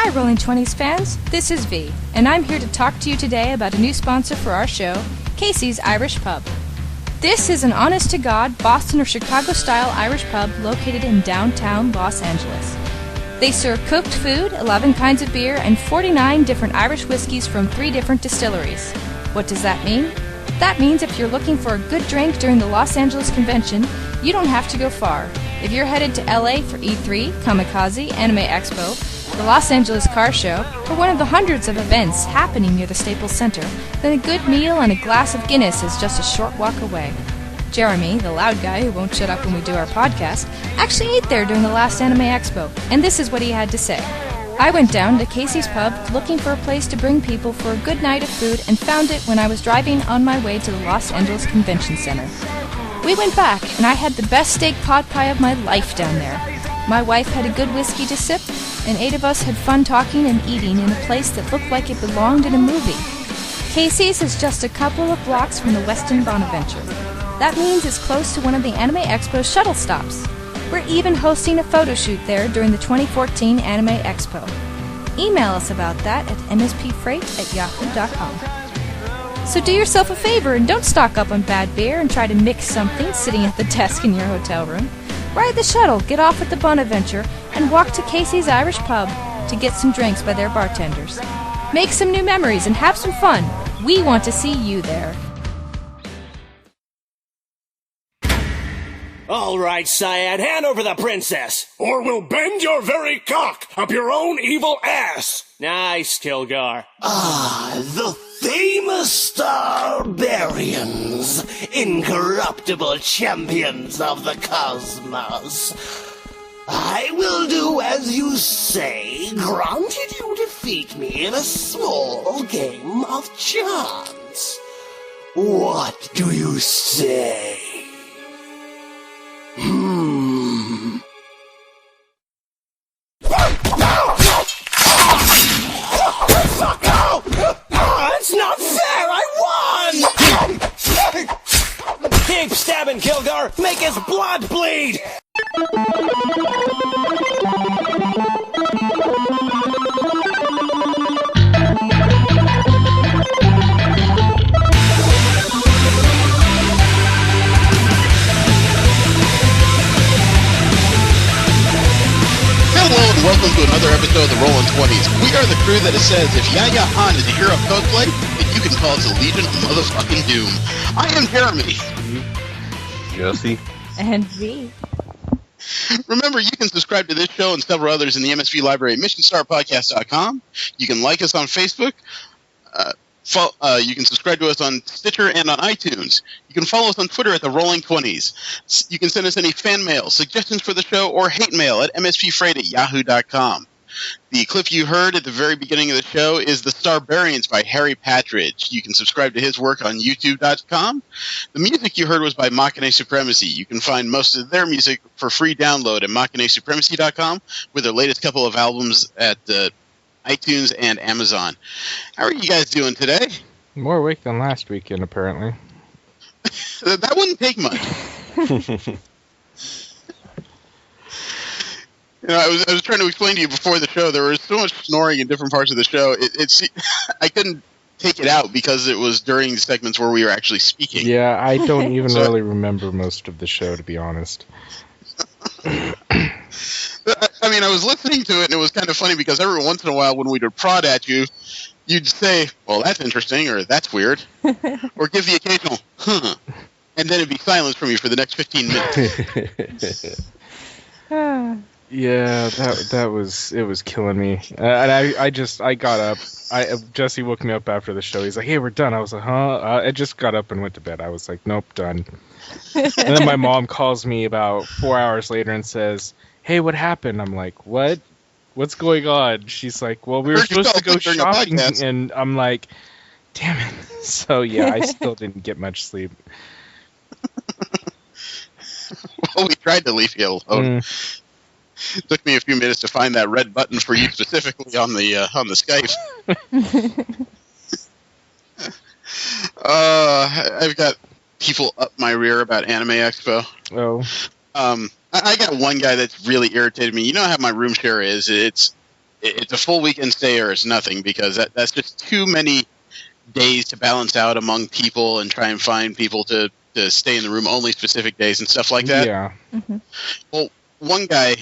Hi, Rolling 20s fans. This is V, and I'm here to talk to you today about a new sponsor for our show, Casey's Irish Pub. This is an honest-to-God Boston or Chicago-style Irish pub located in downtown Los Angeles. They serve cooked food, 11 kinds of beer, and 49 different Irish whiskeys from 3 different distilleries. What does that mean? That means if you're looking for a good drink during the Los Angeles convention, you don't have to go far. If you're headed to LA for E3, Kamikaze, Anime Expo, the Los Angeles Car Show, or one of the hundreds of events happening near the Staples Center, then a good meal and a glass of Guinness is just a short walk away. Jeremy, the loud guy who won't shut up when we do our podcast, actually ate there during the last Anime Expo, and this is what he had to say. I went down to Casey's Pub looking for a place to bring people for a good night of food and found it when I was driving on my way to the Los Angeles Convention Center. We went back, and I had the best steak pot pie of my life down there. My wife had a good whiskey to sip, and 8 of us had fun talking and eating in a place that looked like it belonged in a movie. Casey's is just a couple of blocks from the Westin Bonaventure. That means it's close to one of the Anime Expo's shuttle stops. We're even hosting a photo shoot there during the 2014 Anime Expo. Email us about that at mspfreight@yahoo.com. So do yourself a favor and don't stock up on bad beer and try to mix something sitting at the desk in your hotel room. Ride the shuttle, get off at the Bonaventure, and walk to Casey's Irish Pub to get some drinks by their bartenders. Make some new memories and have some fun. We want to see you there. All right, Syed, hand over the princess, or we'll bend your very cock up your own evil ass. Nice, Kilgar. The famous Starbarians, incorruptible champions of the cosmos. I will do as you say, granted you defeat me in a small game of chance. What do you say? That's not fair! I won! Keep stabbing, Kilgar! Make his blood bleed! Hello and welcome to another episode of the Rollin' 20s. We are the crew that says if Yaya Han is a hero of cosplay, then you can call us a Legion of Motherfucking Doom. I am Jeremy. Jesse. And V. Remember, you can subscribe to this show and several others in the MSV library at missionstarpodcast.com. You can like us on Facebook. You can subscribe to us on Stitcher and on iTunes. You can follow us on Twitter at the Rolling 20s. You can send us any fan mail, suggestions for the show, or hate mail at mspfreight@yahoo.com. The clip you heard at the very beginning of the show is The Starbarians by Harry Patridge. You can subscribe to his work on youtube.com. The music you heard was by Machine Supremacy. You can find most of their music for free download at machinesupremacy.com with their latest couple of albums at iTunes and Amazon. How are you guys doing today? More awake than last weekend, apparently. That wouldn't take much. I was trying to explain to you before the show, there was so much snoring in different parts of the show. I couldn't take it out because it was during segments where we were actually speaking. Yeah, I don't even really remember most of the show, to be honest. I mean, I was listening to it, and it was kind of funny because every once in a while when we would prod at you, you'd say, well, that's interesting, or that's weird, or give the occasional, huh, and then it'd be silence from you for the next 15 minutes. Yeah, it was killing me. And I got up. Jesse woke me up after the show. He's like, hey, we're done. I was like, huh? I just got up and went to bed. I was like, nope, done. And then my mom calls me about 4 hours later and says, hey, what happened? I'm like, what? What's going on? She's like, well, we were supposed to go shopping. And I'm like, damn it. So, yeah, I still didn't get much sleep. Well, we tried to leave you alone. It took me a few minutes to find that red button for you specifically on the Skype. I've got people up my rear about Anime Expo. Oh. I got one guy that's really irritated me. You know how my room share is. It's it's a full weekend stay or it's nothing, because that's just too many days to balance out among people and try and find people to stay in the room only specific days and stuff like that. Yeah. Mm-hmm. Well, one guy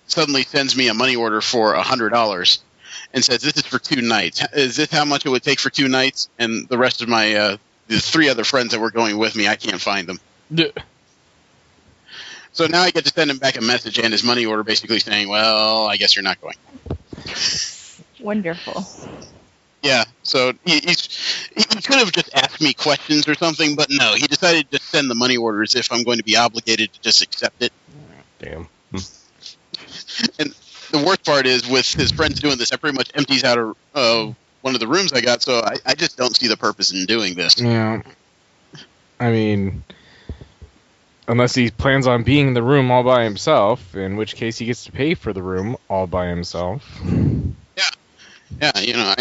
suddenly sends me a money order for $100 and says, "This is for 2 nights. Is this how much it would take for 2 nights?" And the rest of my the 3 other friends that were going with me, I can't find them. So now I get to send him back a message and his money order basically saying, "Well, I guess you're not going." Wonderful. Yeah, so he could have just asked me questions or something, but no, he decided to send the money order as if I'm going to be obligated to just accept it. Damn. And the worst part is, with his friends doing this, I pretty much empties out one of the rooms I got, so I just don't see the purpose in doing this. Yeah. I mean, unless he plans on being in the room all by himself, in which case he gets to pay for the room all by himself. Yeah, you know,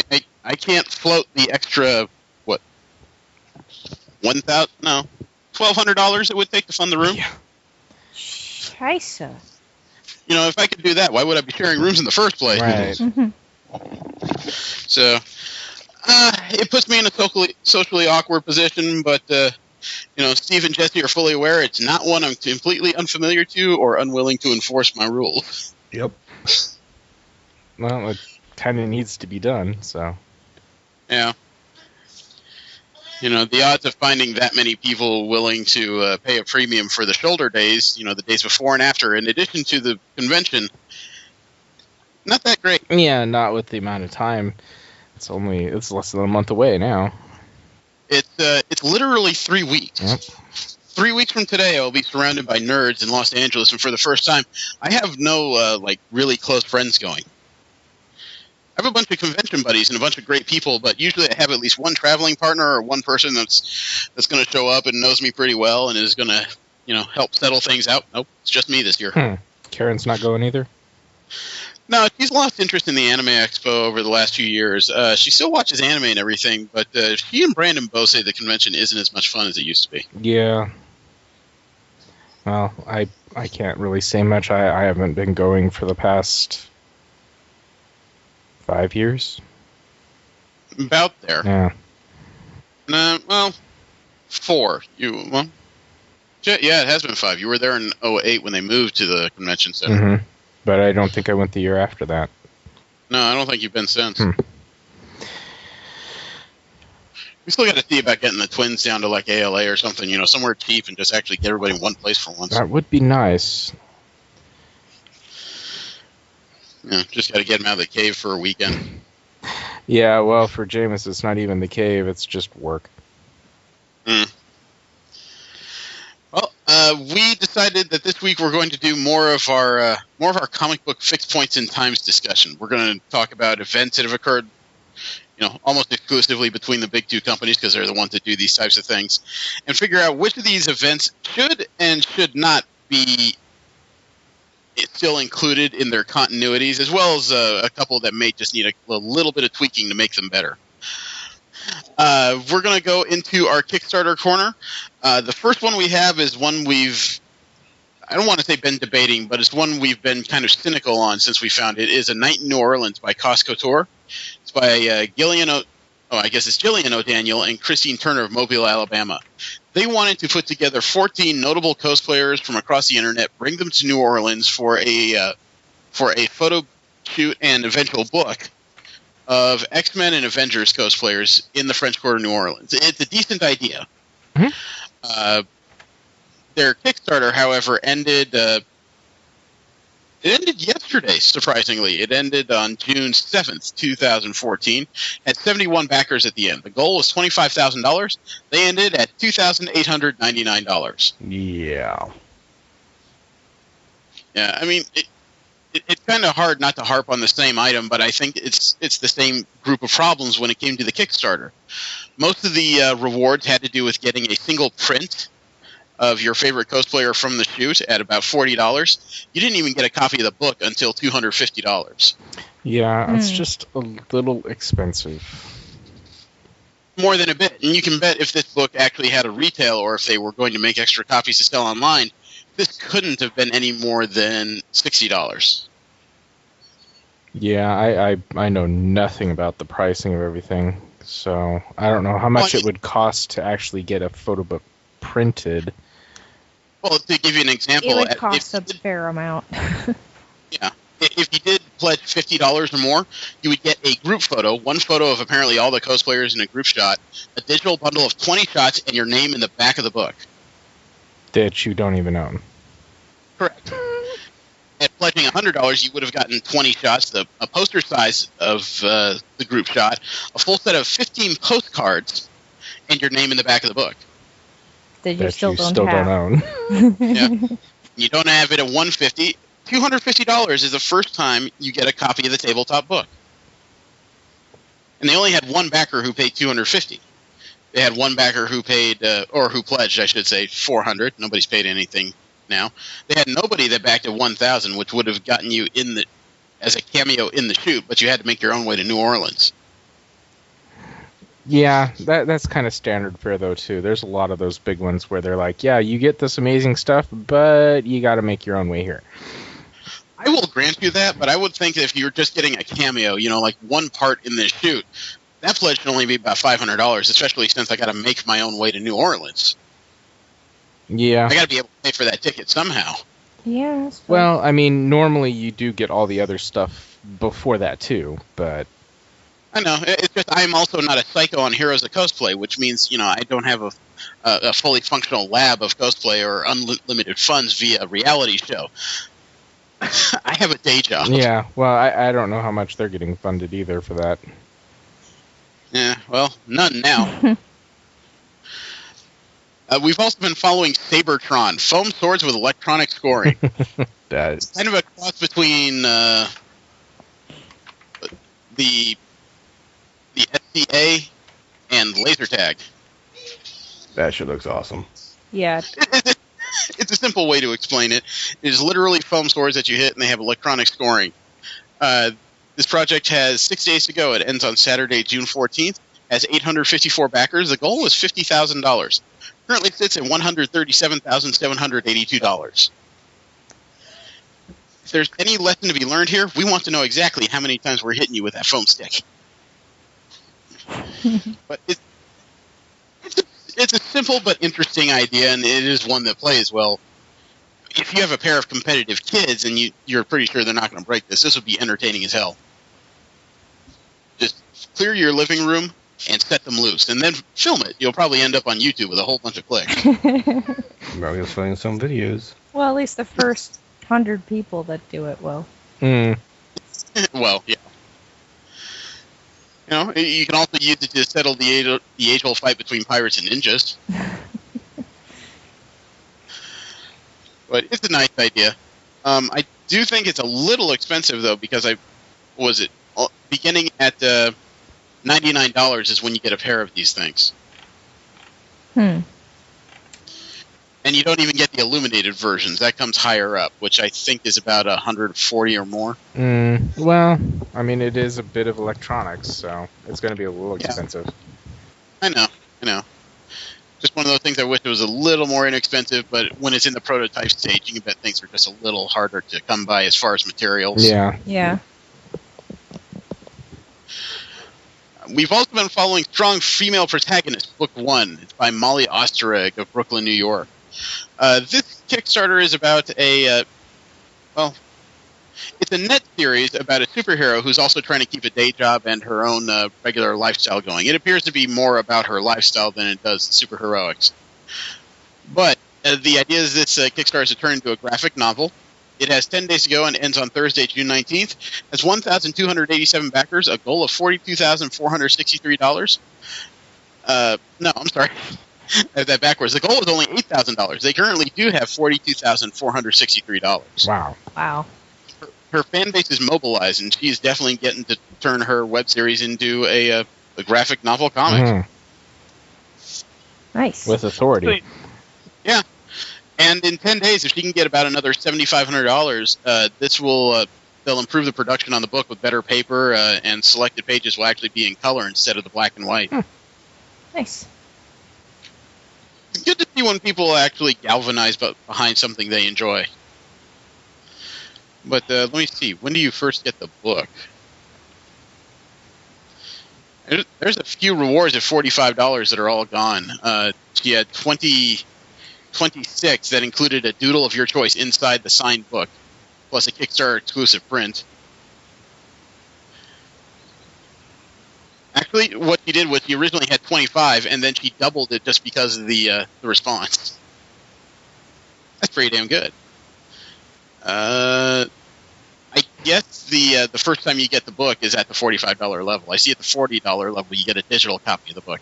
I can't float the extra, what, $1,200 it would take to fund the room? Yeah. Scheisse. You know, if I could do that, why would I be sharing rooms in the first place? Right. Mm-hmm. So, it puts me in a socially awkward position, but, you know, Steve and Jesse are fully aware it's not one I'm completely unfamiliar to or unwilling to enforce my rules. Yep. Well, it kind of needs to be done, so. Yeah. You know, the odds of finding that many people willing to pay a premium for the shoulder days, you know, the days before and after, in addition to the convention, not that great. Yeah, not with the amount of time. It's less than a month away now. It's literally 3 weeks. Yep. 3 weeks from today, I'll be surrounded by nerds in Los Angeles, and for the first time, I have no, really close friends going. I have a bunch of convention buddies and a bunch of great people, but usually I have at least one traveling partner or one person that's going to show up and knows me pretty well and is going to, you know, help settle things out. Nope, it's just me this year. Karen's not going either? No, she's lost interest in the Anime Expo over the last few years. She still watches anime and everything, but she and Brandon both say the convention isn't as much fun as it used to be. Yeah. Well, I can't really say much. I haven't been going for the past 5 years. About there. Yeah. Well, 4. Yeah, it has been 5. You were there in 2008 when they moved to the convention center. Mm-hmm. But I don't think I went the year after that. No, I don't think you've been since. We still got to see about getting the twins down to like ALA or something, you know, somewhere cheap and just actually get everybody in one place for once. That would be nice. Yeah, just got to get them out of the cave for a weekend. Yeah, well, for Jameis, it's not even the cave; it's just work. Well, we decided that this week we're going to do more of our comic book fixed points in times discussion. We're going to talk about events that have occurred, you know, almost exclusively between the big 2 companies because they're the ones that do these types of things, and figure out which of these events should and should not be still included in their continuities, as well as a couple that may just need a little bit of tweaking to make them better. We're going to go into our Kickstarter corner. The first one we have is one I don't want to say been debating, but it's one we've been kind of cynical on since we found it. It is A Night in New Orleans by Cos Couture. It's by Gillian O'Daniel and Christine Turner of Mobile, Alabama. They wanted to put together 14 notable cosplayers from across the internet, bring them to New Orleans for a photo shoot and eventual book of X-Men and Avengers cosplayers in the French Quarter of New Orleans. It's a decent idea. Mm-hmm. Their Kickstarter, however, ended yesterday, surprisingly. It ended on June 7th, 2014, at 71 backers at the end. The goal was $25,000. They ended at $2,899. Yeah. Yeah, I mean, it's kind of hard not to harp on the same item, but I think it's the same group of problems when it came to the Kickstarter. Most of the rewards had to do with getting a single print of your favorite cosplayer from the shoot at about $40. You didn't even get a copy of the book until $250. Yeah, it's just a little expensive. More than a bit. And you can bet if this book actually had a retail or if they were going to make extra copies to sell online, this couldn't have been any more than $60. Yeah, I know nothing about the pricing of everything, so I don't know how much it would cost to actually get a photo book printed. Well, to give you an example, It would cost a fair amount. yeah, if you did pledge $50 or more, you would get a group photo, one photo of apparently all the cosplayers in a group shot, a digital bundle of 20 shots, and your name in the back of the book. That you don't even own. Correct. At pledging $100, you would have gotten 20 shots, a poster size of the group shot, a full set of 15 postcards, and your name in the back of the book. That you That still you don't still have. don't own. Yeah. You don't have it at $150. $250 is the first time you get a copy of the tabletop book. And they only had one backer who paid $250. They had one backer who paid, or who pledged, I should say, $400. Nobody's paid anything now. They had nobody that backed at $1,000, which would have gotten you as a cameo in the shoot, but you had to make your own way to New Orleans. Yeah, that's kind of standard fare, though, too. There's a lot of those big ones where they're like, yeah, you get this amazing stuff, but you got to make your own way here. I will grant you that, but I would think that if you're just getting a cameo, like one part in this shoot, that pledge should only be about $500, especially since I got to make my own way to New Orleans. Yeah. I got to be able to pay for that ticket somehow. Yeah. Well, I mean, normally you do get all the other stuff before that, too, but... I know. It's just I'm also not a psycho on Heroes of Cosplay, which means, I don't have a fully functional lab of cosplay or unlimited funds via reality show. I have a day job. Yeah, well, I don't know how much they're getting funded either for that. Yeah, well, none now. We've also been following Sabertron, foam swords with electronic scoring. That's kind of a cross between the SCA and laser tag. That shit looks awesome. Yeah. It's a simple way to explain it. It is literally foam swords that you hit, and they have electronic scoring. This project has 6 days to go. It ends on Saturday, June 14th. Has 854 backers. The goal is $50,000. Currently sits at $137,782. If there's any lesson to be learned here, we want to know exactly how many times we're hitting you with that foam stick. But it's a simple but interesting idea, and it is one that plays well. If you have a pair of competitive kids and you're pretty sure they're not going to break this would be entertaining as hell. Just clear your living room and set them loose, and then film it. You'll probably end up on YouTube with a whole bunch of clicks. Probably will find some videos. Well, at least the first 100 people that do it will. Well, yeah. You can also use it to settle the age-old fight between pirates and ninjas. But it's a nice idea. I do think it's a little expensive, though, because beginning at $99 is when you get a pair of these things. And you don't even get the illuminated versions. That comes higher up, which I think is about 140 or more. Well, I mean, it is a bit of electronics, so it's going to be a little expensive. I know. Just one of those things I wish it was a little more inexpensive, but when it's in the prototype stage, you can bet things are just a little harder to come by as far as materials. Yeah. Yeah. We've also been following Strong Female Protagonist, Book 1. It's by Molly Ostereg of Brooklyn, New York. This Kickstarter is about it's a net series about a superhero who's also trying to keep a day job and her own regular lifestyle going. It appears to be more about her lifestyle than it does superheroics. But the idea is this Kickstarter is to turn into a graphic novel. It has 10 days to go and ends on Thursday, June 19th. Has 1,287 backers, a goal of $42,463. No, I'm sorry. I have that backwards. The goal is only $8,000. They currently do have $42,463. Wow. Her fan base is mobilized, and she's definitely getting to turn her web series into a graphic novel comic. Nice. With authority. Yeah. And in 10 days, if she can get about another $7,500, they'll improve the production on the book with better paper, and selected pages will actually be in color instead of the black and white. Nice. It's good to see when people actually galvanize behind something they enjoy. But let me see. When do you first get the book? There's a few rewards at $45 that are all gone. She had 26 that included a doodle of your choice inside the signed book, plus a Kickstarter exclusive print. Actually, what she did was she originally had 25, and then she doubled it just because of the response. That's pretty damn good. I guess the first time you get the book is at the $45 level. I see at the $40 level you get a digital copy of the book.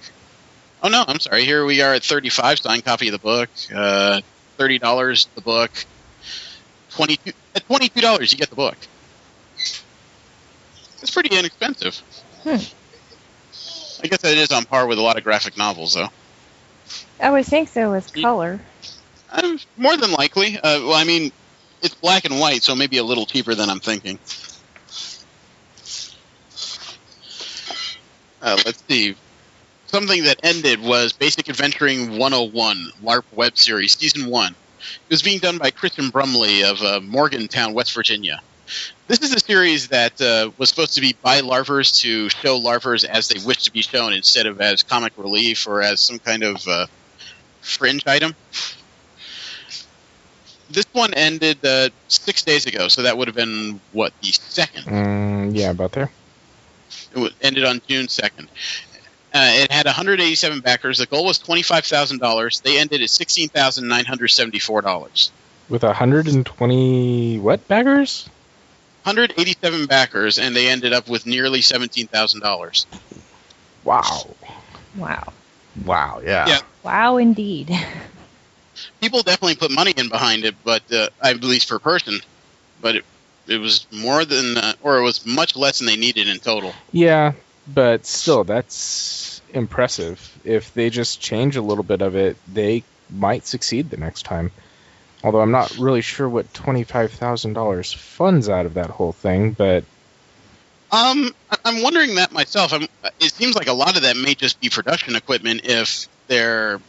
Oh no, I'm sorry. Here we are at $35, signed copy of the book. $30 the book. At $22 you get the book. It's pretty inexpensive. I guess that is on par with a lot of graphic novels, though. I would think so with color. More than likely. Well, I mean, it's black and white, so maybe a little cheaper than I'm thinking. Let's see. Something that ended was Basic Adventuring 101, LARP web series, Season 1. It was being done by Kristen Brumley of Morgantown, West Virginia. This is a series that was supposed to be by LARPers to show LARPers as they wish to be shown instead of as comic relief or as some kind of fringe item. This one ended 6 days ago, so that would have been, what, the 2nd? Yeah, about there. It ended on June 2nd. It had 187 backers. The goal was $25,000. They ended at $16,974. With 120 what backers? 187 backers, and they ended up with nearly $17,000. Wow. Wow. Wow, yeah. Wow, indeed. People definitely put money in behind it, but at least per person. But it was more than, or it was much less than they needed in total. Yeah, but still, that's impressive. If they just change a little bit of it, they might succeed the next time. Although I'm not really sure what $25,000 funds out of that whole thing, but I'm wondering that myself. It seems like a lot of that may just be production equipment if they're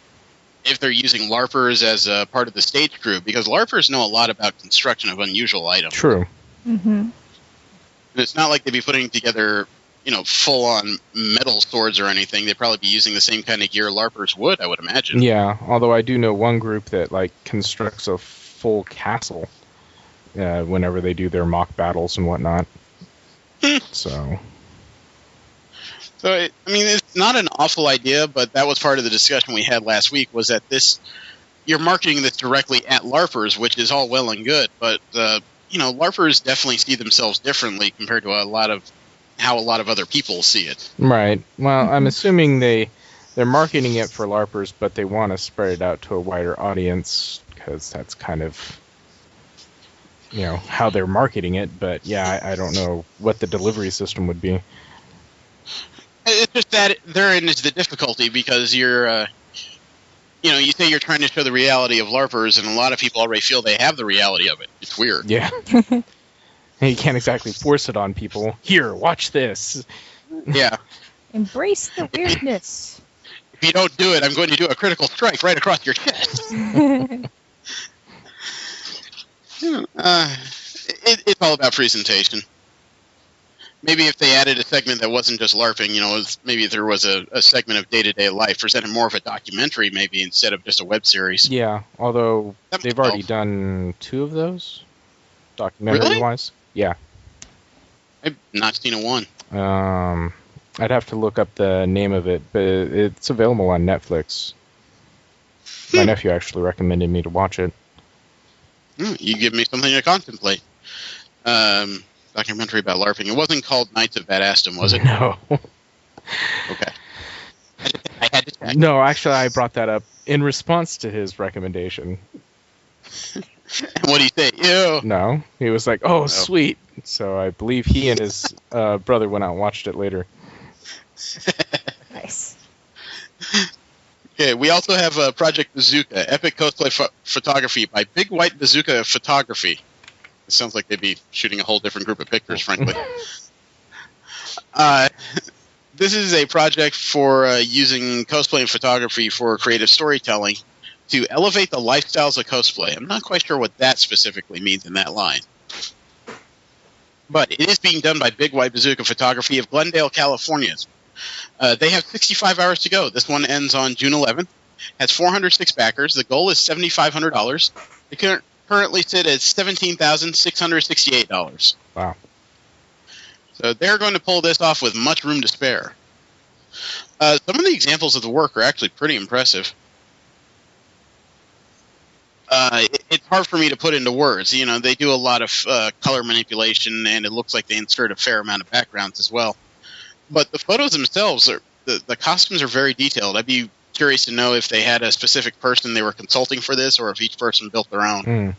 using LARPers as a part of the stage crew, because LARPers know a lot about construction of unusual items. true. Mm-hmm. And it's not like they'd be putting together, full-on metal swords or anything. They'd probably be using the same kind of gear LARPers would, I would imagine. Yeah, although I do know one group that constructs a full castle whenever they do their mock battles and whatnot. So it's not an awful idea, but that was part of the discussion we had last week, was that you're marketing this directly at LARPers, which is all well and good, but, LARPers definitely see themselves differently compared to how a lot of other people see it. right. Well, I'm assuming they're marketing it for LARPers, but they want to spread it out to a wider audience because that's kind of how they're marketing it. But yeah, I don't know what the delivery system would be. It's just that therein is the difficulty, because you're, you say you're trying to show the reality of LARPers, and a lot of people already feel they have the reality of it. It's weird. Yeah. And you can't exactly force it on people. Here, watch this. Yeah. Embrace the weirdness. If you don't do it, I'm going to do a critical strike right across your chest. It's all about presentation. Maybe if they added a segment that wasn't just LARPing, maybe there was a segment of day-to-day life, presented more of a documentary maybe instead of just a web series. Yeah, although they've already done 2 of those, documentary-wise. Really? Yeah. I've not seen a one. I'd have to look up the name of it, but it's available on Netflix. My nephew actually recommended me to watch it. You give me something to contemplate. Documentary about LARPing. It wasn't called Knights of Badassdom, was it? No. Okay. I had to check. No, actually, I brought that up in response to his recommendation. And what do you say? Ew. No, he was like, "Oh, sweet." So I believe he and his brother went out and watched it later. Nice. Okay, we also have Project Bazooka, epic cosplay photography by Big White Bazooka Photography. It sounds like they'd be shooting a whole different group of pictures, frankly. This is a project for using cosplay and photography for creative storytelling to elevate the lifestyles of cosplay. I'm not quite sure what that specifically means in that line. but it is being done by Big White Bazooka Photography of Glendale, California. They have 65 hours to go. This one ends on June 11th. Has 406 backers. The goal is $7,500. They currently sit at $17,668. Wow. So they're going to pull this off with much room to spare. Some of the examples of the work are actually pretty impressive. It's hard for me to put into words. You know, they do a lot of color manipulation, and it looks like they insert a fair amount of backgrounds as well. But the photos themselves, the costumes are very detailed. I'd be curious to know if they had a specific person they were consulting for this, or if each person built their own.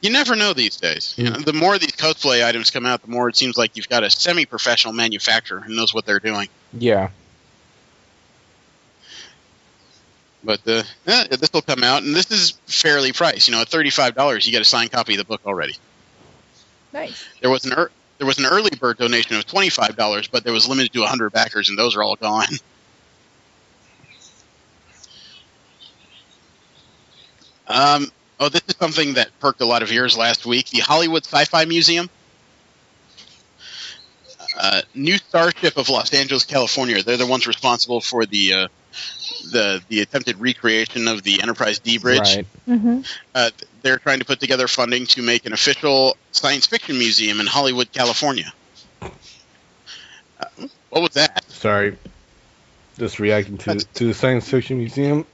You never know these days. You know, the more these cosplay items come out, the more it seems like you've got a semi-professional manufacturer who knows what they're doing. Yeah. But this will come out, and this is fairly priced. You know, at $35, you get a signed copy of the book already. Nice. There was an early bird donation of $25, but there was limited to 100 backers, and those are all gone. This is something that perked a lot of ears last week. The Hollywood Sci-Fi Museum. New Starship of Los Angeles, California. They're the ones responsible for the attempted recreation of the Enterprise D bridge. Right. Mm-hmm. They're trying to put together funding to make an official science fiction museum in Hollywood, California. What was that? Sorry. Just reacting to the Science Fiction Museum.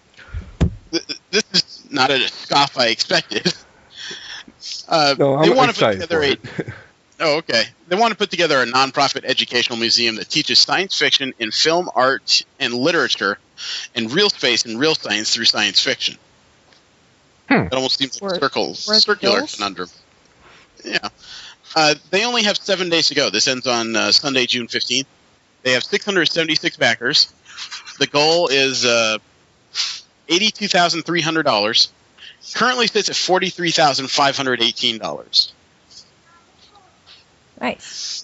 This is not a scoff I expected. No, they I'm want to put excited together for it. Oh, okay. They want to put together a nonprofit educational museum that teaches science fiction in film, art, and literature, and real space and real science through science fiction. It almost seems like a circular conundrum. Yeah. They only have 7 days to go. This ends on Sunday, June 15th. They have 676 backers. The goal is $82,300. Currently sits at $43,518. Nice.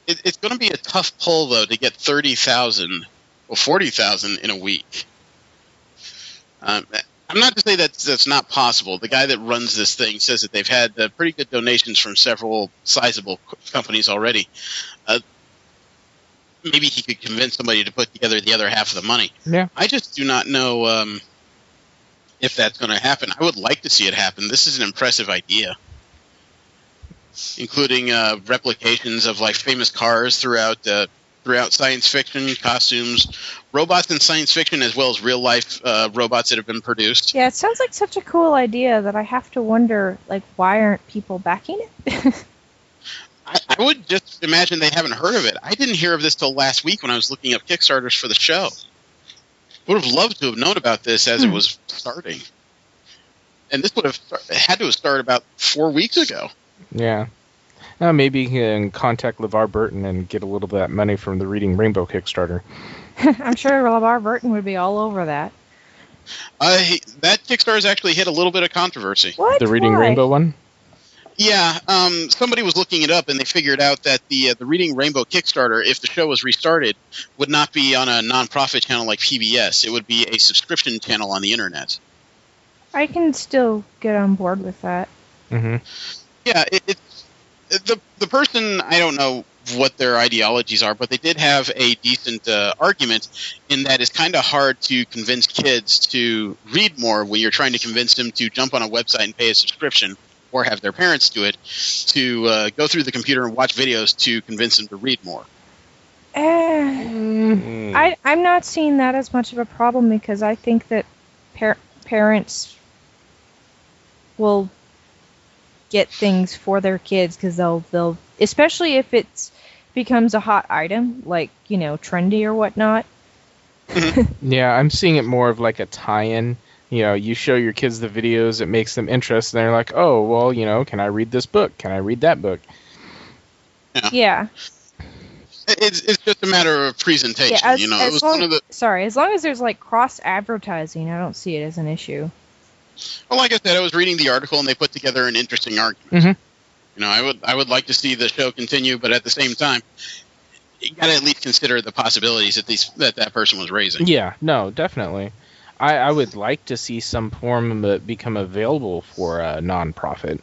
It's going to be a tough pull, though, to get 30,000 or 40,000 in a week. I'm not to say that's not possible. The guy that runs this thing says that they've had pretty good donations from several sizable companies already. Maybe he could convince somebody to put together the other half of the money. Yeah. I just do not know if that's going to happen. I would like to see it happen. This is an impressive idea, including replications of like famous cars throughout science fiction, costumes, robots in science fiction, as well as real life robots that have been produced. Yeah, it sounds like such a cool idea that I have to wonder, like, why aren't people backing it? I would just imagine they haven't heard of it. I didn't hear of this till last week when I was looking up Kickstarters for the show. Would have loved to have known about this as it was starting. And this would have had to have started about 4 weeks ago. Yeah. Maybe you can contact LeVar Burton and get a little bit of that money from the Reading Rainbow Kickstarter. I'm sure LeVar Burton would be all over that. That Kickstarter's actually hit a little bit of controversy. What? The Reading Why? Rainbow one? Yeah, somebody was looking it up, and they figured out that the Reading Rainbow Kickstarter, if the show was restarted, would not be on a non-profit channel like PBS. It would be a subscription channel on the internet. I can still get on board with that. Mm-hmm. Yeah, it's the person, I don't know what their ideologies are, but they did have a decent argument in that it's kind of hard to convince kids to read more when you're trying to convince them to jump on a website and pay a subscription, or have their parents do it, to go through the computer and watch videos to convince them to read more. I'm not seeing that as much of a problem because I think that parents will get things for their kids because they'll especially if it becomes a hot item, like, you know, trendy or whatnot. Yeah, I'm seeing it more of like a tie-in. You know, you show your kids the videos, it makes them interested, and they're like, oh, well, you know, can I read this book? Can I read that book? Yeah. It's just a matter of presentation. Yeah, you know, it was one of the. Sorry, as long as there's like cross advertising, I don't see it as an issue. Well, like I said, I was reading the article, and they put together an interesting argument. Mm-hmm. You know, I would like to see the show continue, but at the same time, you got to at least consider the possibilities that person was raising. Yeah, no, definitely. I would like to see some form of it become available for a non-profit.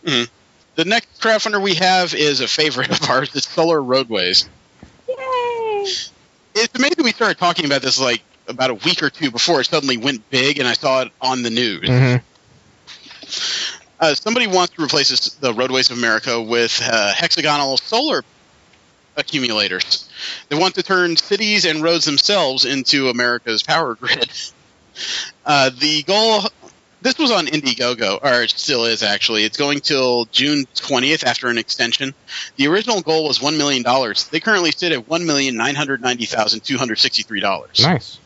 The next crowdfunder we have is a favorite of ours. It's Solar Roadways. Yay! It's amazing we started talking about this like about a week or two before it suddenly went big, and I saw it on the news. Mm-hmm. Somebody wants to replace the Roadways of America with hexagonal solar accumulators. They want to turn cities and roads themselves into America's power grid. The goal... This was on Indiegogo, or it still is, actually. It's going till June 20th after an extension. The original goal was $1 million. They currently sit at $1,990,263.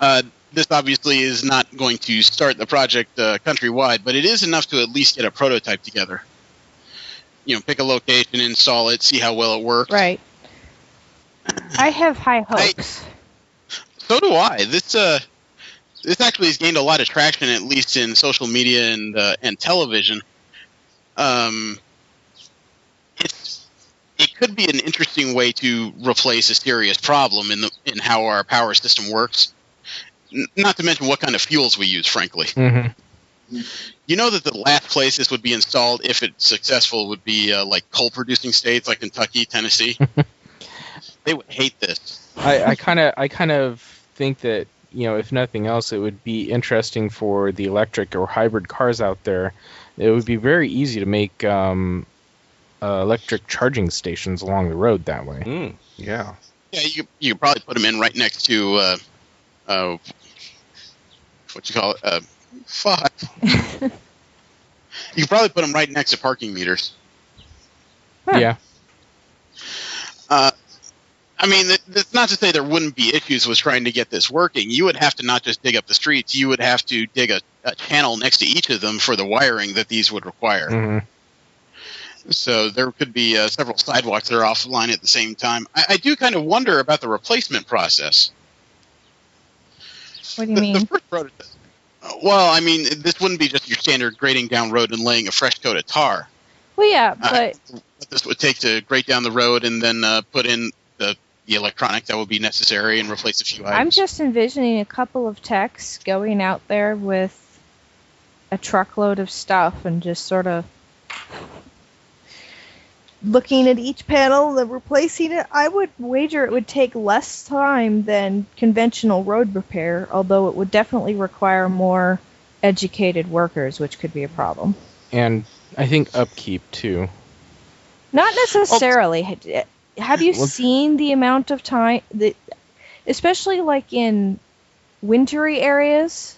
Nice. This obviously is not going to start the project countrywide, but it is enough to at least get a prototype together. You know, pick a location, install it, see how well it works. Right. I have high hopes. So do I. This actually has gained a lot of traction, at least in social media and television. It could be an interesting way to replace a serious problem in how our power system works. Not to mention what kind of fuels we use, frankly. Mm-hmm. You know that the last place this would be installed, if it's successful, would be like coal-producing states like Kentucky, Tennessee. They would hate this. I kind of think that, you know, if nothing else, it would be interesting for the electric or hybrid cars out there. It would be very easy to make electric charging stations along the road that way. Yeah. Yeah, you could probably put them in right next to what you call it? Fuck. You could probably put them right next to parking meters. Huh. Yeah. I mean, that's not to say there wouldn't be issues with trying to get this working. You would have to not just dig up the streets, you would have to dig a channel next to each of them for the wiring that these would require. Mm-hmm. So there could be several sidewalks that are offline at the same time. I do kind of wonder about the replacement process. What do you mean? The first prototype. Well, I mean, this wouldn't be just your standard grading down road and laying a fresh coat of tar. Well, yeah, but This would take to grade down the road and then put in the electronic that would be necessary and replace a few items. I'm just envisioning a couple of techs going out there with a truckload of stuff and just sort of looking at each panel and replacing it. I would wager it would take less time than conventional road repair, although it would definitely require more educated workers, which could be a problem. And I think upkeep, too. Not necessarily. Have you seen the amount of time that, especially like in wintry areas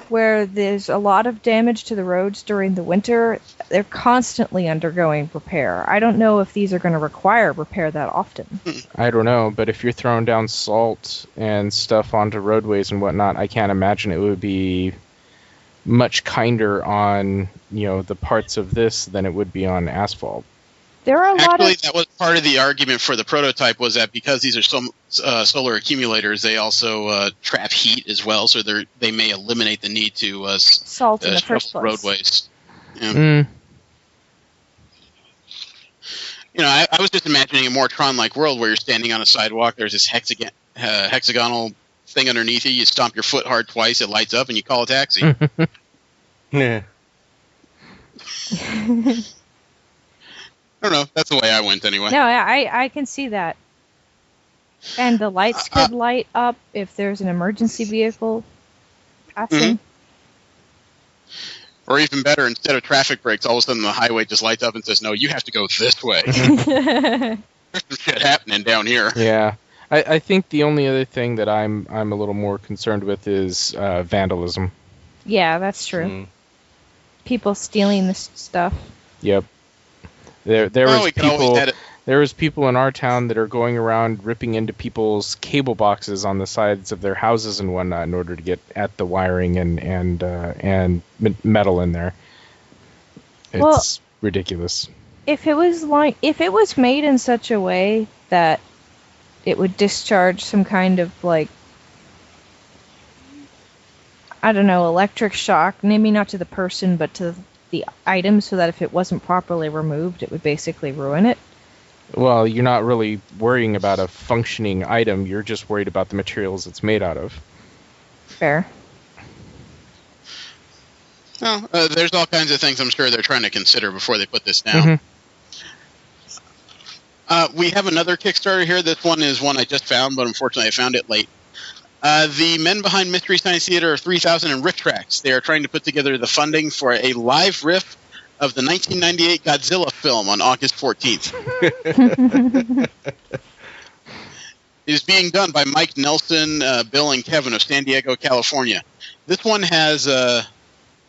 where there's a lot of damage to the roads during the winter, they're constantly undergoing repair. I don't know if these are going to require repair that often. I don't know, but if you're throwing down salt and stuff onto roadways and whatnot, I can't imagine it would be much kinder on, you know, the parts of this than it would be on asphalt. There are a lot of... that was part of the argument for the prototype, was that because these are solar accumulators, they also trap heat as well, so they may eliminate the need to salt in the first place. Roadways. Yeah. Mm. You know, I was just imagining a more Tron-like world where you're standing on a sidewalk, there's this hexagonal thing underneath you, you stomp your foot hard twice, it lights up, and you call a taxi. Yeah. I don't know. That's the way I went anyway. No, I can see that. And the lights could light up if there's an emergency vehicle passing. Or even better, instead of traffic brakes, all of a sudden the highway just lights up and says, no, you have to go this way. There's some shit happening down here. Yeah. I think the only other thing that I'm a little more concerned with is vandalism. Yeah, that's true. People stealing this stuff. Yep. There was people in our town that are going around ripping into people's cable boxes on the sides of their houses and whatnot in order to get at the wiring and metal in there. It's ridiculous. If it was made in such a way that it would discharge some kind of, like, I don't know, electric shock, maybe not to the person but to the item, so that if it wasn't properly removed, it would basically ruin it. Well, you're not really worrying about a functioning item, you're just worried about the materials it's made out of. Fair. Well, there's all kinds of things I'm sure they're trying to consider before they put this down. We have another Kickstarter here. This one is one I just found, but unfortunately I found it late. The men behind Mystery Science Theater 3000 and Riff Tracks. They are trying to put together the funding for a live riff of the 1998 Godzilla film on August 14th. It is being done by Mike Nelson, Bill, and Kevin of San Diego, California. This one has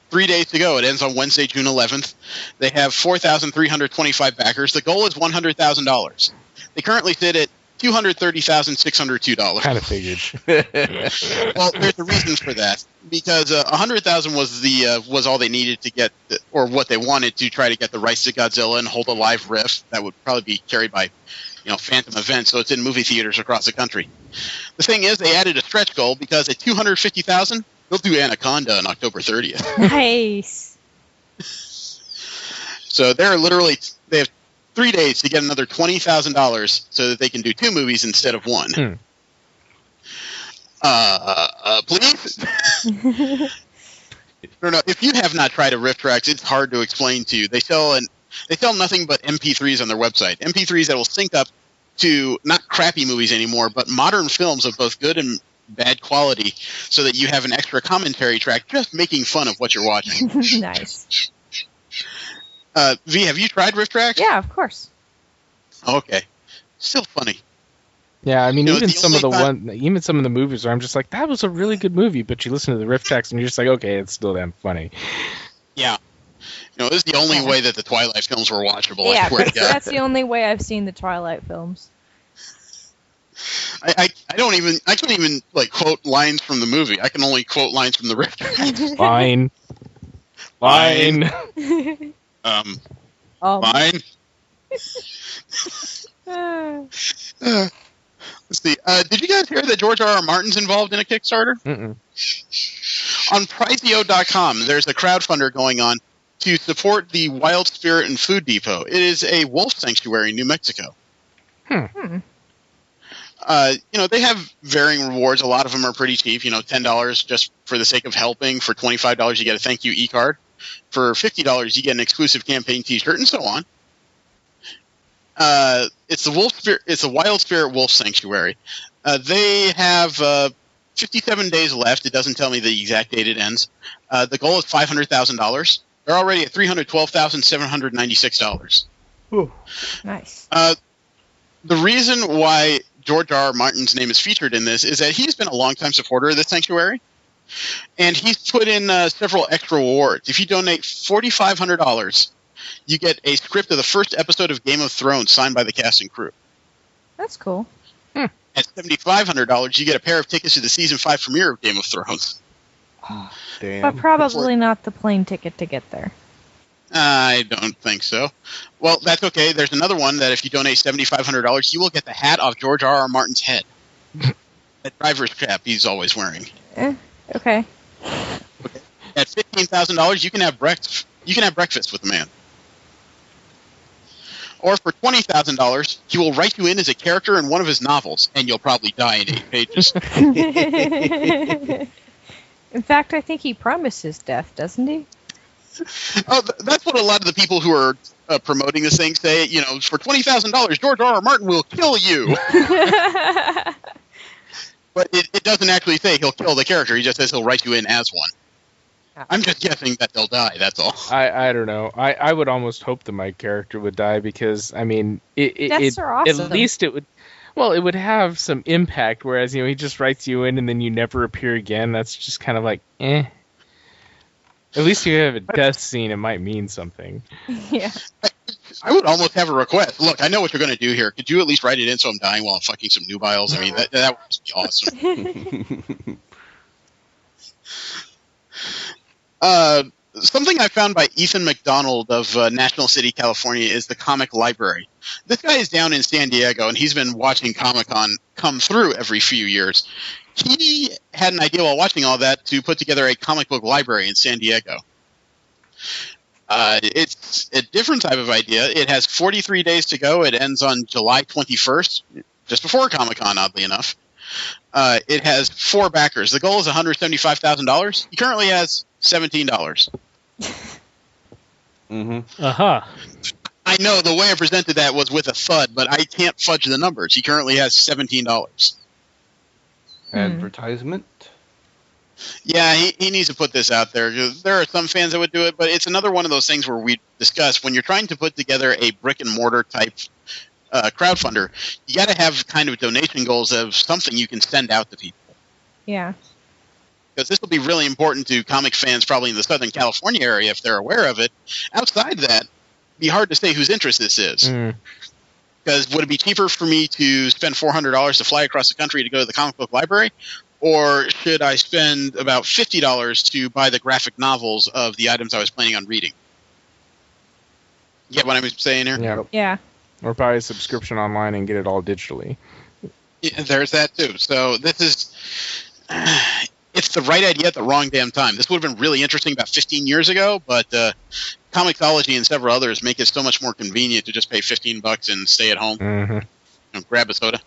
3 days to go. It ends on Wednesday, June 11th. They have 4,325 backers. The goal is $100,000. They currently sit at $230,602. Kind of figured. Well, there's a reason for that, because $100,000 was all they needed to get, or what they wanted to try to get the rights to Godzilla and hold a live riff that would probably be carried by, Phantom Events, so it's in movie theaters across the country. The thing is, they added a stretch goal because at $250,000, they'll do Anaconda on October 30th. Nice. So they have 3 days to get another $20,000 so that they can do 2 movies instead of 1. Please? No. If you have not tried a Rift Tracks, it's hard to explain to you. They sell nothing but MP3s on their website. MP3s that will sync up to not crappy movies anymore, but modern films of both good and bad quality, so that you have an extra commentary track just making fun of what you're watching. Nice. V, have you tried Rift Tracks? Yeah, of course. Okay. Still funny. Yeah, I mean, even some of the movies where I'm just like, that was a really good movie, but you listen to the riff tracks and you're just like, okay, it's still damn funny. Yeah. This is the only way that the Twilight films were watchable. Yeah, I swear to God. that's the only way I've seen the Twilight films. I couldn't even quote lines from the movie. I can only quote lines from the riff tracks. Fine. Fine. Fine. Let's see. Did you guys hear that George R.R. Martin's involved in a Kickstarter? Mm-mm. On Priceo.com, there's a crowdfunder going on to support the Wild Spirit and Food Depot. It is a wolf sanctuary in New Mexico. They have varying rewards. A lot of them are pretty cheap. $10 just for the sake of helping. For $25, you get a thank you e-card. For $50, you get an exclusive campaign T-shirt, and so on. It's the Wild Spirit Wolf Sanctuary. They have 57 days left. It doesn't tell me the exact date it ends. The goal is $500,000. They're already at $312,796. Nice. The reason why George R. R. Martin's name is featured in this is that he's been a longtime supporter of the sanctuary, and he's put in several extra rewards. If you donate $4,500, you get a script of the first episode of Game of Thrones signed by the cast and crew. That's cool. At $7,500, you get a pair of tickets to the season 5 premiere of Game of Thrones. Damn. But probably not the plane ticket to get there. I don't think so. Well, that's okay. There's another one that if you donate $7,500, you will get the hat off George R. R. Martin's head. That driver's cap he's always wearing. Okay. At $15,000, you can have breakfast. You can have breakfast with the man. Or for $20,000, he will write you in as a character in one of his novels, and you'll probably die in 8 pages. In fact, I think he promises death, doesn't he? Oh, that's what a lot of the people who are promoting this thing say. For $20,000, George R. R. Martin will kill you. But it doesn't actually say he'll kill the character. He just says he'll write you in as one. I'm just guessing that they'll die, that's all. I don't know. I would almost hope that my character would die because, I mean, Deaths are awesome. at least it would... Well, it would have some impact, whereas, he just writes you in and then you never appear again. That's just kind of like, eh. At least you have a death scene, it might mean something. Yeah. I would almost have a request. Look, I know what you're going to do here. Could you at least write it in so I'm dying while I'm fucking some nubiles? I mean, that would just be awesome. Something I found by Ethan McDonald of National City, California, is the Comic Library. This guy is down in San Diego, and he's been watching Comic-Con come through every few years. He had an idea while watching all that to put together a comic book library in San Diego. It's a different type of idea. It has 43 days to go. It ends on July 21st, just before Comic-Con, oddly enough. It has 4 backers. The goal is $175,000. He currently has $17. Mm-hmm. Aha. I know the way I presented that was with a thud, but I can't fudge the numbers. He currently has $17. Advertisement. Yeah, he needs to put this out there. There are some fans that would do it, but it's another one of those things where we discuss when you're trying to put together a brick and mortar type crowdfunder, you got to have kind of donation goals of something you can send out to people. Yeah. Because this will be really important to comic fans probably in the Southern California area if they're aware of it. Outside that, it'd be hard to say whose interest this is. Because would it be cheaper for me to spend $400 to fly across the country to go to the comic book library? Or should I spend about $50 to buy the graphic novels of the items I was planning on reading? You get what I'm saying here? Yeah. Yeah. Or buy a subscription online and get it all digitally. Yeah, there's that too. So this is... it's the right idea at the wrong damn time. This would have been really interesting about 15 years ago, but Comixology and several others make it so much more convenient to just pay $15 and stay at home. Mm-hmm. Grab a soda.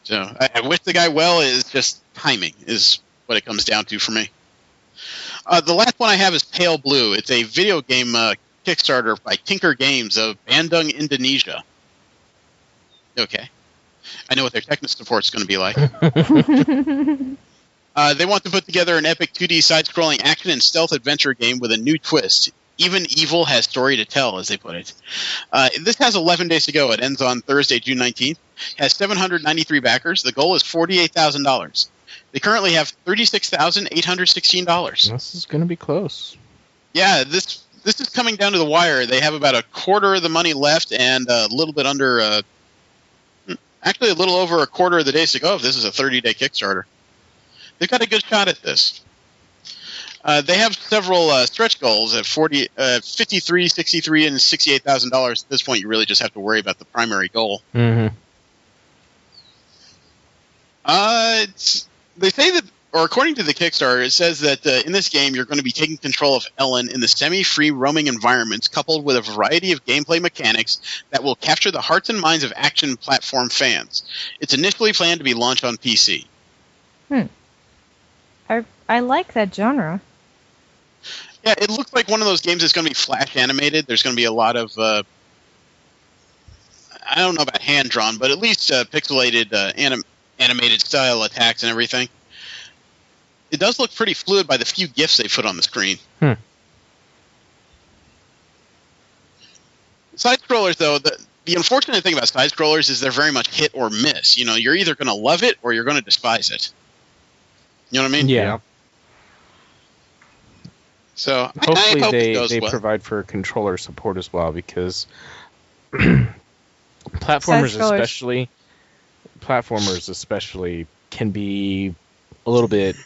So I wish the guy well. Is just timing is what it comes down to for me. The last one I have is Pale Blue. It's a video game Kickstarter by Tinker Games of Bandung, Indonesia. Okay. I know what their technical support is going to be like. They want to put together an epic 2D side-scrolling action and stealth adventure game with a new twist. Even evil has story to tell, as they put it. This has 11 days to go. It ends on Thursday, June 19th. Has 793 backers. The goal is $48,000. They currently have $36,816. This is going to be close. Yeah, this is coming down to the wire. They have about a quarter of the money left and a little bit under... actually, a little over a quarter of the days to go if this is a 30-day Kickstarter. They've got a good shot at this. They have several stretch goals at $53,000, $63,000, and $68,000. At this point, you really just have to worry about the primary goal. Mm-hmm. They say that, or according to the Kickstarter, it says that in this game, you're going to be taking control of Ellen in the semi-free roaming environments, coupled with a variety of gameplay mechanics that will capture the hearts and minds of action platform fans. It's initially planned to be launched on PC. I like that genre. Yeah, it looks like one of those games that's going to be flash animated. There's going to be a lot of, I don't know about hand-drawn, but at least pixelated animated style attacks and everything. It does look pretty fluid by the few GIFs they put on the screen. Side-scrollers, though, the unfortunate thing about side-scrollers is they're very much hit or miss. You know, you're either going to love it or you're going to despise it. You know what I mean? Yeah. So hopefully I hope it goes they well. provide for controller support as well, because platformers especially can be a little bit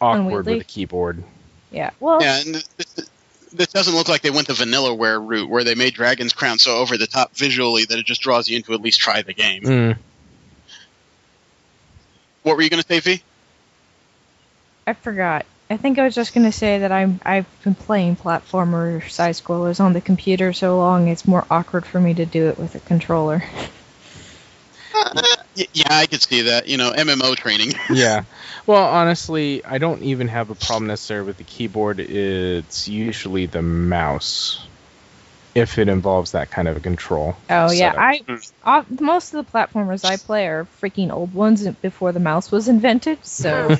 awkward Unwieldy. with a keyboard. Yeah. Well. Yeah, and this doesn't look like they went the Vanillaware route, where they made Dragon's Crown so over the top visually that it just draws you in to at least try the game. What were you going to say, V? I forgot. I think I was just going to say that I've been playing platformer side scrollers on the computer so long it's more awkward for me to do it with a controller. Yeah, I could see that. You know, MMO training. Yeah. Well, honestly, I don't even have a problem necessarily with the keyboard. It's usually the mouse, if it involves that kind of a control. Oh, yeah. setup. Most of the platformers I play are freaking old ones before the mouse was invented, so...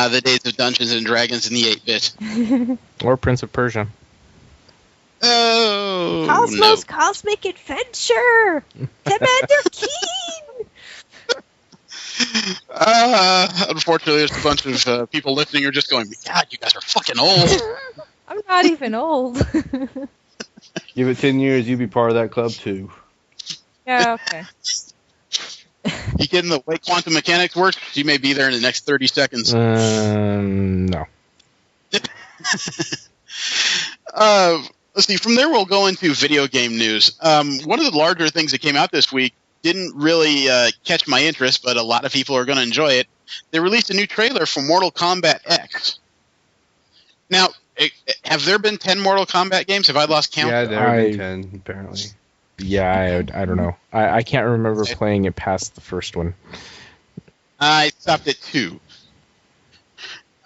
The days of Dungeons and Dragons in the 8-bit. Or Prince of Persia. Oh, Cosmos Cosmic Adventure! Commander Keen! Unfortunately, there's a bunch of people listening who are just going, God, you guys are fucking old. I'm not even old. Give it 10 years, you be part of that club too. Yeah, okay. You getting the way quantum mechanics works? You may be there in the next 30 seconds. No. Let's see. From there, we'll go into video game news. One of the larger things that came out this week didn't really catch my interest, but a lot of people are going to enjoy it. They released a new trailer for Mortal Kombat X. Now, have there been 10 Mortal Kombat games? Have I lost count? Yeah, there have been 10, apparently. Yeah, I don't know. I can't remember playing it past the first one. I stopped at 2.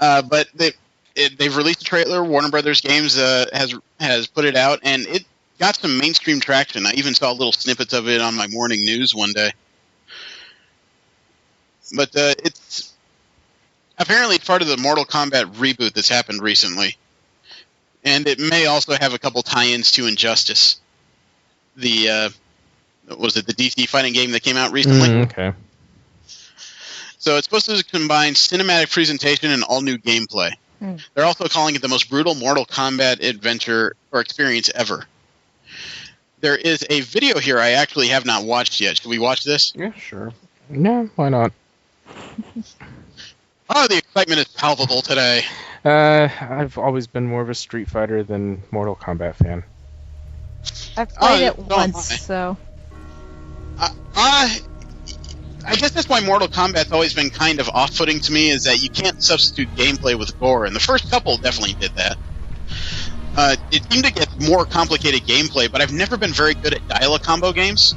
But they've released a trailer. Warner Brothers Games has put it out, and it got some mainstream traction. I even saw little snippets of it on my morning news one day. But it's apparently part of the Mortal Kombat reboot that's happened recently. And it may also have a couple tie-ins to Injustice. The DC fighting game that came out recently? Okay. So it's supposed to combine cinematic presentation and all-new gameplay. They're also calling it the most brutal Mortal Kombat adventure or experience ever. There is a video here I actually have not watched yet. Should we watch this? Yeah, sure. No, why not? Oh, the excitement is palpable today. I've always been more of a Street Fighter than Mortal Kombat fan. I've played it so once, am I. so... I guess that's why Mortal Kombat's always been kind of off-putting to me, is that you can't substitute gameplay with gore, and the first couple definitely did that. It seemed to get more complicated gameplay, but I've never been very good at dial-a-combo games.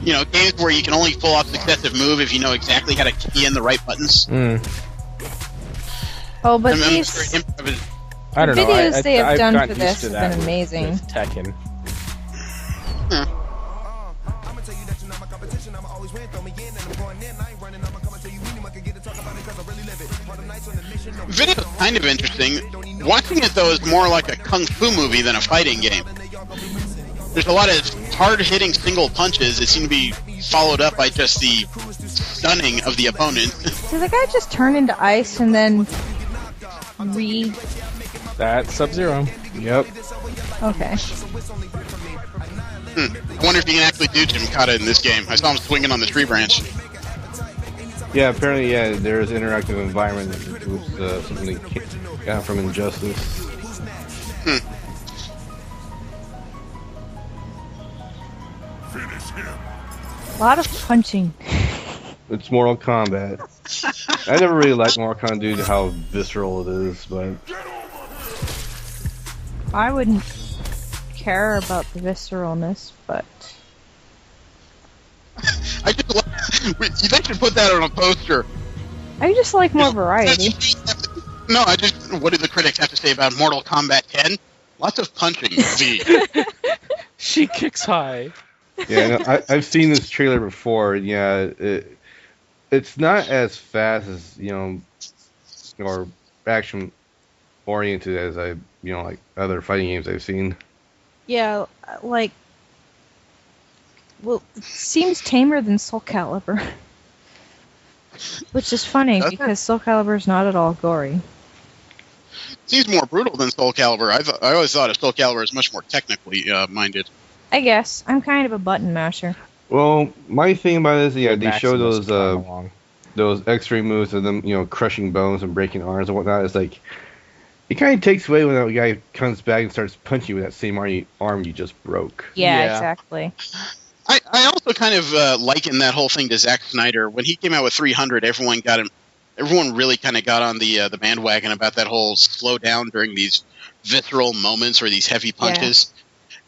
You know, games where you can only pull off successive move if you know exactly how to key in the right buttons. Oh, but I'm these very improv- I don't know. videos they have I've done gotten for used this to have that been with- amazing. with Tekken. Video's kind of interesting. Watching it, though, is more like a kung fu movie than a fighting game. There's a lot of hard-hitting single punches that seem to be followed up by just the stunning of the opponent. Did the guy just turn into ice and then That's Sub-Zero. Yep. Okay. I wonder if you can actually do Gymkata in this game. I saw him swinging on the tree branch. Yeah, apparently, there's interactive environment that was something they got from Injustice. A lot of punching. It's Mortal Kombat. I never really liked Mortal Kombat due to how visceral it is, but I wouldn't care about the visceralness, but I just they should put that on a poster. I just like more variety. No, what do the critics have to say about Mortal Kombat 10? Lots of punching, V. She kicks high. yeah, no, I've seen this trailer before. And yeah, it's not as fast as or action oriented as like other fighting games I've seen. Yeah, like, well, it seems tamer than Soul Calibur. Which is funny, because Soul Calibur is not at all gory. Seems more brutal than Soul Calibur. I always thought of Soul Calibur as much more technically minded. I guess. I'm kind of a button masher. Well, my thing about it is, they show Maximus those along. those X-ray moves of them, crushing bones and breaking arms and whatnot. It's like, it kind of takes away when that guy comes back and starts punching you with that same arm you just broke. Yeah, Yeah. exactly. I also kind of liken that whole thing to Zack Snyder. When he came out with 300, everyone really kind of got on the bandwagon about that whole slow down during these visceral moments or these heavy punches.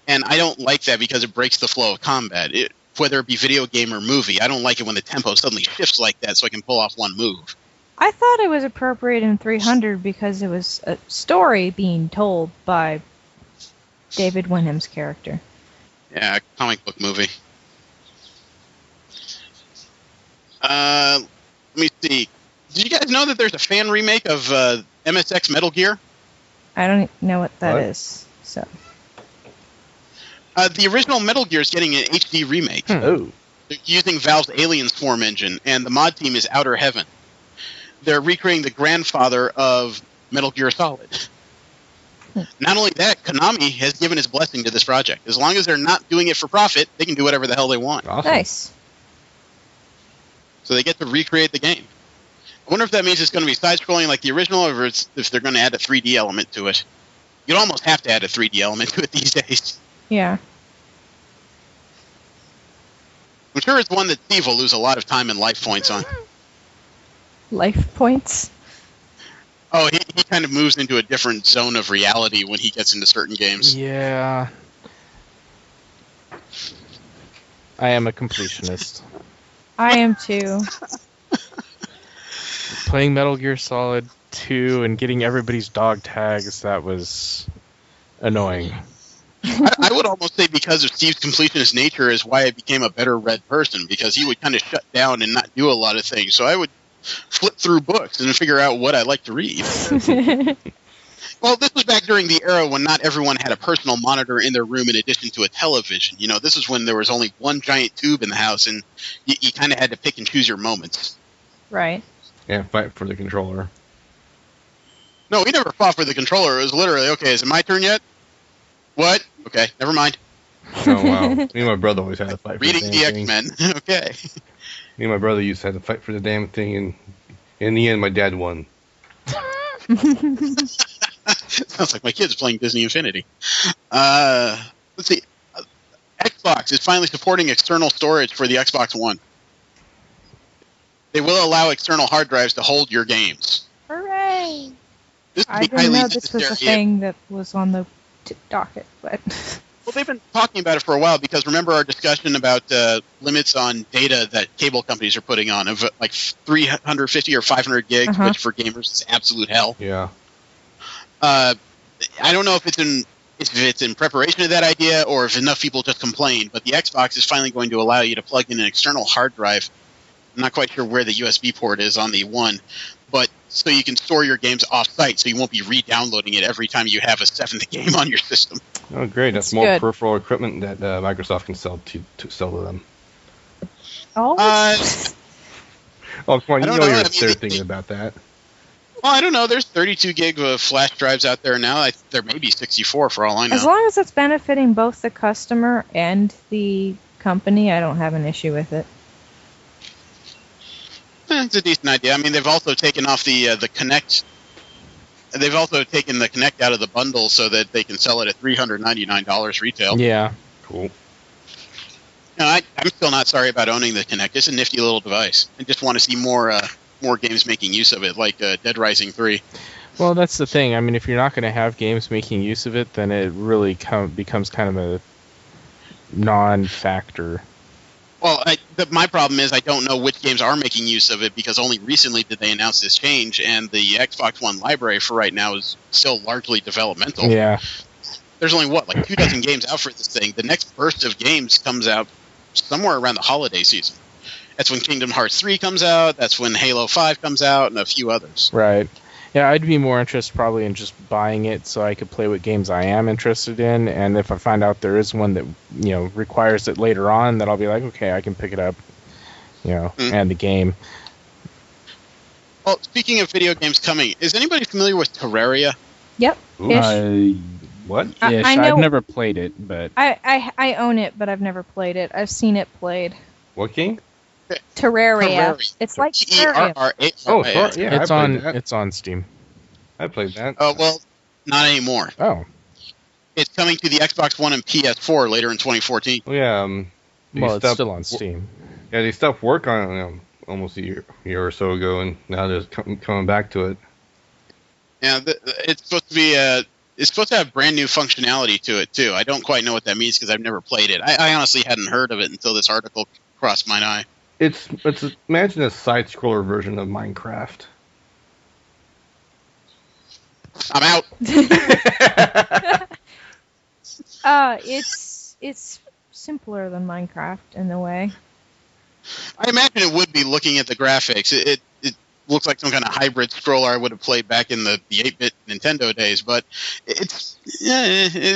And I don't like that because it breaks the flow of combat. Whether it be video game or movie, I don't like it when the tempo suddenly shifts like that so I can pull off one move. I thought it was appropriate in 300 because it was a story being told by David Wenham's character. Yeah, comic book movie. Let me see. Did you guys know that there's a fan remake of MSX Metal Gear? I don't know what that What? is. So The original Metal Gear is getting an HD remake. Oh. They're using Valve's Alien Swarm engine, and the mod team is Outer Heaven. They're recreating the grandfather of Metal Gear Solid. Not only that, Konami has given his blessing to this project. As long as they're not doing it for profit, they can do whatever the hell they want. Awesome. nice. So they get to recreate the game. I wonder if that means it's going to be side-scrolling like the original, or if they're going to add a 3D element to it. You'd almost have to add a 3D element to it these days. Yeah. I'm sure it's one that Steve will lose a lot of time and life points on. Life points. Oh, he kind of moves into a different zone of reality when he gets into certain games. Yeah. I am a completionist. I am too. playing Metal Gear Solid 2 and getting everybody's dog tags, that was annoying. I would almost say because of Steve's completionist nature is why I became a better Red person, because he would kind of shut down and not do a lot of things. So I would flip through books and figure out what I like to read. Well, this was back during the era when not everyone had a personal monitor in their room in addition to a television. You know, this is when there was only one giant tube in the house, and you kind of had to pick and choose your moments. Right. Yeah, fight for the controller. No, we never fought for the controller. It was literally, okay, is it my turn yet? What? Okay, never mind. Oh, wow. Me and my brother always had to fight for Reading the the damn thing. X-Men. Okay. Me and my brother used to have to fight for the damn thing, and in the end, my dad won. Sounds like my kids playing Disney Infinity. Let's see. Xbox is finally supporting external storage for the Xbox One. They will allow external hard drives to hold your games. Hooray! This would I be didn't highly know this was a necessary. thing that was on the docket, but Well, they've been talking about it for a while because remember our discussion about limits on data that cable companies are putting on of like 350 or 500 gigs, Uh-huh. which for gamers is absolute hell. Yeah. I don't know if it's in preparation of that idea or if enough people just complain, but the Xbox is finally going to allow you to plug in an external hard drive. I'm not quite sure where the USB port is on the One, but so you can store your games off-site so you won't be re-downloading it every time you have a seventh game on your system. Oh, great. That's That's more good. peripheral equipment that Microsoft can sell to them. oh, Oh, come on. I You don't know know. you're I mean, they're they- thinking about that. Well, I don't know. There's 32 gig of flash drives out there now. There may be 64 for all I know. as long as it's benefiting both the customer and the company, I don't have an issue with it. It's a decent idea. I mean, they've also taken off the Kinect. They've also taken the Kinect out of the bundle so that they can sell it at $399 retail. Yeah. Cool. No, I'm still not sorry about owning the Kinect. It's a nifty little device. I just want to see more games making use of it, like Dead Rising 3. Well, that's the thing. I mean, if you're not going to have games making use of it, then it really becomes kind of a non-factor. Well, my problem is I don't know which games are making use of it because only recently did they announce this change, and the Xbox One library for right now is still largely developmental. Yeah. There's only, like 24 games out for this thing. The next burst of games comes out somewhere around the holiday season. That's when Kingdom Hearts 3 comes out, that's when Halo 5 comes out, and a few others. Right. Yeah, I'd be more interested probably in just buying it so I could play what games I am interested in, and if I find out there is one that, requires it later on, then I'll be like, okay, I can pick it up, and the game. Well, speaking of video games coming, is anybody familiar with Terraria? Yep. Ooh. Ish. What? Ish. I know- I've never played it, but I own it, but I've never played it. I've seen it played. What game? Terraria. Terraria. It's like Terraria. Terraria. Oh, yeah, it's I on played that. it's on Steam. I played that. Oh, well, not anymore. Oh. It's coming to the Xbox One and PS4 later in 2014. Well, yeah. They Well, it's stopped- still on Steam. Yeah, they stopped work on it almost a year or so ago, and now they're coming back to it. Yeah, it's supposed to be it's supposed to have brand new functionality to it too. I don't quite know what that means because I've never played it. I honestly hadn't heard of it until this article crossed my eye. It's imagine a side scroller version of Minecraft. I'm out. It's simpler than Minecraft in a way. I imagine it would be looking at the graphics. It looks like some kind of hybrid scroller I would have played back in the 8-bit Nintendo days, but it's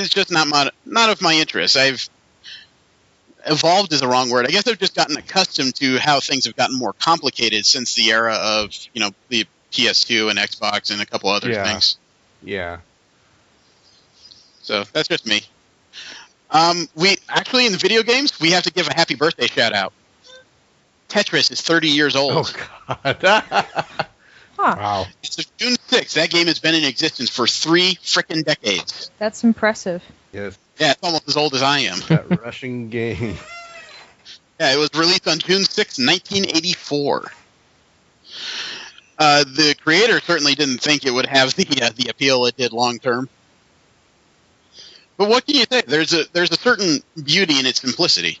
just not of my interest. Evolved is the wrong word. I guess I've just gotten accustomed to how things have gotten more complicated since the era of, the PS2 and Xbox and a couple other things. Yeah. So that's just me. We actually in the video games, we have to give a happy birthday shout out. Tetris is 30 years old. Oh God. Huh. Wow. It's June 6th. That game has been in existence for 3 frickin' decades. That's impressive. Yes, Yeah, it's almost as old as I am. that Russian game. Yeah, it was released on June 6th, 1984. The creator certainly didn't think it would have the appeal it did long term. But what can you say? There's a certain beauty in its simplicity.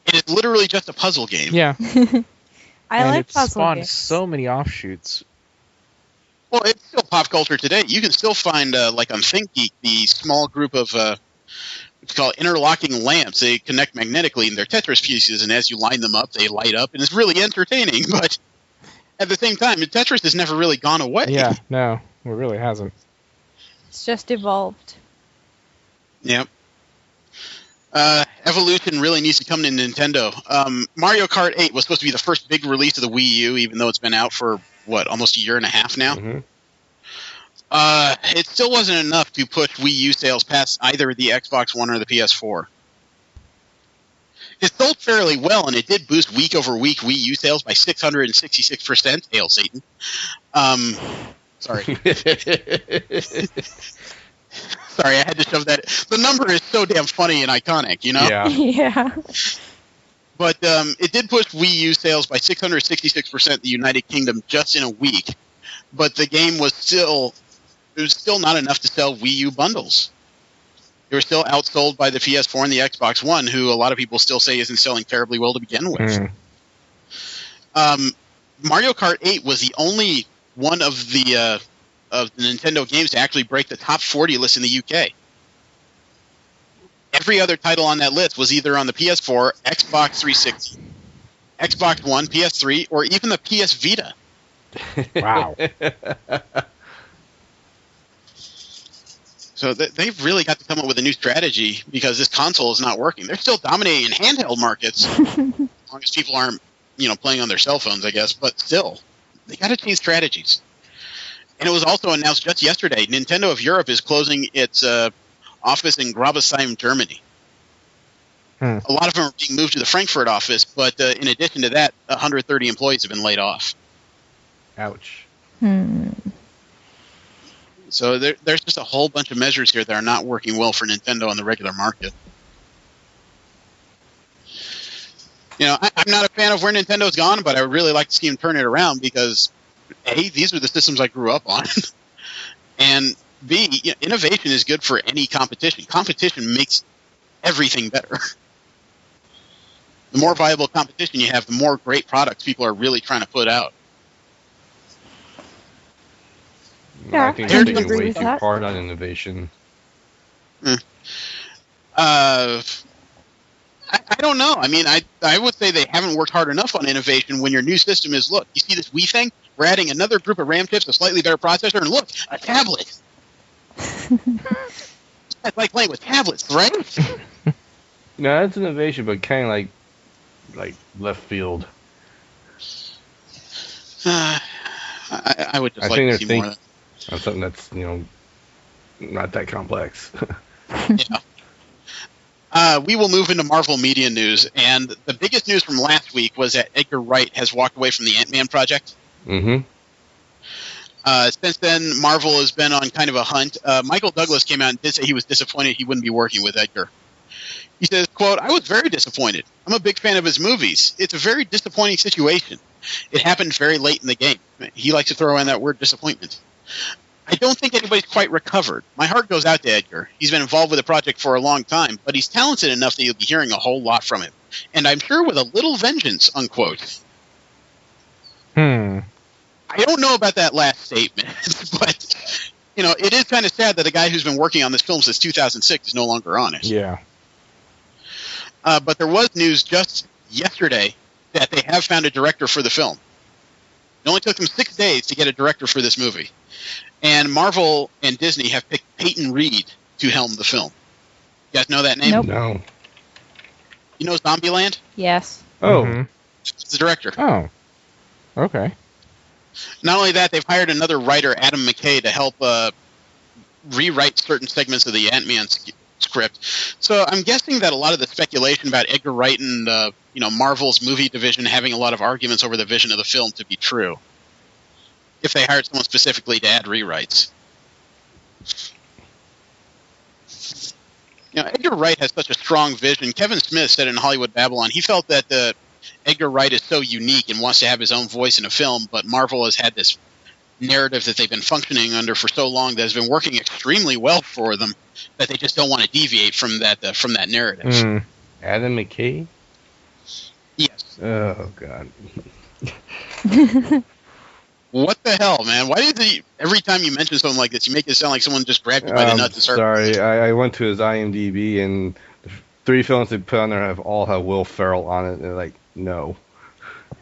It is literally just a puzzle game. Yeah. I and like it's puzzle spawned games. so many offshoots. Well, it's still pop culture today. You can still find, like on ThinkGeek, the small group of it's called interlocking lamps. They connect magnetically in their Tetris pieces, and as you line them up, they light up, and it's really entertaining. But at the same time, Tetris has never really gone away. Yeah, no, it really hasn't. It's just evolved. Yep. Evolution really needs to come to Nintendo. Mario Kart 8 was supposed to be the first big release of the Wii U, even though it's been out for, almost a year and a half now? Mm-hmm. It still wasn't enough to push Wii U sales past either the Xbox One or the PS4. It sold fairly well, and it did boost week-over-week Wii U sales by 666%. Hail Satan. Sorry. Sorry, I had to shove that. The number is so damn funny and iconic, you know? Yeah. Yeah. But it did push Wii U sales by 666% in the United Kingdom just in a week. But the game was still not enough to sell Wii U bundles. They were still outsold by the PS4 and the Xbox One, who a lot of people still say isn't selling terribly well to begin with. Mario Kart 8 was the only one of the Nintendo games to actually break the top 40 list in the UK. Every other title on that list was either on the PS4, Xbox 360, Xbox One, PS3, or even the PS Vita. Wow. So they've really got to come up with a new strategy because this console is not working. They're still dominating in handheld markets, as long as people aren't, playing on their cell phones, I guess. But still, they got to change strategies. And it was also announced just yesterday, Nintendo of Europe is closing its office in Grabesheim, Germany. A lot of them are being moved to the Frankfurt office, but in addition to that, 130 employees have been laid off. Ouch. So there's just a whole bunch of measures here that are not working well for Nintendo on the regular market. I'm not a fan of where Nintendo's gone, but I would really like to see them turn it around because, A, these are the systems I grew up on, and B, innovation is good for any competition. Competition makes everything better. The more viable competition you have, the more great products people are really trying to put out. Yeah, I think I they're can taking agree way with too that. hard on innovation. I don't know. I mean, I would say they haven't worked hard enough on innovation when your new system is, look, you see this Wii thing? We're adding another group of RAM chips, a slightly better processor, and look, a tablet. It's like playing with tablets, right? No, that's innovation, but kind of like left field. I would just I like think to they're see more of On something that's not that complex. that. Yeah. We will move into Marvel media news, and the biggest news from last week was that Edgar Wright has walked away from the Ant-Man project. Mm-hmm. Since then, Marvel has been on kind of a hunt. Michael Douglas came out and did say he was disappointed he wouldn't be working with Edgar. He says, quote, "I was very disappointed. I'm a big fan of his movies. It's a very disappointing situation. It happened very late in the game." He likes to throw in that word disappointment. "I don't think anybody's quite recovered. My heart goes out to Edgar. He's been involved with the project for a long time, but he's talented enough that you'll be hearing a whole lot from him. And I'm sure with a little vengeance," unquote. I don't know about that last statement, but, it is kind of sad that a guy who's been working on this film since 2006 is no longer on it. Yeah. But there was news just yesterday that they have found a director for the film. It only took them 6 days to get a director for this movie. And Marvel and Disney have picked Peyton Reed to helm the film. You guys know that name? Nope. No. You know Zombieland? Yes. Oh. It's the director. Oh. Okay. Not only that, they've hired another writer, Adam McKay, to help rewrite certain segments of the Ant-Man script. So I'm guessing that a lot of the speculation about Edgar Wright and Marvel's movie division having a lot of arguments over the vision of the film to be true, if they hired someone specifically to add rewrites. Edgar Wright has such a strong vision. Kevin Smith said in Hollywood Babylon he felt that Edgar Wright is so unique and wants to have his own voice in a film, but Marvel has had this narrative that they've been functioning under for so long that has been working extremely well for them that they just don't want to deviate from that narrative. Adam McKay? Yes. Oh God. What the hell, man? Why did every time you mention something like this, you make it sound like someone just grabbed you by the nuts and started... Sorry, I went to his IMDb, and the 3 films they put on there all have Will Ferrell on it, and they're like, no.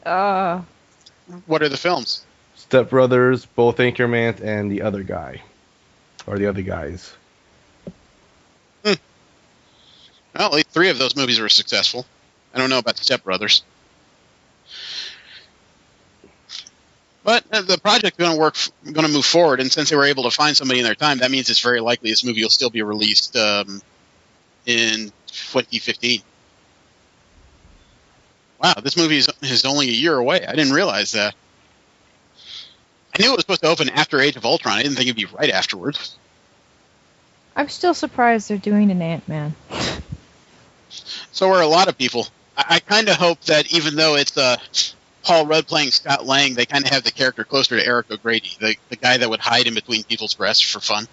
What are the films? Step Brothers, both Anchorman, and The Other Guy. Or The Other Guys. Well, at least 3 of those movies were successful. I don't know about Step Brothers. But the project's going to move forward, and since they were able to find somebody in their time, that means it's very likely this movie will still be released in 2015. Wow, this movie is only a year away. I didn't realize that. I knew it was supposed to open after Age of Ultron. I didn't think it'd be right afterwards. I'm still surprised they're doing an Ant-Man. So are a lot of people. I kind of hope that even though it's Paul Rudd playing Scott Lang, they kind of have the character closer to Eric O'Grady, the guy that would hide in between people's breasts for fun.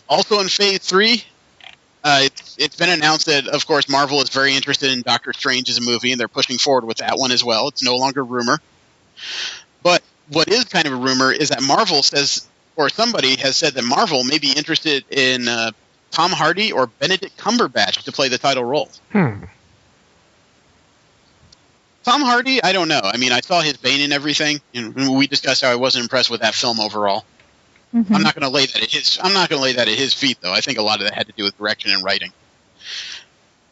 Also in Phase 3, it's been announced that, of course, Marvel is very interested in Doctor Strange as a movie, and they're pushing forward with that one as well. It's no longer rumor. But what is kind of a rumor is that Marvel says, or somebody has said that Marvel may be interested in Tom Hardy or Benedict Cumberbatch to play the title role. Tom Hardy, I don't know. I mean, I saw his Bane and everything, and we discussed how I wasn't impressed with that film overall. Mm-hmm. I'm not going to lay that at his feet, though. I think a lot of that had to do with direction and writing.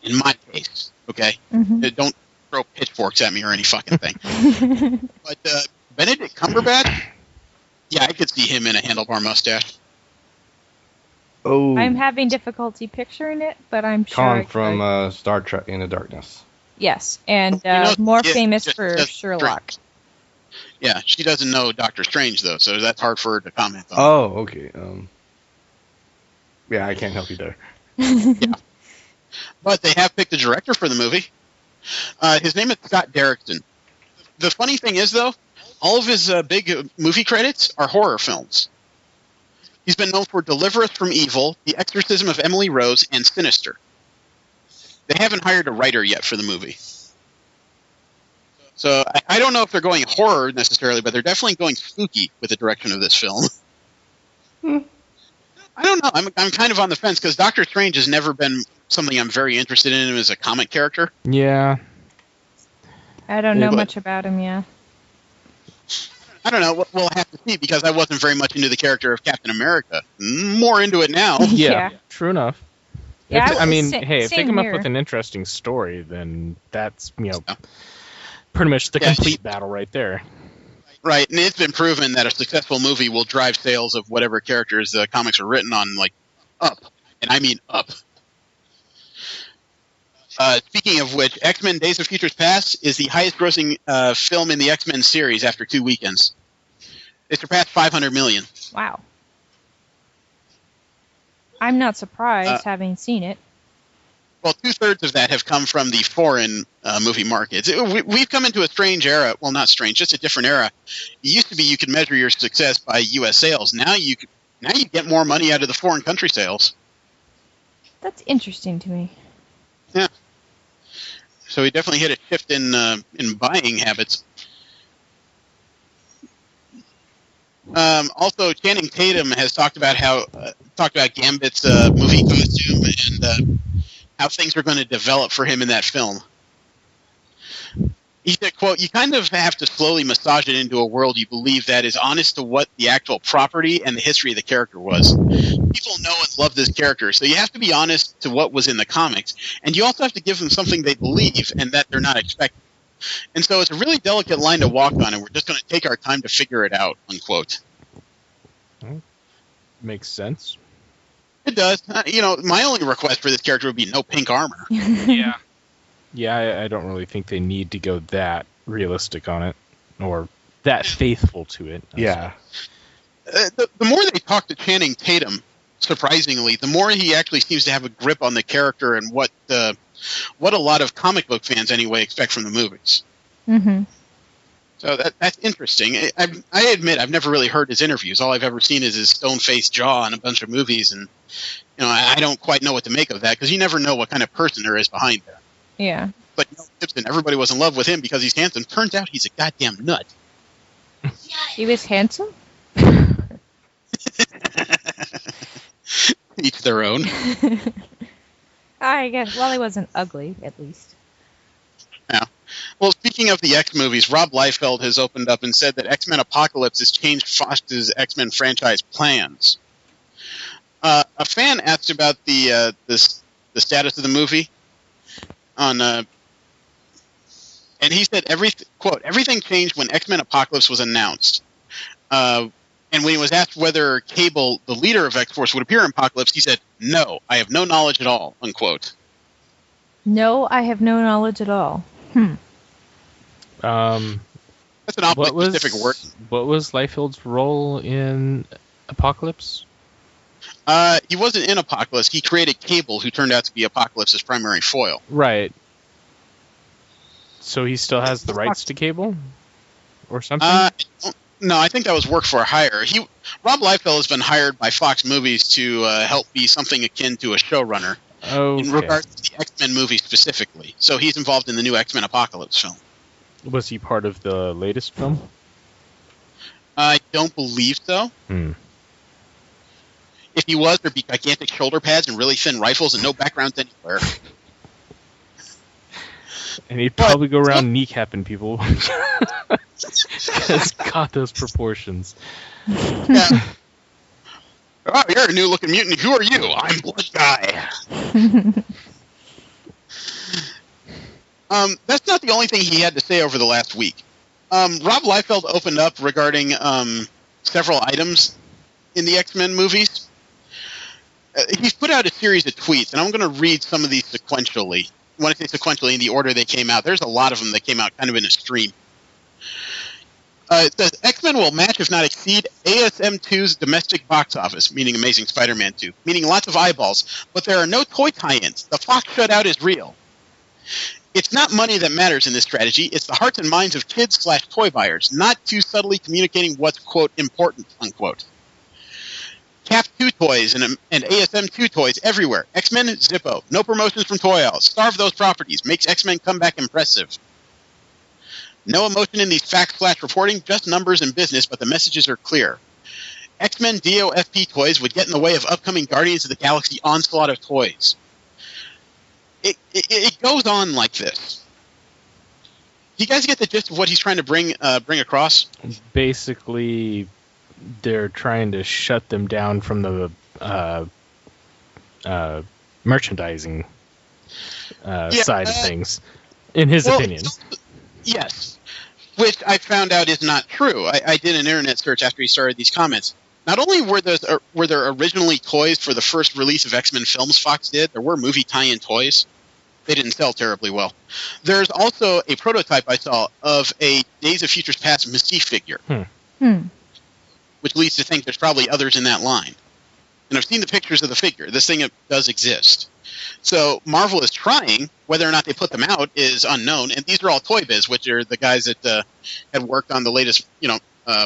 In my case, okay? Mm-hmm. Don't throw pitchforks at me or any fucking thing. But Benedict Cumberbatch, yeah, I could see him in a handlebar mustache. Oh, I'm having difficulty picturing it, but I'm sure. Colin from Star Trek Into Darkness. Yes, and more famous for Sherlock. Yeah, she doesn't know Doctor Strange, though, so that's hard for her to comment on. Oh, okay. Yeah, I can't help you there. Yeah. But they have picked a director for the movie. His name is Scott Derrickson. The funny thing is, though, all of his big movie credits are horror films. He's been known for Deliver Us from Evil, The Exorcism of Emily Rose, and Sinister. They haven't hired a writer yet for the movie. So I don't know if they're going horror necessarily, but they're definitely going spooky with the direction of this film. I don't know. I'm kind of on the fence because Doctor Strange has never been something I'm very interested in as a comic character. Yeah. I don't know much about him, yeah. I don't know. We'll have to see because I wasn't very much into the character of Captain America. More into it now. Yeah, true enough. Yeah, if they come up with an interesting story, then that's, pretty much the complete battle right there. Right, and it's been proven that a successful movie will drive sales of whatever characters the comics are written on, up. And I mean up. Speaking of which, X-Men Days of Futures Past is the highest-grossing film in the X-Men series after 2 weekends. It surpassed $500 million. Wow. I'm not surprised, having seen it. Well, 2/3 of that have come from the foreign movie markets. We've come into a strange era. Well, not strange, just a different era. It used to be you could measure your success by U.S. sales. Now you get more money out of the foreign country sales. That's interesting to me. Yeah. So we definitely hit a shift in buying habits. Also, Channing Tatum has talked about Gambit's movie costume and how things are going to develop for him in that film. He said, quote, "You kind of have to slowly massage it into a world you believe that is honest to what the actual property and the history of the character was. People know and love this character, so you have to be honest to what was in the comics, and you also have to give them something they believe and that they're not expecting. And so it's a really delicate line to walk on, and we're just going to take our time to figure it out," unquote. Makes sense. It does. My only request for this character would be no pink armor. Yeah. Yeah, I don't really think they need to go that realistic on it, or that faithful to it. Yeah. The more they talk to Channing Tatum, surprisingly, the more he actually seems to have a grip on the character and what a lot of comic book fans anyway expect from the movies. Mm-hmm. So that's interesting. I admit I've never really heard his interviews. All I've ever seen is his stone-faced jaw in a bunch of movies, and I don't quite know what to make of that, because you never know what kind of person there is behind there. Yeah. But Gibson, everybody was in love with him because he's handsome. Turns out he's a goddamn nut. He was handsome? Each their own. I guess. Well, he wasn't ugly, at least. Yeah. Well, speaking of the X movies, Rob Liefeld has opened up and said that X-Men Apocalypse has changed Fox's X-Men franchise plans. A fan asked about the status of the movie and he said everything changed when X-Men Apocalypse was announced. And when he was asked whether Cable, the leader of X-Force, would appear in Apocalypse, he said, "No, I have no knowledge at all," unquote. No, I have no knowledge at all. That's an awfully specific word. What was Liefeld's role in Apocalypse? He wasn't in Apocalypse. He created Cable, who turned out to be Apocalypse's primary foil. Right. So he still has the rights to Cable? Or something? No, I think that was work for hire. Rob Liefeld has been hired by Fox Movies to help be something akin to a showrunner in regards to the X-Men movie specifically. So he's involved in the new X-Men Apocalypse film. Was he part of the latest film? I don't believe so. If he was, there'd be gigantic shoulder pads and really thin rifles and no backgrounds anywhere. And he'd probably go around kneecapping people. It's got those proportions. Yeah. Oh, you're a new-looking mutant. Who are you? I'm Blood Guy. That's not the only thing he had to say over the last week. Rob Liefeld opened up regarding several items in the X-Men movies. He's put out a series of tweets, and I'm going to read some of these sequentially. When I say sequentially, in the order they came out, there's a lot of them that came out kind of in a stream. It says, X-Men will match, if not exceed, ASM2's domestic box office, meaning Amazing Spider-Man 2, meaning lots of eyeballs, but there are no toy tie-ins. The Fox shutout is real. It's not money that matters in this strategy. It's the hearts and minds of kids/toy buyers, not too subtly communicating what's, quote, important, unquote. Cap 2 toys and ASM 2 toys everywhere. X-Men, Zippo. No promotions from Toy House. Starve those properties. Makes X-Men come back impressive. No emotion in these facts/reporting, just numbers and business, but the messages are clear. X-Men DOFP toys would get in the way of upcoming Guardians of the Galaxy onslaught of toys. It goes on like this. Do you guys get the gist of what he's trying to bring across? Basically, they're trying to shut them down from the merchandising side of things, in his opinion. Yes, which I found out is not true. I did an internet search after he started these comments. Not only were there originally toys for the first release of X-Men films Fox did, there were movie tie-in toys. They didn't sell terribly well. There's also a prototype I saw of a Days of Futures Past Mystique figure, which leads to think there's probably others in that line. And I've seen the pictures of the figure. This thing does exist. So Marvel is trying. Whether or not they put them out is unknown. And these are all Toy Biz, which are the guys that had worked on the latest,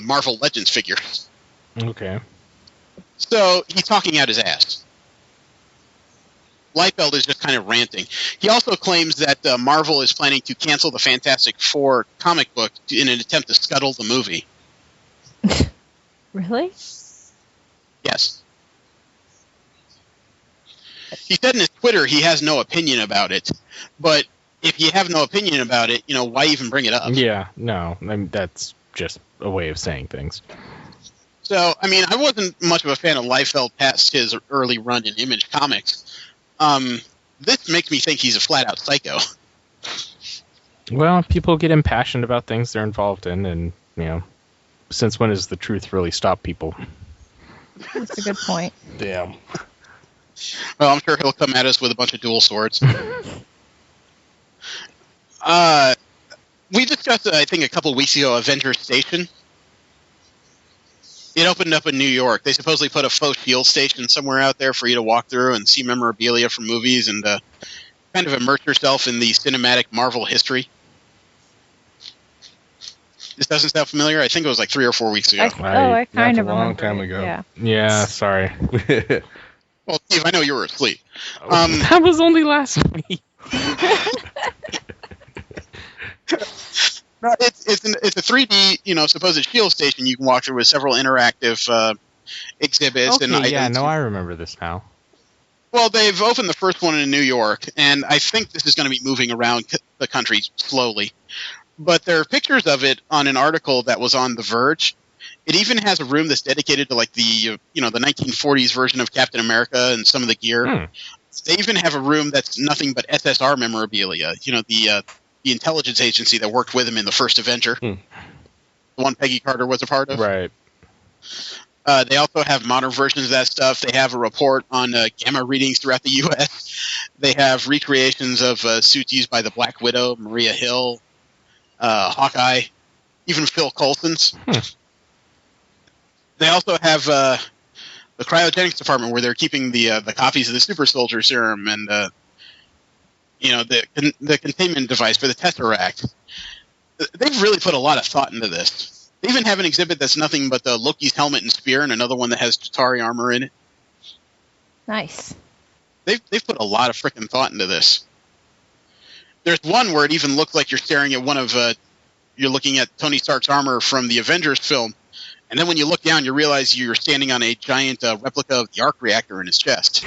Marvel Legends figures. Okay. So he's talking out his ass. Liefeld is just kind of ranting. He also claims that Marvel is planning to cancel the Fantastic Four comic book in an attempt to scuttle the movie. Really? Yes. He said in his Twitter he has no opinion about it, but if you have no opinion about it, why even bring it up? Yeah, no, that's just a way of saying things. So, I wasn't much of a fan of Liefeld past his early run in Image Comics. This makes me think he's a flat-out psycho. Well, people get impassioned about things they're involved in, and, since when has the truth really stopped people? That's a good point. Damn. Well, I'm sure he'll come at us with a bunch of dual swords. We discussed, I think, a couple of weeks ago, Avengers Station. It opened up in New York. They supposedly put a faux shield station somewhere out there for you to walk through and see memorabilia from movies and kind of immerse yourself in the cinematic Marvel history. This doesn't sound familiar? I think it was like 3 or 4 weeks ago. I kind of remember. A long time ago. Yeah. Yeah, sorry. Well, Steve, I know you were asleep. That was only last week. No, it's a 3D, supposed shield station you can walk through with several interactive exhibits and items. Yeah, no, I remember this now. Well, they've opened the first one in New York, and I think this is going to be moving around the country slowly. But there are pictures of it on an article that was on The Verge. It even has a room that's dedicated to like the 1940s version of Captain America and some of the gear. They even have a room that's nothing but SSR memorabilia. The intelligence agency that worked with him in the first Avenger, the one Peggy Carter was a part of. Right. They also have modern versions of that stuff. They have a report on gamma readings throughout the U.S. They have recreations of suits used by the Black Widow, Maria Hill, Hawkeye, even Phil Coulson's. They also have the cryogenics department where they're keeping the copies of the super soldier serum and the containment device for the Tesseract. They've really put a lot of thought into this. They even have an exhibit that's nothing but Loki's helmet and spear, and another one that has Chitauri armor in it. Nice. They've put a lot of freaking thought into this. There's one where it even looks like you're staring at you're looking at Tony Stark's armor from the Avengers film, and then when you look down, you realize you're standing on a giant replica of the arc reactor in his chest.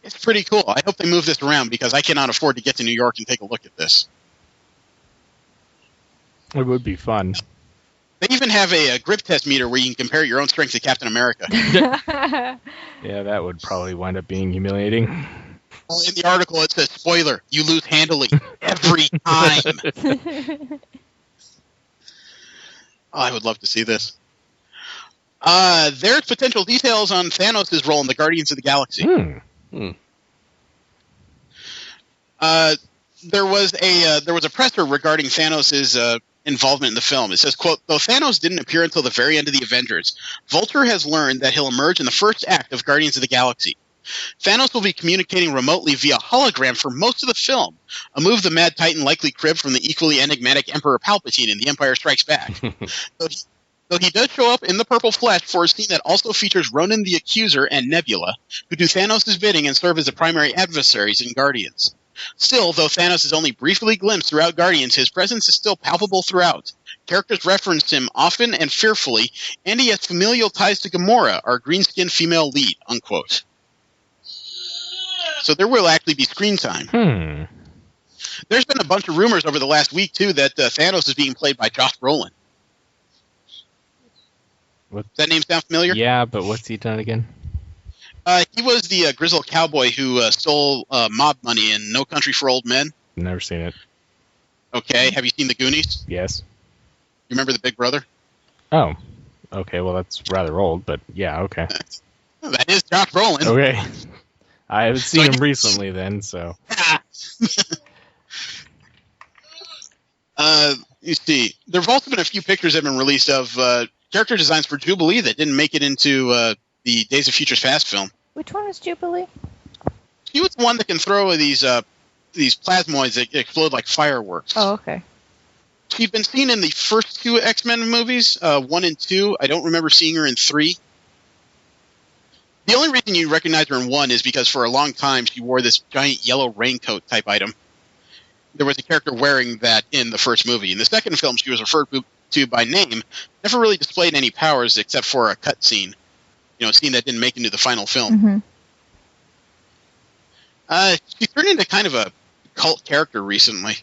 It's pretty cool. I hope they move this around because I cannot afford to get to New York and take a look at this. It would be fun. They even have a grip test meter where you can compare your own strength to Captain America. Yeah, that would probably wind up being humiliating. Well, in the article, it says, spoiler, you lose handily every time. I would love to see this. There's potential details on Thanos' role in the Guardians of the Galaxy. There was a presser regarding Thanos' involvement in the film. It says, quote, though Thanos didn't appear until the very end of the Avengers, Vulture has learned that he'll emerge in the first act of Guardians of the Galaxy. Thanos will be communicating remotely via hologram for most of the film, a move the Mad Titan likely cribbed from the equally enigmatic Emperor Palpatine in The Empire Strikes Back. Though he does show up in the purple flesh for a scene that also features Ronan the Accuser and Nebula, who do Thanos' bidding and serve as the primary adversaries in Guardians. Still, though Thanos is only briefly glimpsed throughout Guardians, his presence is still palpable throughout. Characters reference him often and fearfully, and he has familial ties to Gamora, our green-skinned female lead, unquote. So there will actually be screen time. There's been a bunch of rumors over the last week, too, that Thanos is being played by Josh Brolin. What? Does that name sound familiar? Yeah, but what's he done again? He was the grizzled cowboy who stole mob money in No Country for Old Men. Never seen it. Okay, have you seen The Goonies? Yes. You remember the Big Brother? Oh, okay. Well, that's rather old, but yeah, okay. That is Josh Brolin. Okay. I haven't seen him recently then, so. You see, there have also been a few pictures that have been released of character designs for Jubilee that didn't make it into the Days of Futures Past film. Which one is Jubilee? She was the one that can throw these plasmoids that explode like fireworks. Oh, okay. She'd been seen in the first two X-Men movies, 1 and 2. I don't remember seeing her in 3. The only reason you recognize her in 1 is because for a long time she wore this giant yellow raincoat type item. There was a character wearing that in the first movie. In the second film, she was referred to by name, never really displayed any powers except for a cut scene. A scene that didn't make it into the final film. She turned into kind of a cult character recently.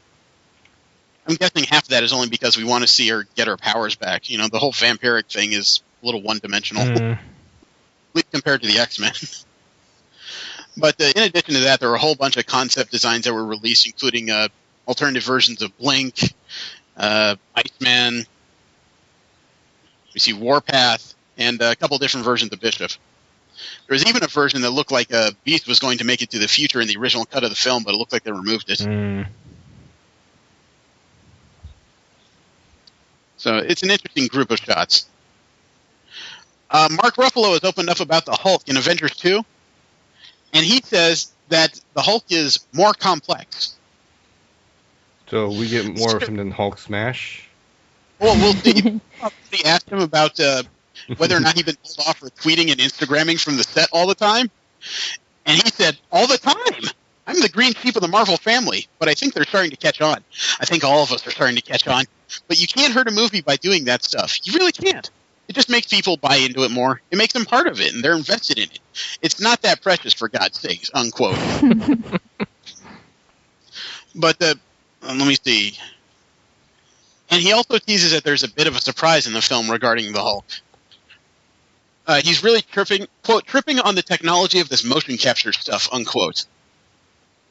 I'm guessing half of that is only because we want to see her get her powers back. The whole vampiric thing is a little one-dimensional, at least compared to the X-Men. But in addition to that, there were a whole bunch of concept designs that were released, including alternative versions of Blink, Iceman, we see Warpath, and a couple different versions of Bishop. There was even a version that looked like Beast was going to make it to the future in the original cut of the film, but it looked like they removed it. So it's an interesting group of shots. Mark Ruffalo has opened up about the Hulk in Avengers 2, and he says that the Hulk is more complex. So we get more of him than Hulk Smash? Well, we'll see. They asked him about whether or not he'd been pulled off for tweeting and Instagramming from the set all the time. And he said, all the time. I'm the green sheep of the Marvel family, but I think they're starting to catch on. I think all of us are starting to catch on. But you can't hurt a movie by doing that stuff. You really can't. It just makes people buy into it more. It makes them part of it, and they're invested in it. It's not that precious, for God's sakes, unquote. But, let me see. And he also teases that there's a bit of a surprise in the film regarding the Hulk. He's really tripping on the technology of this motion capture stuff, unquote.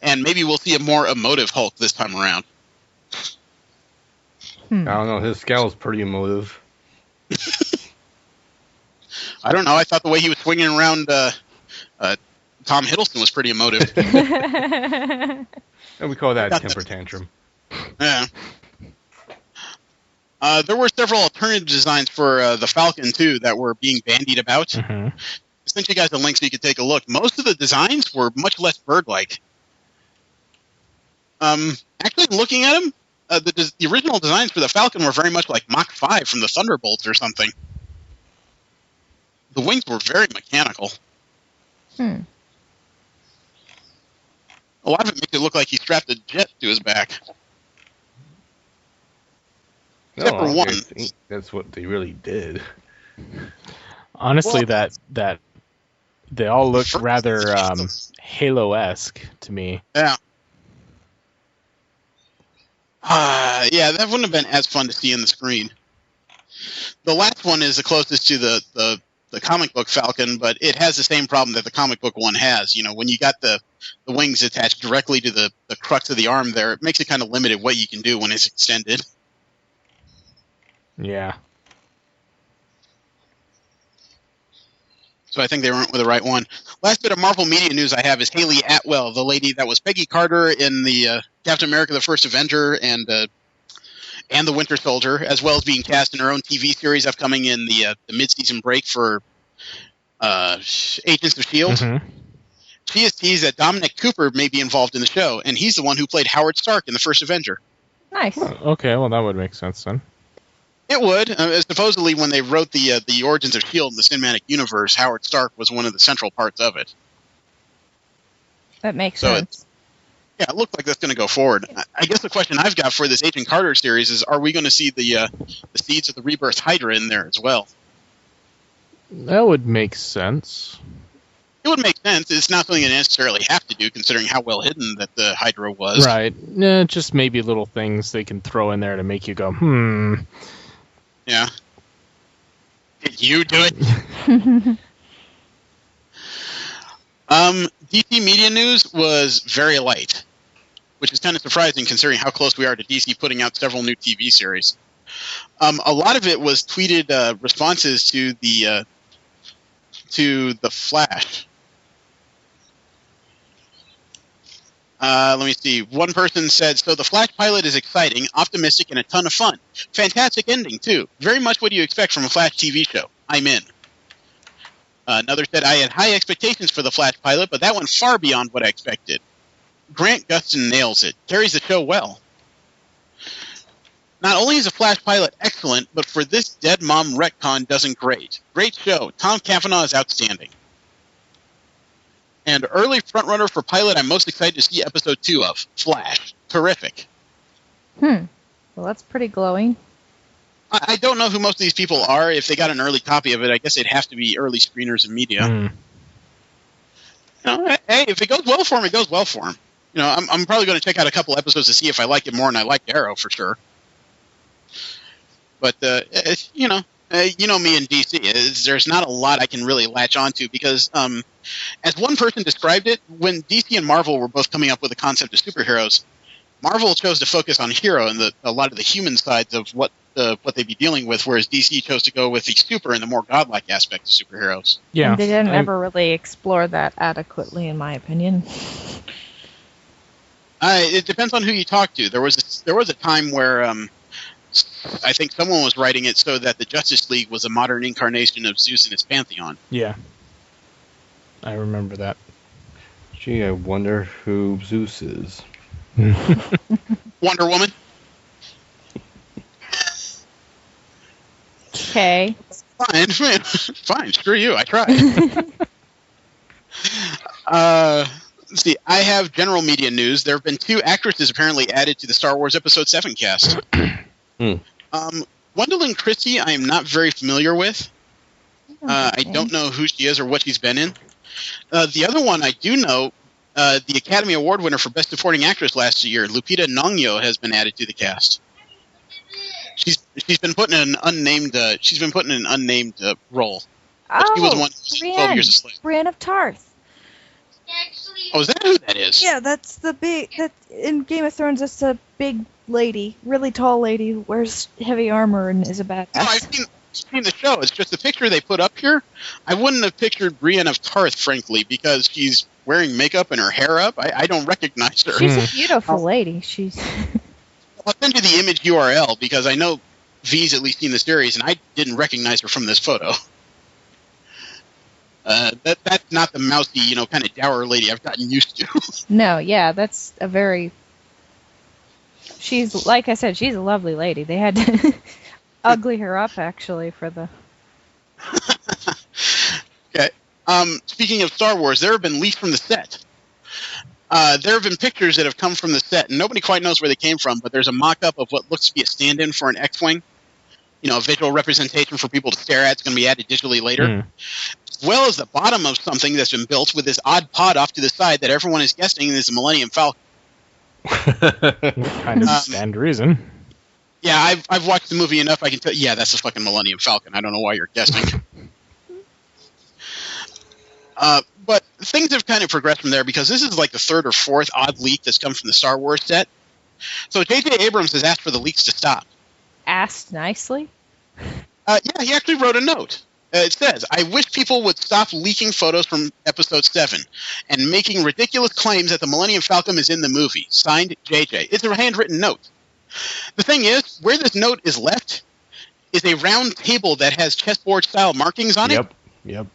And maybe we'll see a more emotive Hulk this time around. I don't know. His scowl's pretty emotive. I don't know. I thought the way he was swinging around Tom Hiddleston was pretty emotive. And we call that a temper tantrum. Yeah. There were several alternative designs for the Falcon, too, that were being bandied about. Mm-hmm. I sent you guys a link so you could take a look. Most of the designs were much less bird-like. Actually, looking at them, the original designs for the Falcon were very much like Mach 5 from the Thunderbolts or something. The wings were very mechanical. A lot of it makes it look like he strapped a jet to his back. Except for one. That's what they really did. Honestly, that they all look rather Halo-esque to me. Yeah. Yeah, that wouldn't have been as fun to see on the screen. The last one is the closest to the comic book Falcon, but it has the same problem that the comic book one has. You know, when you got the wings attached directly to the crux of the arm there, it makes it kind of limited what you can do when it's extended. Yeah. So I think they went with the right one. Last bit of Marvel media news I have is Haley Atwell, the lady that was Peggy Carter in the Captain America: The First Avenger and the Winter Soldier, as well as being cast in her own TV series upcoming in the mid-season break for Agents of S.H.I.E.L.D. Mm-hmm. She has teased that Dominic Cooper may be involved in the show, and he's the one who played Howard Stark in The First Avenger. Nice. Okay, well, that would make sense then. It would. Supposedly, when they wrote the origins of S.H.I.E.L.D. in the cinematic universe, Howard Stark was one of the central parts of it. That makes So sense. Yeah, it looked like that's going to go forward. I guess the question I've got for this Agent Carter series is, are we going to see the seeds of the Rebirth Hydra in there as well? That would make sense. It would make sense. It's not something they necessarily have to do, considering how well hidden that the Hydra was. Right. Just maybe little things they can throw in there to make you go, Yeah. Did you do it? DC media news was very light, which is kind of surprising considering how close we are to DC putting out several new TV series. A lot of it was tweeted responses to the Flash. Let me see. One person said, so the Flash pilot is exciting, optimistic, and a ton of fun. Fantastic ending, too. Very much what you expect from a Flash TV show. I'm in. Another said, I had high expectations for the Flash pilot, but that went far beyond what I expected. Grant Gustin nails it. Carries the show well. Not only is the Flash pilot excellent, but for this dead mom retcon doesn't great. Great show. Tom Cavanaugh is outstanding. And early frontrunner for pilot, I'm most excited to see episode 2 of Flash. Terrific. Well, that's pretty glowing. I don't know who most of these people are. If they got an early copy of it, I guess it'd have to be early screeners in media. You know, hey, if it goes well for him, it goes well for him. You know, I'm probably going to check out a couple episodes to see if I like it more, and I like Arrow for sure. But you know me in DC. There's not a lot I can really latch onto because, as one person described it, when DC and Marvel were both coming up with the concept of superheroes, Marvel chose to focus on hero and a lot of the human sides of what they'd be dealing with, whereas DC chose to go with the super and the more godlike aspect of superheroes. Yeah, And they didn't ever really explore that adequately, in my opinion. It depends on who you talk to. There was a time where I think someone was writing it so that the Justice League was a modern incarnation of Zeus and his pantheon. Yeah. I remember that. Gee, I wonder who Zeus is. Wonder Woman. Okay. Fine, fine. Screw you. I tried. Let's see. I have general media news. There have been 2 actresses apparently added to the Star Wars Episode 7 cast. Gwendolyn Christie, I am not very familiar with. I don't know who she is or what she's been in. The other one I do know, the Academy Award winner for Best Supporting Actress last year, Lupita Nyong'o, has been added to the cast. She's been put in an unnamed role. But she was the one who was in 12 Years a Slave. Brienne of Tarth. Oh, is that who that is? Yeah, that's the big. That in Game of Thrones, that's a big lady, really tall lady, who wears heavy armor and is a badass. No, I've seen the show. It's just the picture they put up here. I wouldn't have pictured Brienne of Tarth, frankly, because she's wearing makeup and her hair up. I don't recognize her. She's a beautiful lady. She's. I'll send you the image URL because I know V's at least seen the series, and I didn't recognize her from this photo. That's not the mousy, kind of dour lady I've gotten used to. No, yeah, that's a very. She's, like I said, she's a lovely lady. They had to ugly her up, actually, for the. Okay. Speaking of Star Wars, there have been leaks from the set. There have been pictures that have come from the set, and nobody quite knows where they came from, but there's a mock-up of what looks to be a stand-in for an X-Wing. A visual representation for people to stare at. It's going to be added digitally later. As well as the bottom of something that's been built with this odd pod off to the side that everyone is guessing is a Millennium Falcon. Kind of stand reason. Yeah, I've watched the movie enough. I can tell. Yeah, that's a fucking Millennium Falcon. I don't know why you're guessing. But things have kind of progressed from there because this is like the 3rd or 4th odd leak that's come from the Star Wars set. So J.J. Abrams has asked for the leaks to stop. Asked nicely? Yeah, he actually wrote a note. It says, I wish people would stop leaking photos from Episode 7 and making ridiculous claims that the Millennium Falcon is in the movie. Signed, JJ. It's a handwritten note. The thing is, where this note is left is a round table that has chessboard-style markings on it. Yep.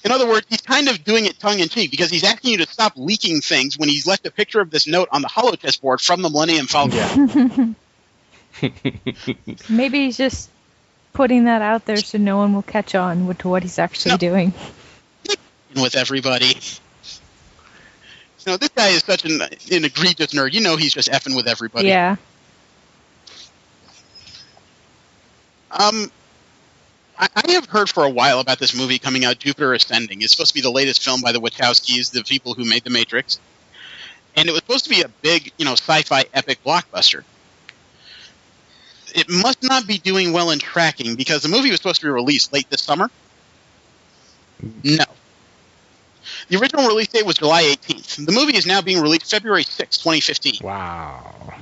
In other words, he's kind of doing it tongue-in-cheek because he's asking you to stop leaking things when he's left a picture of this note on the holo chessboard from the Millennium Falcon. Yeah. Maybe he's just putting that out there so no one will catch on to what he's actually doing. With everybody. This guy is such an egregious nerd. He's just effing with everybody. Yeah. I have heard for a while about this movie coming out, Jupiter Ascending. It's supposed to be the latest film by the Wachowskis, the people who made The Matrix. And it was supposed to be a big, sci-fi epic blockbuster. It must not be doing well in tracking because the movie was supposed to be released late this summer. No. The original release date was July 18th. The movie is now being released February 6th, 2015. Wow.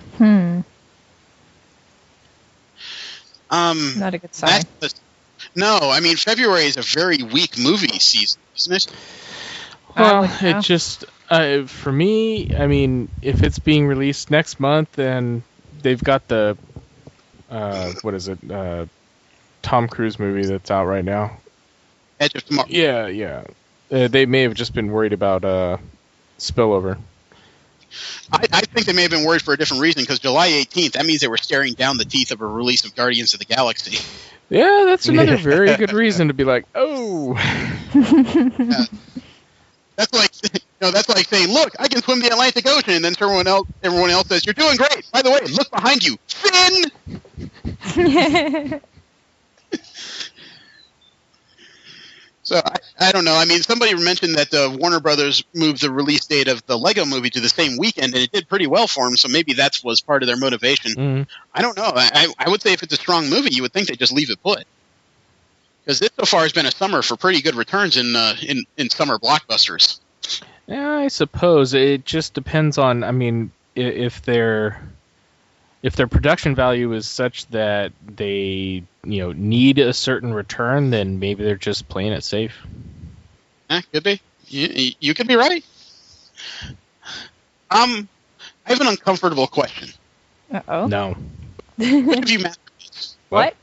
Not a good sign. No, I mean, February is a very weak movie season, isn't it? Well, it just, for me, I mean, if it's being released next month, then they've got the, what is it, Tom Cruise movie that's out right now. Edge of Tomorrow. Yeah. They may have just been worried about spillover. I think they may have been worried for a different reason, because July 18th, that means they were staring down the teeth of a release of Guardians of the Galaxy. Yeah, that's another very good reason to be like, oh. That's like saying, look, I can swim the Atlantic Ocean, and then everyone else says, you're doing great. By the way, look behind you. Finn! So, I don't know. I mean, somebody mentioned that Warner Brothers moved the release date of the Lego movie to the same weekend, and it did pretty well for them, so maybe that was part of their motivation. Mm-hmm. I don't know. I would say if it's a strong movie, you would think they just leave it put. Because this so far has been a summer for pretty good returns in summer blockbusters. Yeah, I suppose. It just depends on, I mean, if their production value is such that they, need a certain return, then maybe they're just playing it safe. Could be. You could be right. I have an uncomfortable question. Uh-oh. No. Which of you masturbates? What?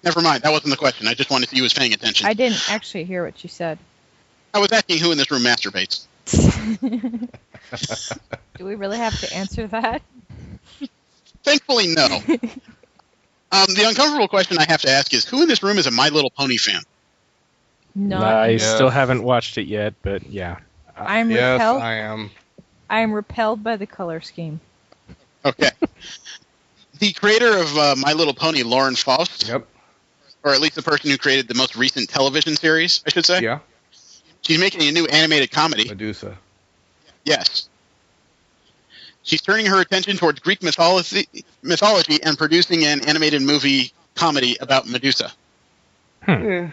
Never mind. That wasn't the question. I just wanted to see who was paying attention. I didn't actually hear what you said. I was asking who in this room masturbates. Do we really have to answer that? Thankfully, no. The uncomfortable question I have to ask is, who in this room is a My Little Pony fan? I Yes. still haven't watched it yet, but yeah. I'm Yes, repelled. I am. I'm repelled by the color scheme. Okay. The creator of My Little Pony, Lauren Faust, Yep. or at least the person who created the most recent television series, I should say. Yeah. She's making a new animated comedy. Medusa. Yes. She's turning her attention towards Greek mythology and producing an animated movie comedy about Medusa. Yeah.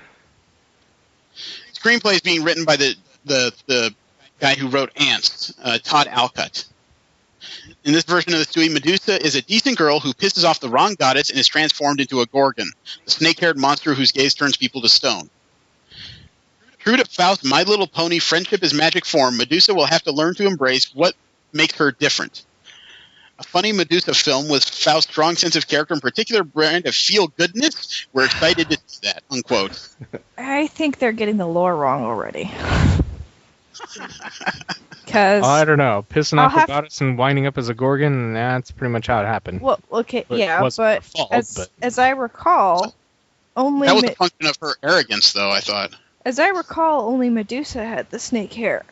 Screenplay is being written by the guy who wrote Ants, Todd Alcott. In this version of the story, Medusa is a decent girl who pisses off the wrong goddess and is transformed into a gorgon, the snake-haired monster whose gaze turns people to stone. True to Faust's My Little Pony friendship is magic form, Medusa will have to learn to embrace what makes her different. A funny Medusa film with Faust's strong sense of character and particular brand of feel-goodness. We're excited to see that, unquote. I think they're getting the lore wrong already. Because I don't know. Pissing I'll off have- the goddess and winding up as a gorgon, and that's pretty much how it happened. well, okay, But it yeah, wasn't but her fault, as but- as I recall, only That was a function of her arrogance, though, I thought. only Medusa had the snake hair,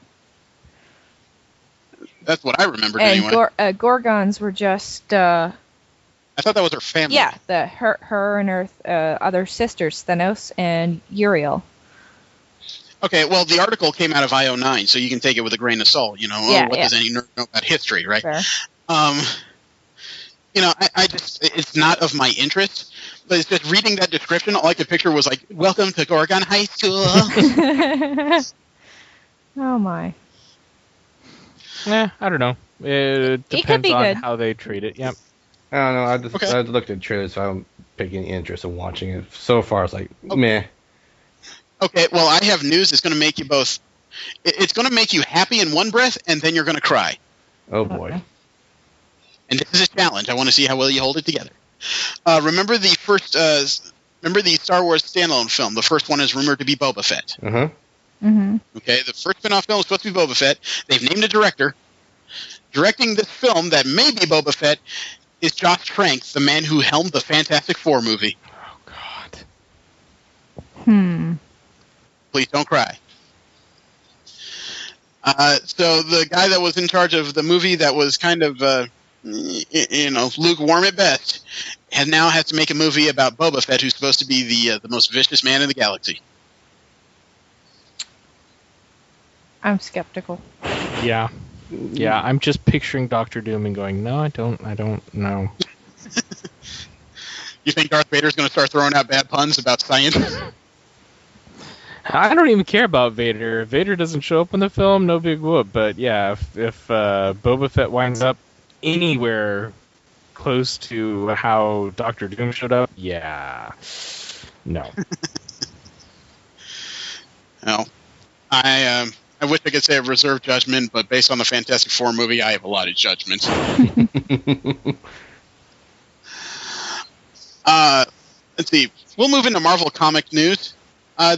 That's what I remembered and anyway. Gorgons were just I thought that was her family. yeah, her and her other sisters, Thanos and Uriel. Okay, well, the article came out of IO9, so you can take it with a grain of salt. You know, Yeah, what yeah. does any nerd know about history, right? Fair. You know, I just, it's not of my interest, but it's just reading that description, all I could picture was like, welcome to Gorgon High School. Oh my. I don't know. It could depends be on good. how they treat it. Yep. I don't know. Okay. I looked at the trailers, so I don't take any interest in watching it. So far, it's like, meh. Okay, well, I have news that's going to make you both, it's going to make you happy in one breath, and then you're going to cry. Oh boy. And this is a challenge. I want to see how well you hold it together. Remember the Star Wars standalone film? The first one is rumored to be Boba Fett. Uh huh. Mm-hmm. Okay, the first spin-off film is supposed to be Boba Fett. They've named a director. Directing this film that may be Boba Fett is Josh Trank, the man who helmed the Fantastic Four movie. Oh God. Please don't cry. So the guy that was in charge of the movie that was kind of, lukewarm at best, now has to make a movie about Boba Fett, who's supposed to be the most vicious man in the galaxy. I'm skeptical. Yeah. Yeah. I'm just picturing Doctor Doom and going, no, I don't know. You think Darth Vader's going to start throwing out bad puns about science? I don't even care about Vader. If Vader doesn't show up in the film, no big whoop. But yeah, if Boba Fett winds up anywhere close to how Doctor Doom showed up, yeah, no. No. I wish I could say I reserve judgment, but based on the Fantastic Four movie, I have a lot of judgment. Let's see. We'll move into Marvel comic news.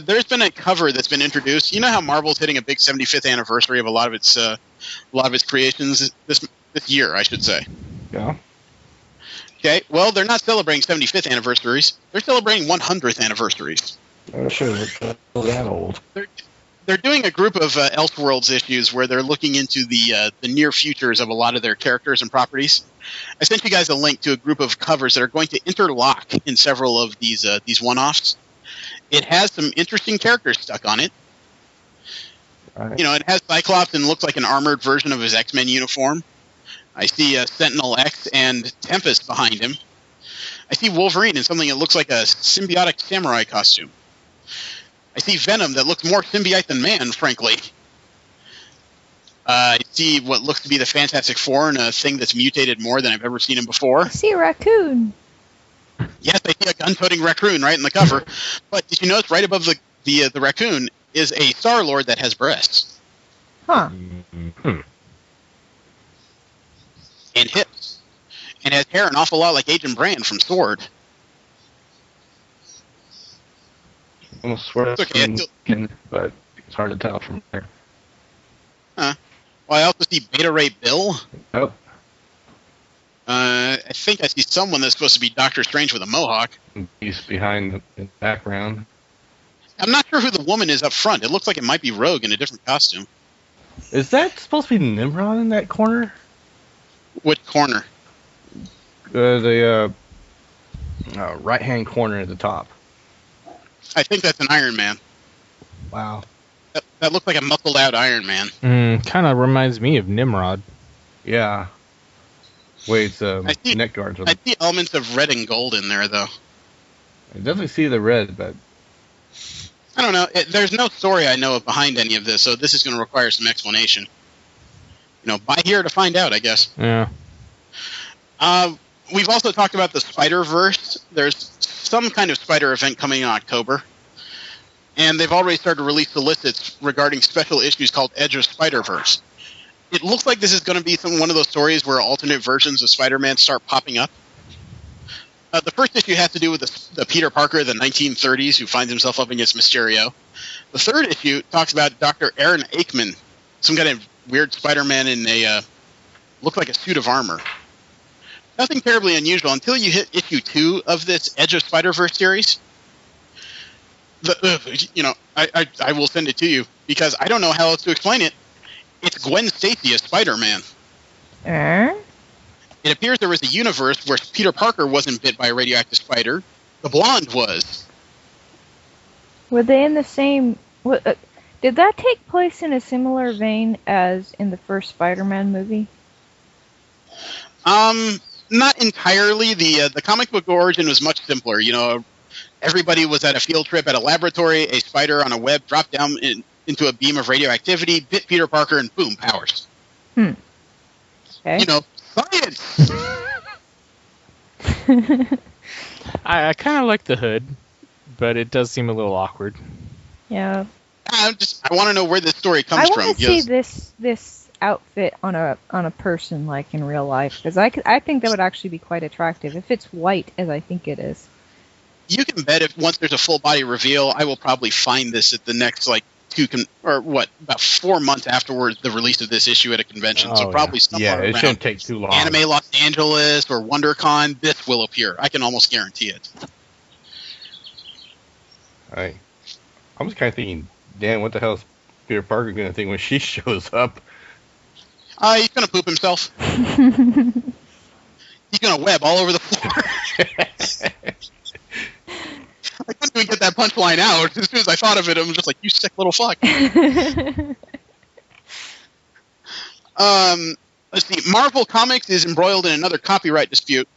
There's been a cover that's been introduced. You know how Marvel's hitting a big 75th anniversary of a lot of its creations this year, I should say. Yeah. Okay. Well, they're not celebrating 75th anniversaries. They're celebrating 100th anniversaries. Oh, sure. That old. They're doing a group of Elseworlds issues where they're looking into the near futures of a lot of their characters and properties. I sent you guys a link to a group of covers that are going to interlock in several of these one-offs. It has some interesting characters stuck on it. Right. You know, it has Cyclops and looks like an armored version of his X-Men uniform. I see Sentinel X and Tempest behind him. I see Wolverine in something that looks like a symbiotic samurai costume. I see Venom that looks more symbiote than man, frankly. I see what looks to be the Fantastic Four in a thing that's mutated more than I've ever seen him before. I see a raccoon. Yes, I see a gun-toting raccoon right in the cover. But did you notice right above the raccoon is a Star-Lord that has breasts Huh. and hips and has hair an awful lot like Agent Brand from Sword. Almost swear It's okay, that's but it's hard to tell from there. Well, I also see Beta Ray Bill. Oh. I think I see someone that's supposed to be Doctor Strange with a mohawk. He's behind the background. I'm not sure who the woman is up front. It looks like it might be Rogue in a different costume. Is that supposed to be Nimrod in that corner? What corner? The right-hand corner at the top. I think that's an Iron Man. Wow. That looked like a muscled-out Iron Man. Kind of reminds me of Nimrod. Yeah. Wait, it's neck guards. I see elements of red and gold in there, though. I definitely see the red, but... I don't know. There's no story I know of behind any of this, so this is going to require some explanation. Buy here to find out, I guess. Yeah. We've also talked about the Spider-Verse. There's some kind of Spider event coming in October. And they've already started to release solicits regarding special issues called Edge of Spider-Verse. It looks like this is going to be one of those stories where alternate versions of Spider-Man start popping up. The first issue has to do with the Peter Parker of the 1930s who finds himself up against Mysterio. The third issue talks about Dr. Aaron Aikman, some kind of weird Spider-Man in a look like a suit of armor. Nothing terribly unusual until you hit issue 2 of this Edge of Spider-Verse series. I will send it to you because I don't know how else to explain it. It's Gwen Stacy as Spider-Man. It appears there was a universe where Peter Parker wasn't bit by a radioactive spider. The blonde was. Were they in the same... did that take place in a similar vein as in the first Spider-Man movie? Not entirely. The comic book origin was much simpler. Everybody was at a field trip at a laboratory. A spider on a web dropped down into a beam of radioactivity, bit Peter Parker, and boom, powers. Okay. Science! I kind of like the hood, but it does seem a little awkward. Yeah. I want to know where this story comes from. I want to see this outfit on a person, like in real life, because I think that would actually be quite attractive if it's white, as I think it is. You can bet if once there's a full body reveal, I will probably find this at the next about 4 months afterwards the release of this issue at a convention. So probably somewhere it around shouldn't take too long. Anime Los Angeles or WonderCon, this will appear. I can almost guarantee it. I was kind of thinking, Dan, what the hell is Peter Parker going to think when she shows up? He's going to poop himself. He's going to web all over the floor. I couldn't even get that punchline out. As soon as I thought of it, I was just like, you sick little fuck. Let's see. Marvel Comics is embroiled in another copyright dispute.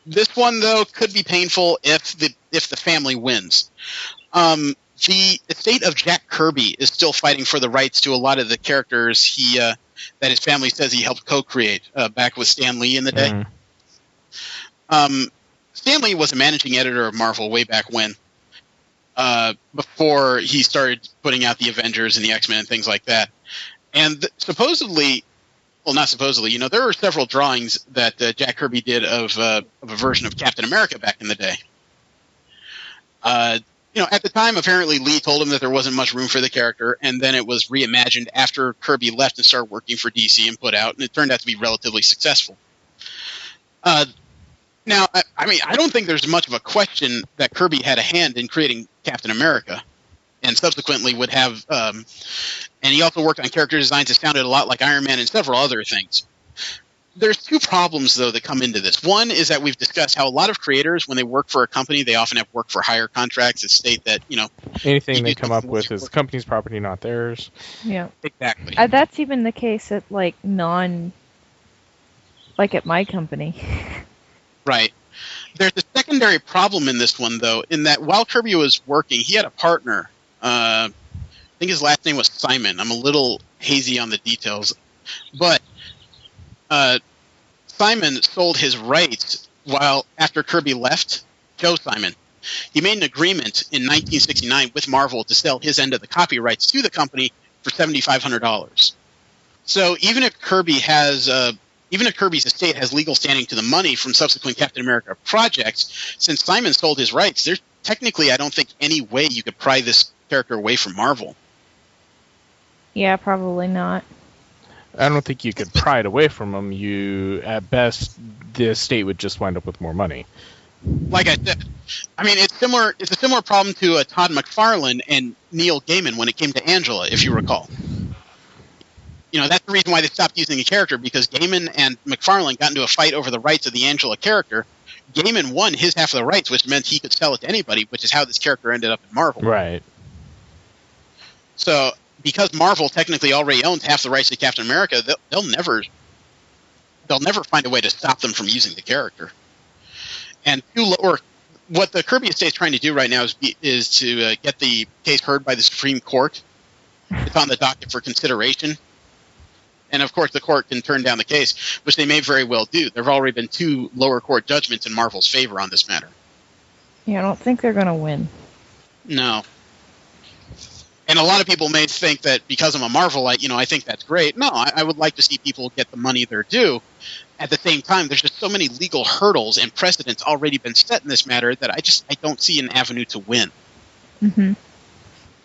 This one, though, could be painful if the family wins. The estate of Jack Kirby is still fighting for the rights to a lot of the characters that his family says he helped co-create back with Stan Lee in the day. Stan Lee was a managing editor of Marvel way back when, before he started putting out the Avengers and the X-Men and things like that. And supposedly, well, not supposedly, there were several drawings that Jack Kirby did of a version of Captain America back in the day. At the time, apparently Lee told him that there wasn't much room for the character, and then it was reimagined after Kirby left and started working for DC and put out, and it turned out to be relatively successful. Now, I don't think there's much of a question that Kirby had a hand in creating Captain America, and subsequently would have, and he also worked on character designs that sounded a lot like Iron Man and several other things. There's two problems, though, that come into this. One is that we've discussed how a lot of creators, when they work for a company, they often have work for hire contracts that state that, anything they come up with is the company's property, not theirs. Yeah. Exactly. That's even the case at, like at my company. Right. There's a secondary problem in this one, though, in that while Kirby was working, he had a partner. I think his last name was Simon. I'm a little hazy on the details. But Simon sold his rights after Kirby left, Joe Simon. He made an agreement in 1969 with Marvel to sell his end of the copyrights to the company for $7,500. So even if Kirby's estate has legal standing to the money from subsequent Captain America projects, since Simon sold his rights, there's technically, I don't think, any way you could pry this character away from Marvel. Yeah, probably not. I don't think you could pry it away from them. At best, the estate would just wind up with more money. Like I said, I mean, it's similar. It's a similar problem to Todd McFarlane and Neil Gaiman when it came to Angela, if you recall. That's the reason why they stopped using the character, because Gaiman and McFarlane got into a fight over the rights of the Angela character. Gaiman won his half of the rights, which meant he could sell it to anybody, which is how this character ended up in Marvel. Right. So, because Marvel technically already owns half the rights to Captain America, they'll never find a way to stop them from using the character. And what the Kirby estate's trying to do right now is to get the case heard by the Supreme Court. It's on the docket for consideration. And, of course, the court can turn down the case, which they may very well do. There have already been 2 lower court judgments in Marvel's favor on this matter. Yeah, I don't think they're going to win. No. And a lot of people may think that because I'm a Marvelite, I think that's great. No, I would like to see people get the money they're due. At the same time, there's just so many legal hurdles and precedents already been set in this matter that I don't see an avenue to win. Mm-hmm.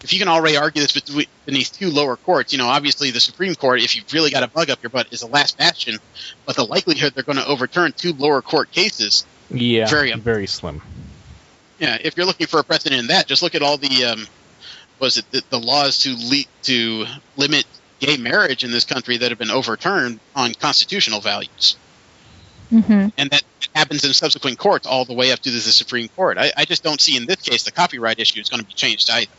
If you can already argue this beneath 2 lower courts, obviously the Supreme Court, if you've really got a bug up your butt, is the last bastion. But the likelihood they're going to overturn 2 lower court cases, very slim. Yeah, if you're looking for a precedent in that, just look at all the the laws to limit gay marriage in this country that have been overturned on constitutional values. Mm-hmm. And that happens in subsequent courts all the way up to the Supreme Court. I just don't see in this case the copyright issue is going to be changed either.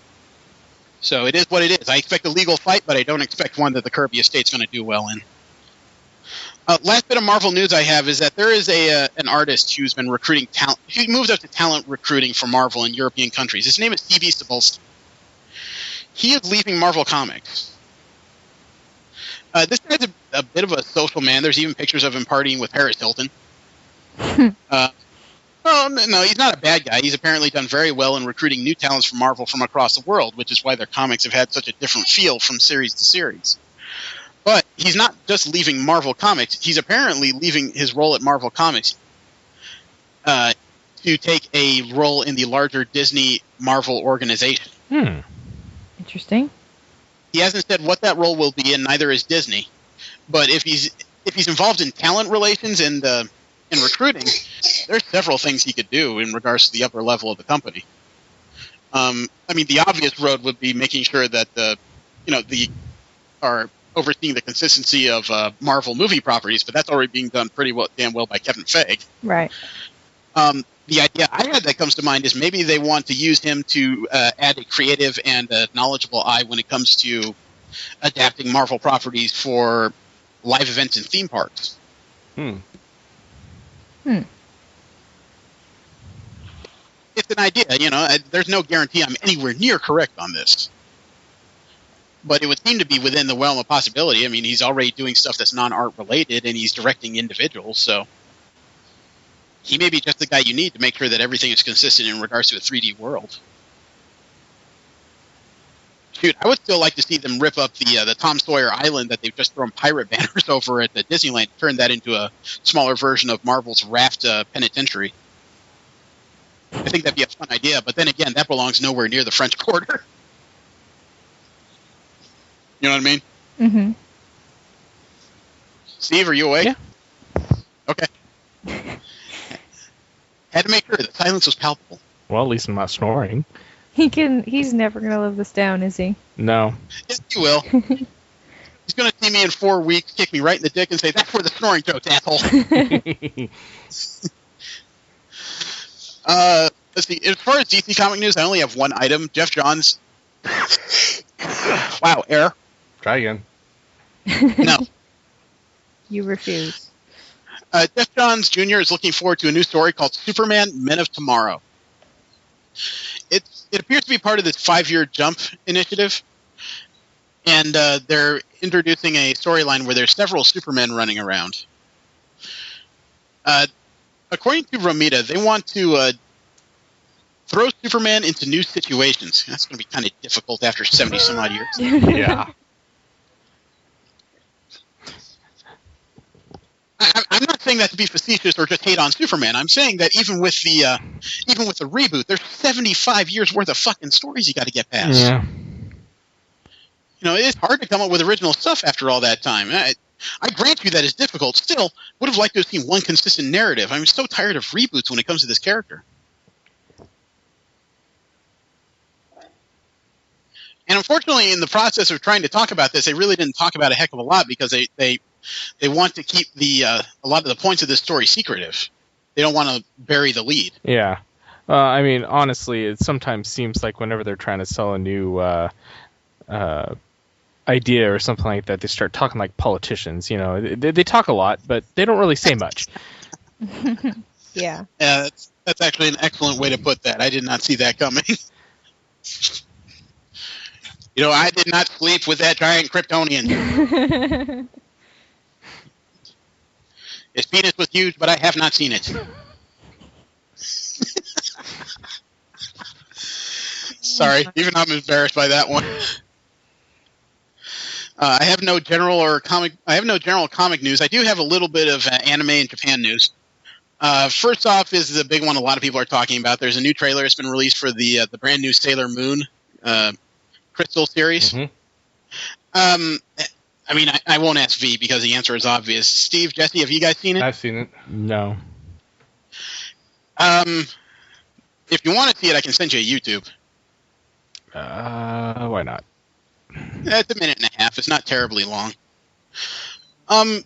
So it is what it is. I expect a legal fight, but I don't expect one that the Kirby estate's going to do well in. Last bit of Marvel news I have is that there is an artist who's been recruiting talent. He moved up to talent recruiting for Marvel in European countries. His name is Stevie Cebulski. He is leaving Marvel Comics. This guy's a bit of a social man. There's even pictures of him partying with Paris Hilton. No, he's not a bad guy. He's apparently done very well in recruiting new talents from Marvel from across the world, which is why their comics have had such a different feel from series to series. But he's not just leaving Marvel Comics. He's apparently leaving his role at Marvel Comics to take a role in the larger Disney Marvel organization. Interesting. He hasn't said what that role will be, and neither is Disney. But if he's involved in talent relations and in recruiting, there's several things he could do in regards to the upper level of the company. The obvious road would be making sure that are overseeing the consistency of Marvel movie properties, but that's already being done damn well by Kevin Feige. Right. The idea I had that comes to mind is maybe they want to use him to add a creative and a knowledgeable eye when it comes to adapting Marvel properties for live events and theme parks. It's an idea, there's no guarantee I'm anywhere near correct on this. But it would seem to be within the realm of possibility. I mean, he's already doing stuff that's non-art related, and he's directing individuals, so he may be just the guy you need to make sure that everything is consistent in regards to a 3D world. Shoot, I would still like to see them rip up the Tom Sawyer Island that they've just thrown pirate banners over at the Disneyland, turn that into a smaller version of Marvel's Raft Penitentiary. I think that'd be a fun idea, but then again, that belongs nowhere near the French Quarter. You know what I mean? Mm-hmm. Steve, are you awake? Yeah. Okay. Had to make sure the silence was palpable. Well, at least I'm not snoring. He's never gonna live this down, is he? No. Yes, he will. He's gonna see me in 4 weeks, kick me right in the dick, and say, "That's where the snoring joke's, asshole." Let's see. As far as DC comic news, I only have one item. Jeff Johns. Wow, air. Try again. No. You refuse. Jeff Johns Jr. is looking forward to a new story called Superman: Men of Tomorrow. It appears to be part of this 5-year Jump initiative, and they're introducing a storyline where there's several Supermen running around. According to Romita, they want to throw Superman into new situations. That's going to be kind of difficult after 70-some-odd years. Yeah. I'm not saying that to be facetious or just hate on Superman. I'm saying that even with the reboot, there's 75 years worth of fucking stories you got to get past. Yeah. it's hard to come up with original stuff after all that time. I grant you that is difficult. Still, would have liked to have seen one consistent narrative. I'm so tired of reboots when it comes to this character. And unfortunately, in the process of trying to talk about this, they really didn't talk about a heck of a lot because they want to keep a lot of the points of this story secretive. They don't want to bury the lead. Yeah. I mean, honestly, it sometimes seems like whenever they're trying to sell a new idea or something like that, they start talking like politicians. They talk a lot, but they don't really say much. Yeah. That's actually an excellent way to put that. I did not see that coming. I did not sleep with that giant Kryptonian. His penis was huge, but I have not seen it. Sorry, even I'm embarrassed by that one. I have no general comic news. I do have a little bit of anime and Japan news. First off is the big one a lot of people are talking about. There's a new trailer that's been released for the brand new Sailor Moon Crystal series. Mm-hmm. I mean, I won't ask V because the answer is obvious. Steve, Jesse, have you guys seen it? I've seen it. No. If you want to see it, I can send you a YouTube. Why not? It's a minute and a half. It's not terribly long. Now,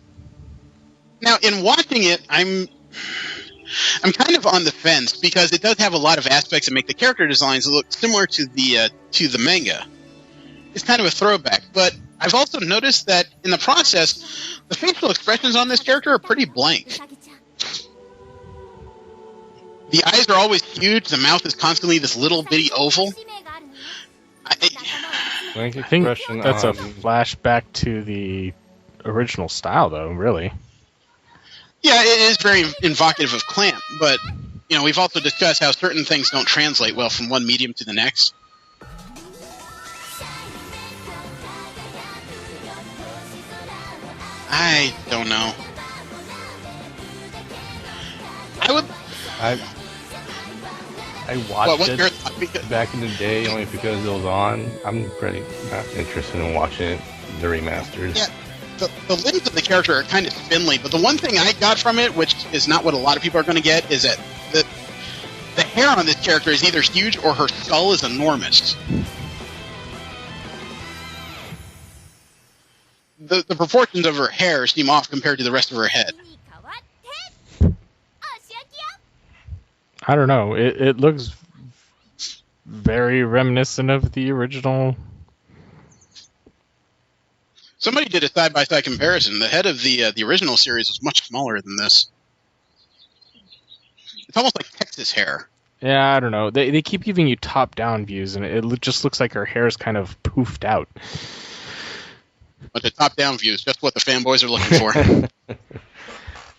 in watching it, I'm kind of on the fence because it does have a lot of aspects that make the character designs look similar to the manga. It's kind of a throwback, but I've also noticed that in the process, the facial expressions on this character are pretty blank. The eyes are always huge. The mouth is constantly this little bitty oval. I think that's a flashback to the original style, though, really. Yeah, it is very evocative of Clamp, but we've also discussed how certain things don't translate well from one medium to the next. I don't know. I watched it back in the day only because it was on. I'm pretty not interested in watching it, the remasters. Yeah, the limbs of the character are kind of spindly, but the one thing I got from it, which is not what a lot of people are going to get, is that the hair on this character is either huge or her skull is enormous. The proportions of her hair seem off compared to the rest of her head. I don't know. It looks very reminiscent of the original. Somebody did a side-by-side comparison. The head of the original series was much smaller than this. It's almost like Texas hair. Yeah, I don't know. They keep giving you top-down views, and it just looks like her hair is kind of poofed out. But the top-down view is just what the fanboys are looking for.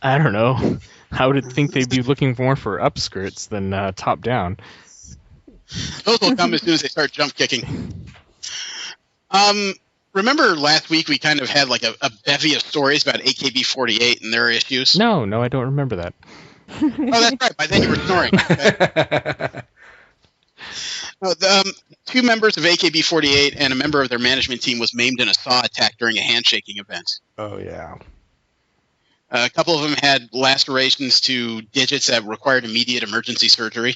I don't know. I would think they'd be looking more for upskirts than top-down. Those will come as soon as they start jump kicking. Remember last week we kind of had like a bevy of stories about AKB48 and their issues? No, I don't remember that. Oh, that's right. By then you were snoring. Okay. Two members of AKB48 and a member of their management team was maimed in a saw attack during a handshaking event. Oh, yeah. A couple of them had lacerations to digits that required immediate emergency surgery.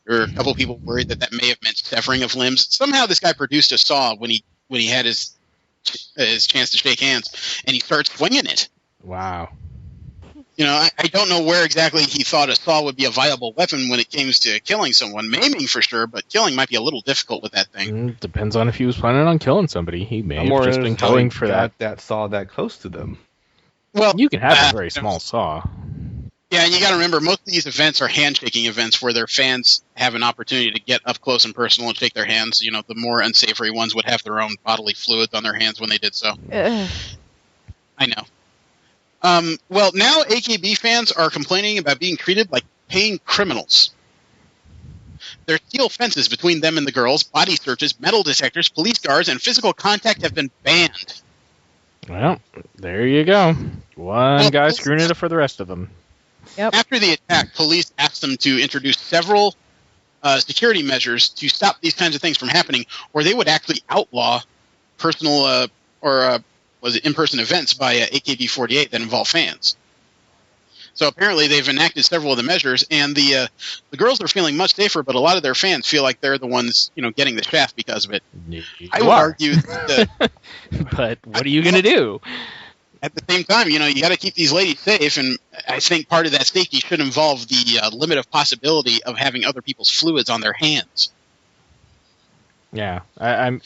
There were a couple of people worried that may have meant severing of limbs. Somehow this guy produced a saw when he had his chance to shake hands, and he started swinging it. Wow. I don't know where exactly he thought a saw would be a viable weapon when it came to killing someone. Maiming for sure, but killing might be a little difficult with that thing. Depends on if he was planning on killing somebody. He may have just been going for that saw that close to them. Well, you can have a very small saw. Yeah, and you got to remember, most of these events are handshaking events where their fans have an opportunity to get up close and personal and shake their hands. The more unsavory ones would have their own bodily fluids on their hands when they did so. I know. Well, now AKB fans are complaining about being treated like paying criminals. There are steel fences between them and the girls, body searches, metal detectors, police guards, and physical contact have been banned. Well, there you go. One guy screwing it up for the rest of them. Yep. After the attack, police asked them to introduce several security measures to stop these kinds of things from happening, or they would actually outlaw personal was it in-person events by AKB48 that involve fans. So apparently they've enacted several of the measures, and the girls are feeling much safer, but a lot of their fans feel like they're the ones, getting the shaft because of it. I would argue that, but what are you going to do? At the same time, you got to keep these ladies safe, and I think part of that safety should involve the limit of possibility of having other people's fluids on their hands. Yeah, I'm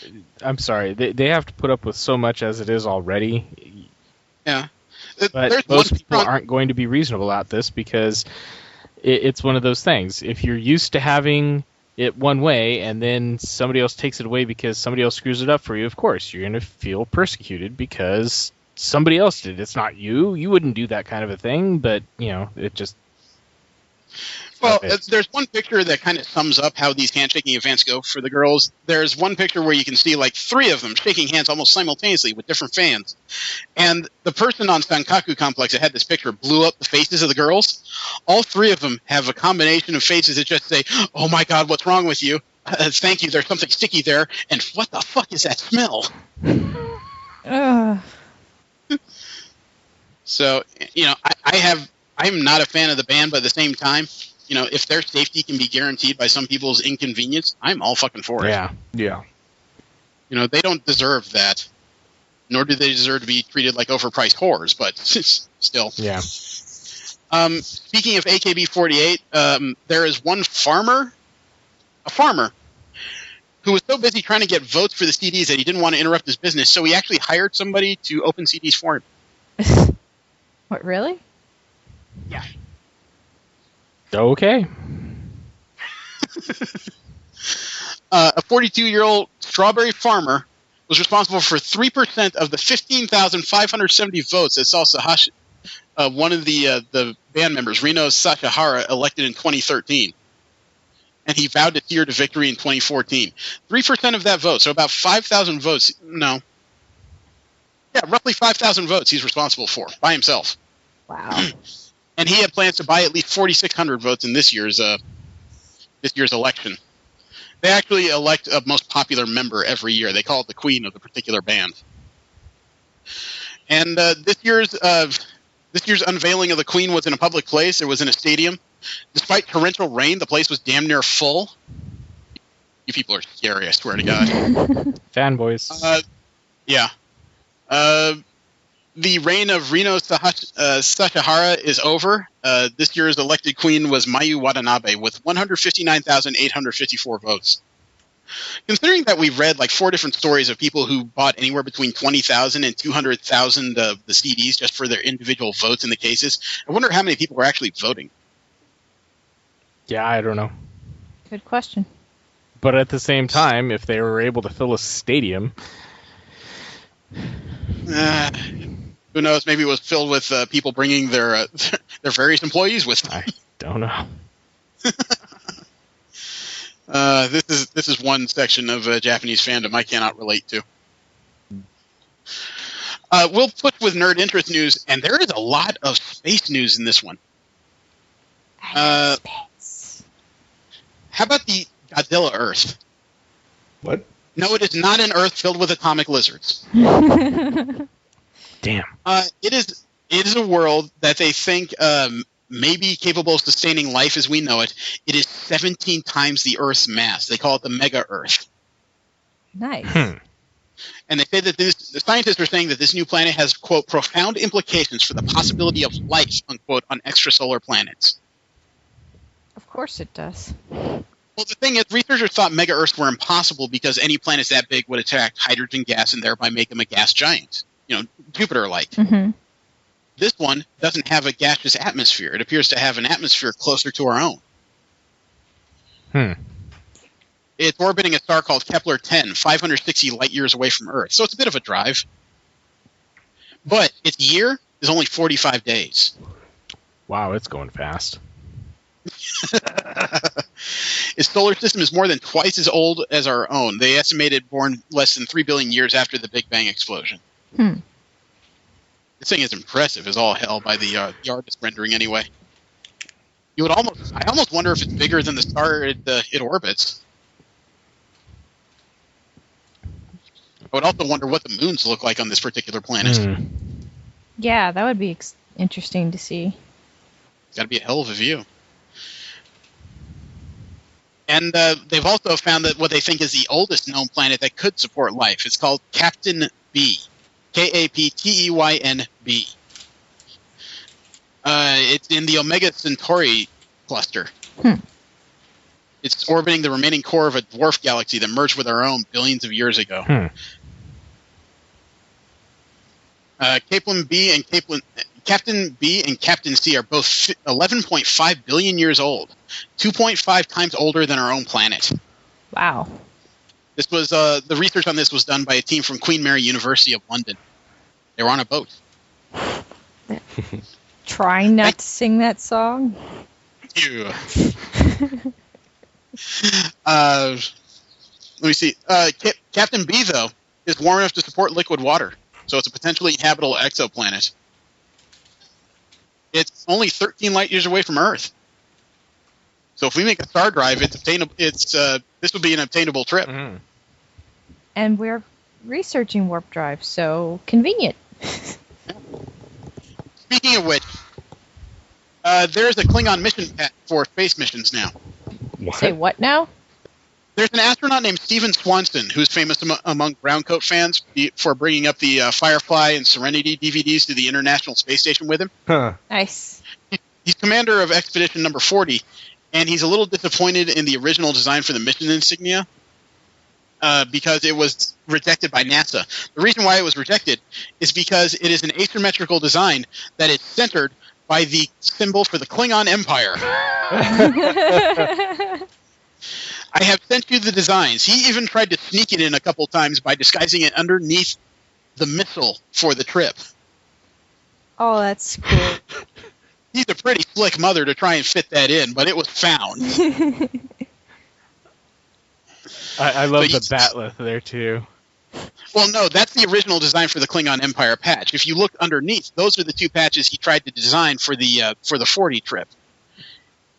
sorry. They have to put up with so much as it is already. Yeah. But most people aren't going to be reasonable about this because it's one of those things. If you're used to having it one way and then somebody else takes it away because somebody else screws it up for you, of course, you're going to feel persecuted because somebody else did. It's not you. You wouldn't do that kind of a thing, but, it just... Well, there's one picture that kind of sums up how these handshaking events go for the girls. There's one picture where you can see like 3 of them shaking hands almost simultaneously with different fans. And the person on Sankaku Complex that had this picture blew up the faces of the girls. All 3 of them have a combination of faces that just say, "Oh my God, what's wrong with you? Thank you, there's something sticky there. And what the fuck is that smell?" So, I'm not a fan of the band, but at the same time, if their safety can be guaranteed by some people's inconvenience, I'm all fucking for it. Yeah. They don't deserve that, nor do they deserve to be treated like overpriced whores, but still. Yeah. Speaking of AKB48, there is one farmer, who was so busy trying to get votes for the CDs that he didn't want to interrupt his business, so he actually hired somebody to open CDs for him. What, really? Yeah. Okay. A 42-year-old strawberry farmer was responsible for 3% of the 15,570 votes that saw Sahashi, one of the band members, Rino Sakahara, elected in 2013. And he vowed to see her to victory in 2014. 3% of that vote, so about 5,000 votes. No. Yeah, roughly 5,000 votes he's responsible for by himself. Wow. And he had plans to buy at least 4,600 votes in this year's election. They actually elect a most popular member every year. They call it the queen of the particular band. And this year's unveiling of the queen was in a public place. It was in a stadium. Despite torrential rain, the place was damn near full. You people are scary, I swear to God. Fanboys. Yeah. The reign of Rino Sakahara is over. This year's elected queen was Mayu Watanabe with 159,854 votes. Considering that we've read like 4 different stories of people who bought anywhere between 20,000 and 200,000 of the CDs just for their individual votes in the cases, I wonder how many people were actually voting. Yeah, I don't know. Good question. But at the same time, if they were able to fill a stadium... Who knows? Maybe it was filled with people bringing their various employees with them. I don't know. This is one section of Japanese fandom I cannot relate to. We'll put with nerd interest news, and there is a lot of space news in this one. Space. How about the Godzilla Earth? What? No, it is not an Earth filled with atomic lizards. Damn. It is a world that they think may be capable of sustaining life as we know it. It is 17 times the Earth's mass. They call it the Mega Earth. Nice. And they say that the scientists are saying that this new planet has, quote, profound implications for the possibility of life, unquote, on extrasolar planets. Of course it does. Well, the thing is, researchers thought Mega Earths were impossible because any planets that big would attract hydrogen gas and thereby make them a gas giant. Jupiter-like. Mm-hmm. This one doesn't have a gaseous atmosphere. It appears to have an atmosphere closer to our own. It's orbiting a star called Kepler-10, 560 light-years away from Earth. So it's a bit of a drive. But its year is only 45 days. Wow, it's going fast. Its solar system is more than twice as old as our own. They estimated born less than 3 billion years after the Big Bang explosion. This thing is impressive as all hell by the artist rendering anyway. I almost wonder if it's bigger than the star it orbits. I would also wonder what the moons look like on this particular planet. Yeah, that would be interesting to see. It's got to be a hell of a view. And they've also found that what they think is the oldest known planet that could support life. It's called Captain B. Kapteyn-B. It's in the Omega Centauri cluster. It's orbiting the remaining core of a dwarf galaxy that merged with our own billions of years ago. Captain B and Captain C are both 11.5 billion years old, 2.5 times older than our own planet. Wow. This was the research on this was done by a team from Queen Mary University of London. They were on a boat. Trying not to sing that song. Ew. Let me see. Captain B, though, is warm enough to support liquid water, so it's a potentially habitable exoplanet. It's only 13 light years away from Earth. So if we make a star drive, it's obtainable. This would be an obtainable trip. And we're researching warp drive, so convenient. Speaking of which, there's a Klingon mission for space missions now. Say what now? There's an astronaut named Stephen Swanson who's famous among Browncoat fans for bringing up the Firefly and Serenity DVDs to the International Space Station with him. Nice. He's commander of Expedition Number 40, and he's a little disappointed in the original design for the mission insignia because it was rejected by NASA. The reason why it was rejected is because it is an asymmetrical design that is centered by the symbol for the Klingon Empire. I have sent you the designs. He even tried to sneak it in a couple times by disguising it underneath the missile for the trip. Oh, that's cool. He's a pretty slick mother to try and fit that in, but it was found. I love the batleth there, too. Well, no, that's the original design for the Klingon Empire patch. If you look underneath, those are the two patches he tried to design for the 40 trip.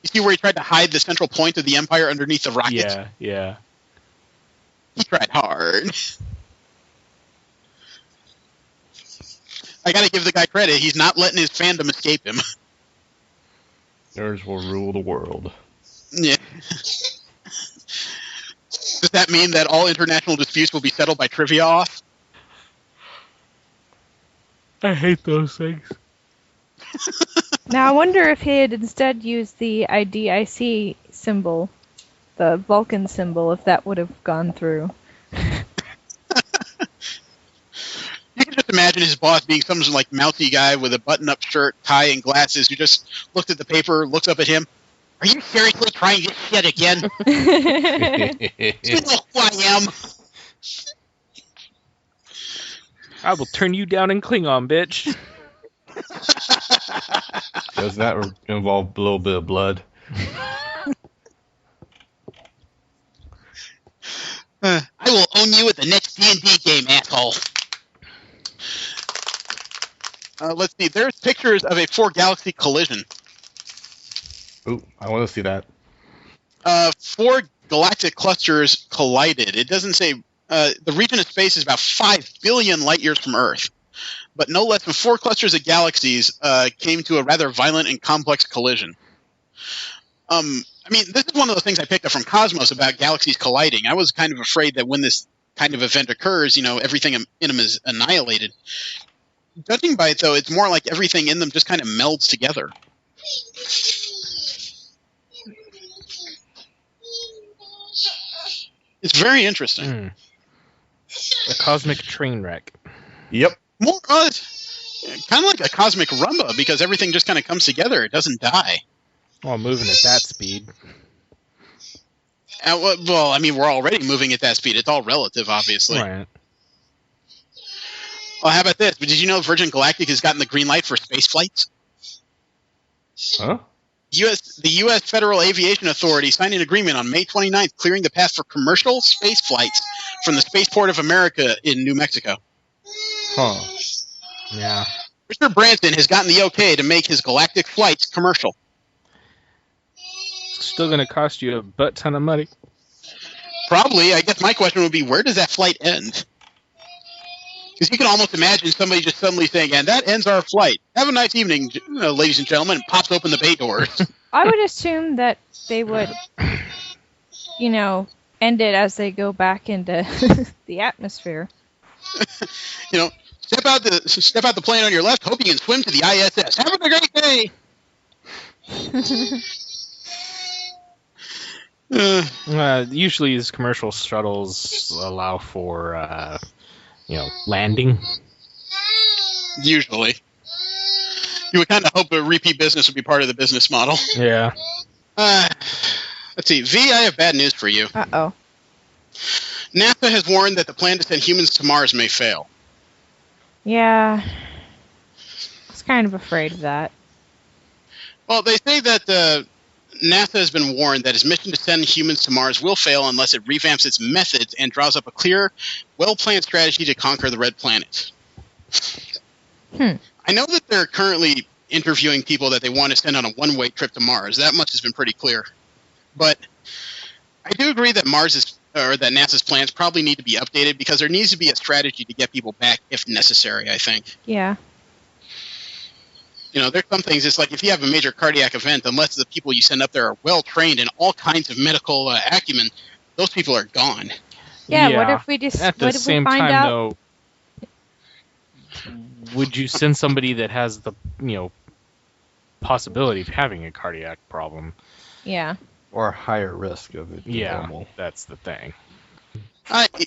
You see where he tried to hide the central point of the Empire underneath the rocket? Yeah. He tried hard. I gotta give the guy credit. He's not letting his fandom escape him. Nerds will rule the world. Yeah. Does that mean that all international disputes will be settled by trivia off? I hate those things. Now, I wonder if he had instead used the IDIC symbol, the Vulcan symbol, if that would have gone through. You can just imagine his boss being some like mouthy guy with a button-up shirt, tie, and glasses who just looked at the paper, looks up at him. Are you seriously trying this shit again? You know who I am. I will turn you down in Klingon, bitch. Does that involve a little bit of blood? I will own you at the next D&D game, asshole. Let's see. There's pictures of a 4-galaxy collision. Ooh, I want to see that. 4 galactic clusters collided. It doesn't say... the region of space is about 5 billion light years from Earth. But no less than 4 clusters of galaxies came to a rather violent and complex collision. I mean, this is one of the things I picked up from Cosmos about galaxies colliding. I was kind of afraid that when this kind of event occurs, everything in them is annihilated. Judging by it, though, it's more like everything in them just kind of melds together. It's very interesting. A cosmic train wreck. Yep. More, kind of like a cosmic rumba, because everything just kind of comes together. It doesn't die. Well, moving at that speed. Well, I mean, we're already moving at that speed. It's all relative, obviously. Right. Well, how about this? Did you know Virgin Galactic has gotten the green light for space flights? Huh? The U.S. Federal Aviation Authority signed an agreement on May 29th clearing the path for commercial space flights from the Spaceport of America in New Mexico. Huh. Yeah. Richard Branson has gotten the okay to make his galactic flights commercial. It's still going to cost you a butt ton of money. Probably. I guess my question would be, where does that flight end? Because you can almost imagine somebody just suddenly saying, and that ends our flight. Have a nice evening, ladies and gentlemen, and pops open the bay doors. I would assume that they would, end it as they go back into the atmosphere. Step out the plane on your left. Hope you can swim to the ISS. Have a great day. Usually, these commercial shuttles allow for, landing. Usually, you would kind of hope a repeat business would be part of the business model. Yeah. Let's see, V. I have bad news for you. Uh-oh. NASA has warned that the plan to send humans to Mars may fail. Yeah. I was kind of afraid of that. Well, they say that NASA has been warned that its mission to send humans to Mars will fail unless it revamps its methods and draws up a clear, well-planned strategy to conquer the Red Planet. I know that they're currently interviewing people that they want to send on a one-way trip to Mars. That much has been pretty clear. But I do agree that that NASA's plans probably need to be updated because there needs to be a strategy to get people back if necessary, I think. Yeah. There's some things, it's like if you have a major cardiac event, unless the people you send up there are well-trained in all kinds of medical acumen, those people are gone. Yeah, what if we just... At the same time, though, would you send somebody that has the, possibility of having a cardiac problem? Yeah. Or higher risk of it. Yeah, that's the thing.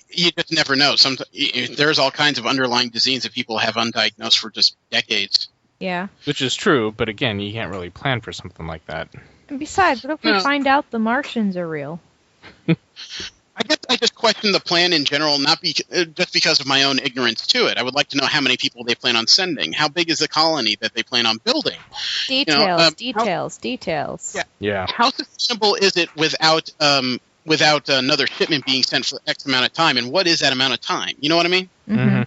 You just never know. There's all kinds of underlying diseases that people have undiagnosed for just decades. Yeah. Which is true, but again, you can't really plan for something like that. And besides, what if we find out the Martians are real? I guess I just question the plan in general, just because of my own ignorance to it. I would like to know how many people they plan on sending. How big is the colony that they plan on building? Details. Yeah. How sustainable is it without another shipment being sent for X amount of time? And what is that amount of time? You know what I mean? Mm-hmm.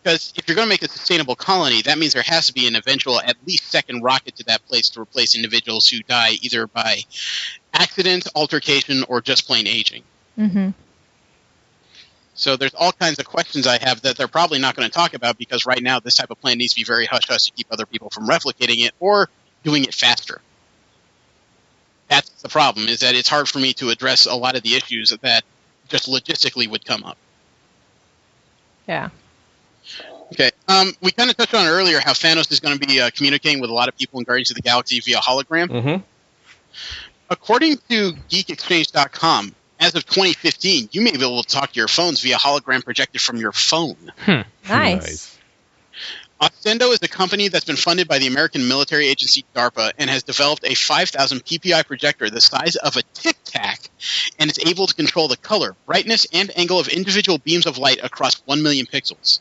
Because if you're going to make a sustainable colony, that means there has to be an eventual, at least second rocket to that place to replace individuals who die either by accident, altercation, or just plain aging. Mm-hmm. So there's all kinds of questions I have that they're probably not going to talk about because right now this type of plan needs to be very hush-hush to keep other people from replicating it or doing it faster. That's the problem, is that it's hard for me to address a lot of the issues that just logistically would come up. Yeah. Okay. We kind of touched on earlier how Thanos is going to be communicating with a lot of people in Guardians of the Galaxy via hologram. Mm-hmm. According to GeekExchange.com, as of 2015, you may be able to talk to your phones via hologram projected from your phone. Nice. Ostendo is a company that's been funded by the American military agency DARPA and has developed a 5,000 ppi projector the size of a Tic Tac and is able to control the color, brightness, and angle of individual beams of light across 1 million pixels.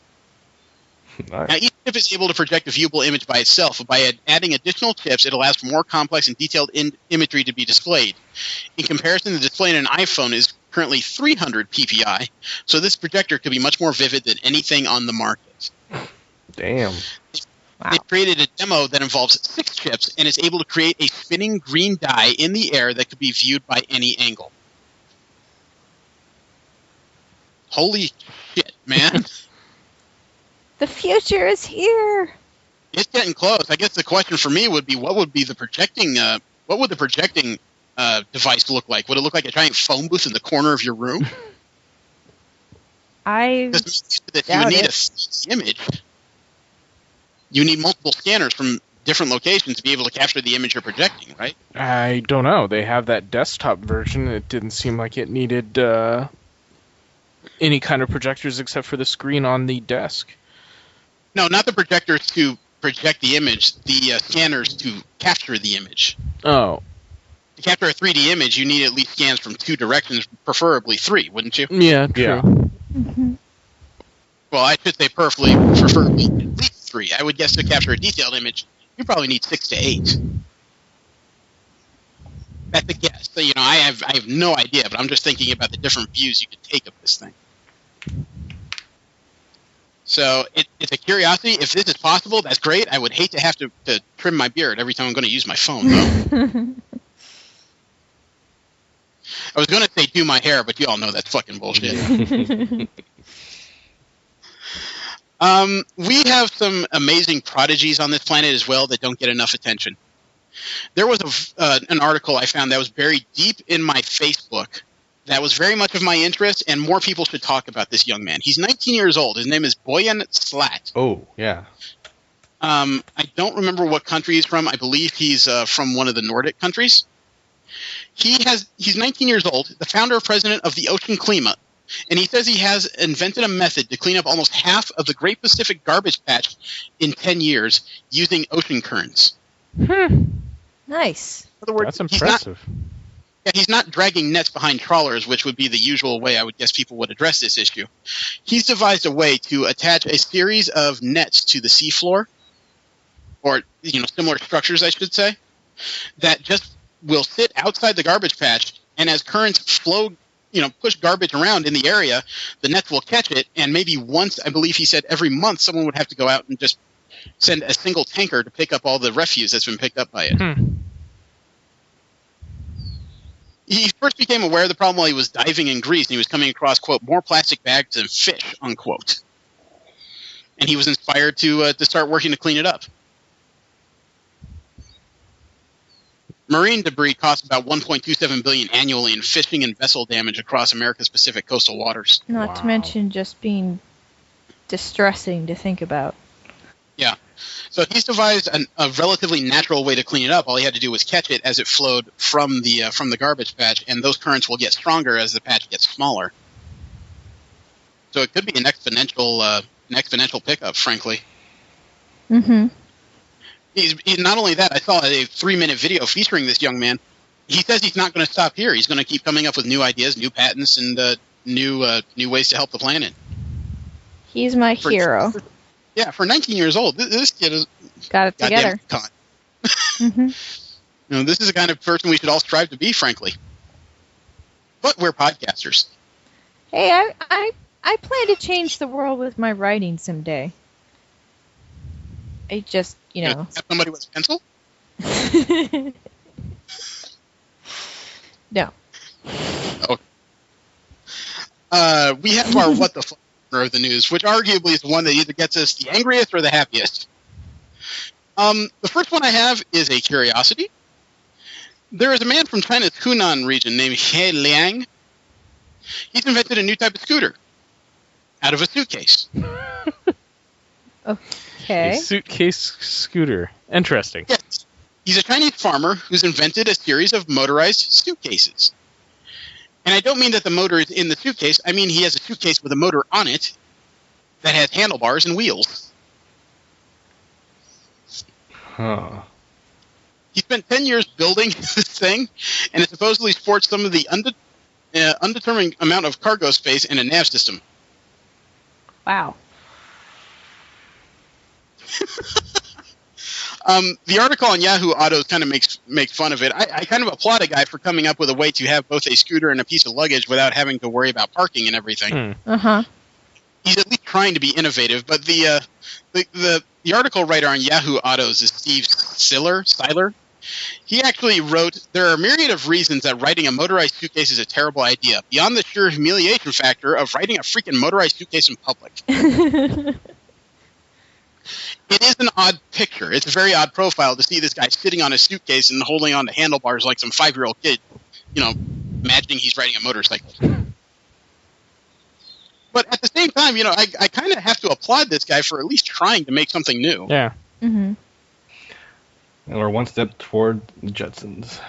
Nice. Now, each chip is able to project a viewable image by itself, but by adding additional chips, it allows for more complex and detailed imagery to be displayed. In comparison, the display in an iPhone is currently 300 ppi, so this projector could be much more vivid than anything on the market. Damn. Wow. They created a demo that involves 6 chips and is able to create a spinning green dye in the air that could be viewed by any angle. Holy shit, man. The future is here. It's getting close. I guess the question for me would be, what would the projecting device look like? Would it look like a giant phone booth in the corner of your room? I you would need a 3D image. You need multiple scanners from different locations to be able to capture the image you're projecting, right? I don't know. They have that desktop version. It didn't seem like it needed any kind of projectors except for the screen on the desk. No, not the projectors to project the image, the scanners to capture the image. Oh. To capture a 3D image, you need at least scans from 2 directions, preferably 3, wouldn't you? Yeah, true. Yeah. Mm-hmm. Well, I should say preferably at least 3. I would guess to capture a detailed image, you probably need 6 to 8. That's a guess. So, I have no idea, but I'm just thinking about the different views you could take of this thing. So it's a curiosity. If this is possible, that's great. I would hate to have to trim my beard every time I'm going to use my phone, though. I was going to say do my hair, but you all know that's fucking bullshit. We have some amazing prodigies on this planet as well that don't get enough attention. There was an article I found that was buried deep in my Facebook that was very much of my interest, and more people should talk about this young man. He's 19 years old. His name is Boyan Slat. Oh, yeah. I don't remember what country he's from. I believe he's from one of the Nordic countries. He's 19 years old, the founder and president of the Ocean Cleanup, and he says he has invented a method to clean up almost half of the Great Pacific Garbage Patch in 10 years using ocean currents. Nice. In other words, That's impressive. He's not dragging nets behind trawlers, which would be the usual way I would guess people would address this issue. He's devised a way to attach a series of nets to the seafloor, or similar structures, I should say, that just will sit outside the garbage patch, and as currents flow, push garbage around in the area, the nets will catch it, and maybe once, I believe he said every month, someone would have to go out and just send a single tanker to pick up all the refuse that's been picked up by it. He first became aware of the problem while he was diving in Greece, and he was coming across, quote, more plastic bags than fish, unquote. And he was inspired to start working to clean it up. Marine debris costs about $1.27 billion annually in fishing and vessel damage across America's Pacific coastal waters. Not to mention just being distressing to think about. Yeah. So he's devised a relatively natural way to clean it up. All he had to do was catch it as it flowed from the garbage patch, and those currents will get stronger as the patch gets smaller. So it could be an exponential pickup, frankly. Mm-hmm. He's not only that, I saw a 3-minute video featuring this young man. He says he's not going to stop here. He's going to keep coming up with new ideas, new patents, and new ways to help the planet. He's my hero. Yeah, for 19 years old, this kid has got it together. Mm-hmm. This is the kind of person we should all strive to be, frankly. But we're podcasters. Hey, I plan to change the world with my writing someday. I just, Have somebody with a pencil? No. Okay. We have our what the fuck of the news, which arguably is the one that either gets us the angriest or the happiest. The first one I have is a curiosity. There is a man from China's Hunan region named He Liang. He's invented a new type of scooter out of a suitcase. Okay. A suitcase scooter. Interesting. Yes. He's a Chinese farmer who's invented a series of motorized suitcases. And I don't mean that the motor is in the suitcase. I mean he has a suitcase with a motor on it that has handlebars and wheels. Huh. He spent 10 years building this thing, and it supposedly sports some of the undetermined amount of cargo space and a nav system. Wow. The article on Yahoo Autos kind of makes fun of it. I kind of applaud a guy for coming up with a way to have both a scooter and a piece of luggage without having to worry about parking and everything. Uh-huh. He's at least trying to be innovative, but the article writer on Yahoo Autos is Steve Seiler. He actually wrote, there are a myriad of reasons that riding a motorized suitcase is a terrible idea, beyond the sheer humiliation factor of riding a freaking motorized suitcase in public. It is an odd picture. It's a very odd profile to see this guy sitting on a suitcase and holding on to handlebars like some 5-year-old kid, imagining he's riding a motorcycle. But at the same time, I kind of have to applaud this guy for at least trying to make something new. Yeah. Mm-hmm. And we're one step toward the Jetsons.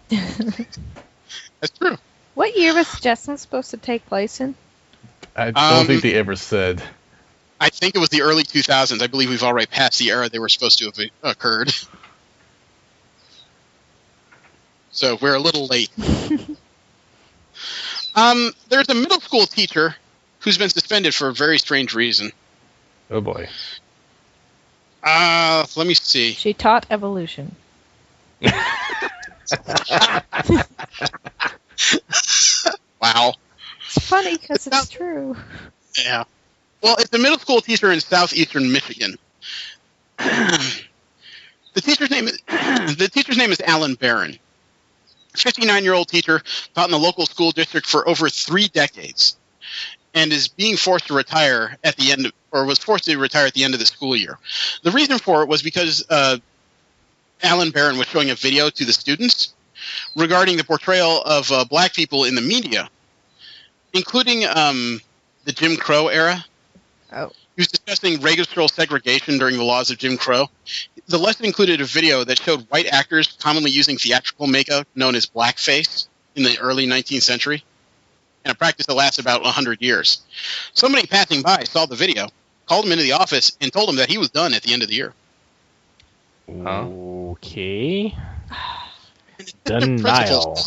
That's true. What year was Jetsons supposed to take place in? I don't think they ever said. I think it was the early 2000s. I believe we've already passed the era they were supposed to have occurred. So we're a little late. There's a middle school teacher who's been suspended for a very strange reason. Oh boy. Let me see. She taught evolution. Wow. It's funny because it's true. Yeah. Well, it's a middle school teacher in southeastern Michigan. The teacher's name is Alan Barron. 59-year-old teacher, taught in the local school district for over 3 decades. and is being forced to retire at the end, or was forced to retire at the end of the school year. The reason for it was because Alan Barron was showing a video to the students regarding the portrayal of black people in the media, including the Jim Crow era. Oh. He was discussing racial segregation during the laws of Jim Crow. The lesson included a video that showed white actors commonly using theatrical makeup known as blackface in the early 19th century, and a practice that lasts about 100 years. Somebody passing by saw the video, called him into the office, and told him that he was done at the end of the year. Okay. Denial.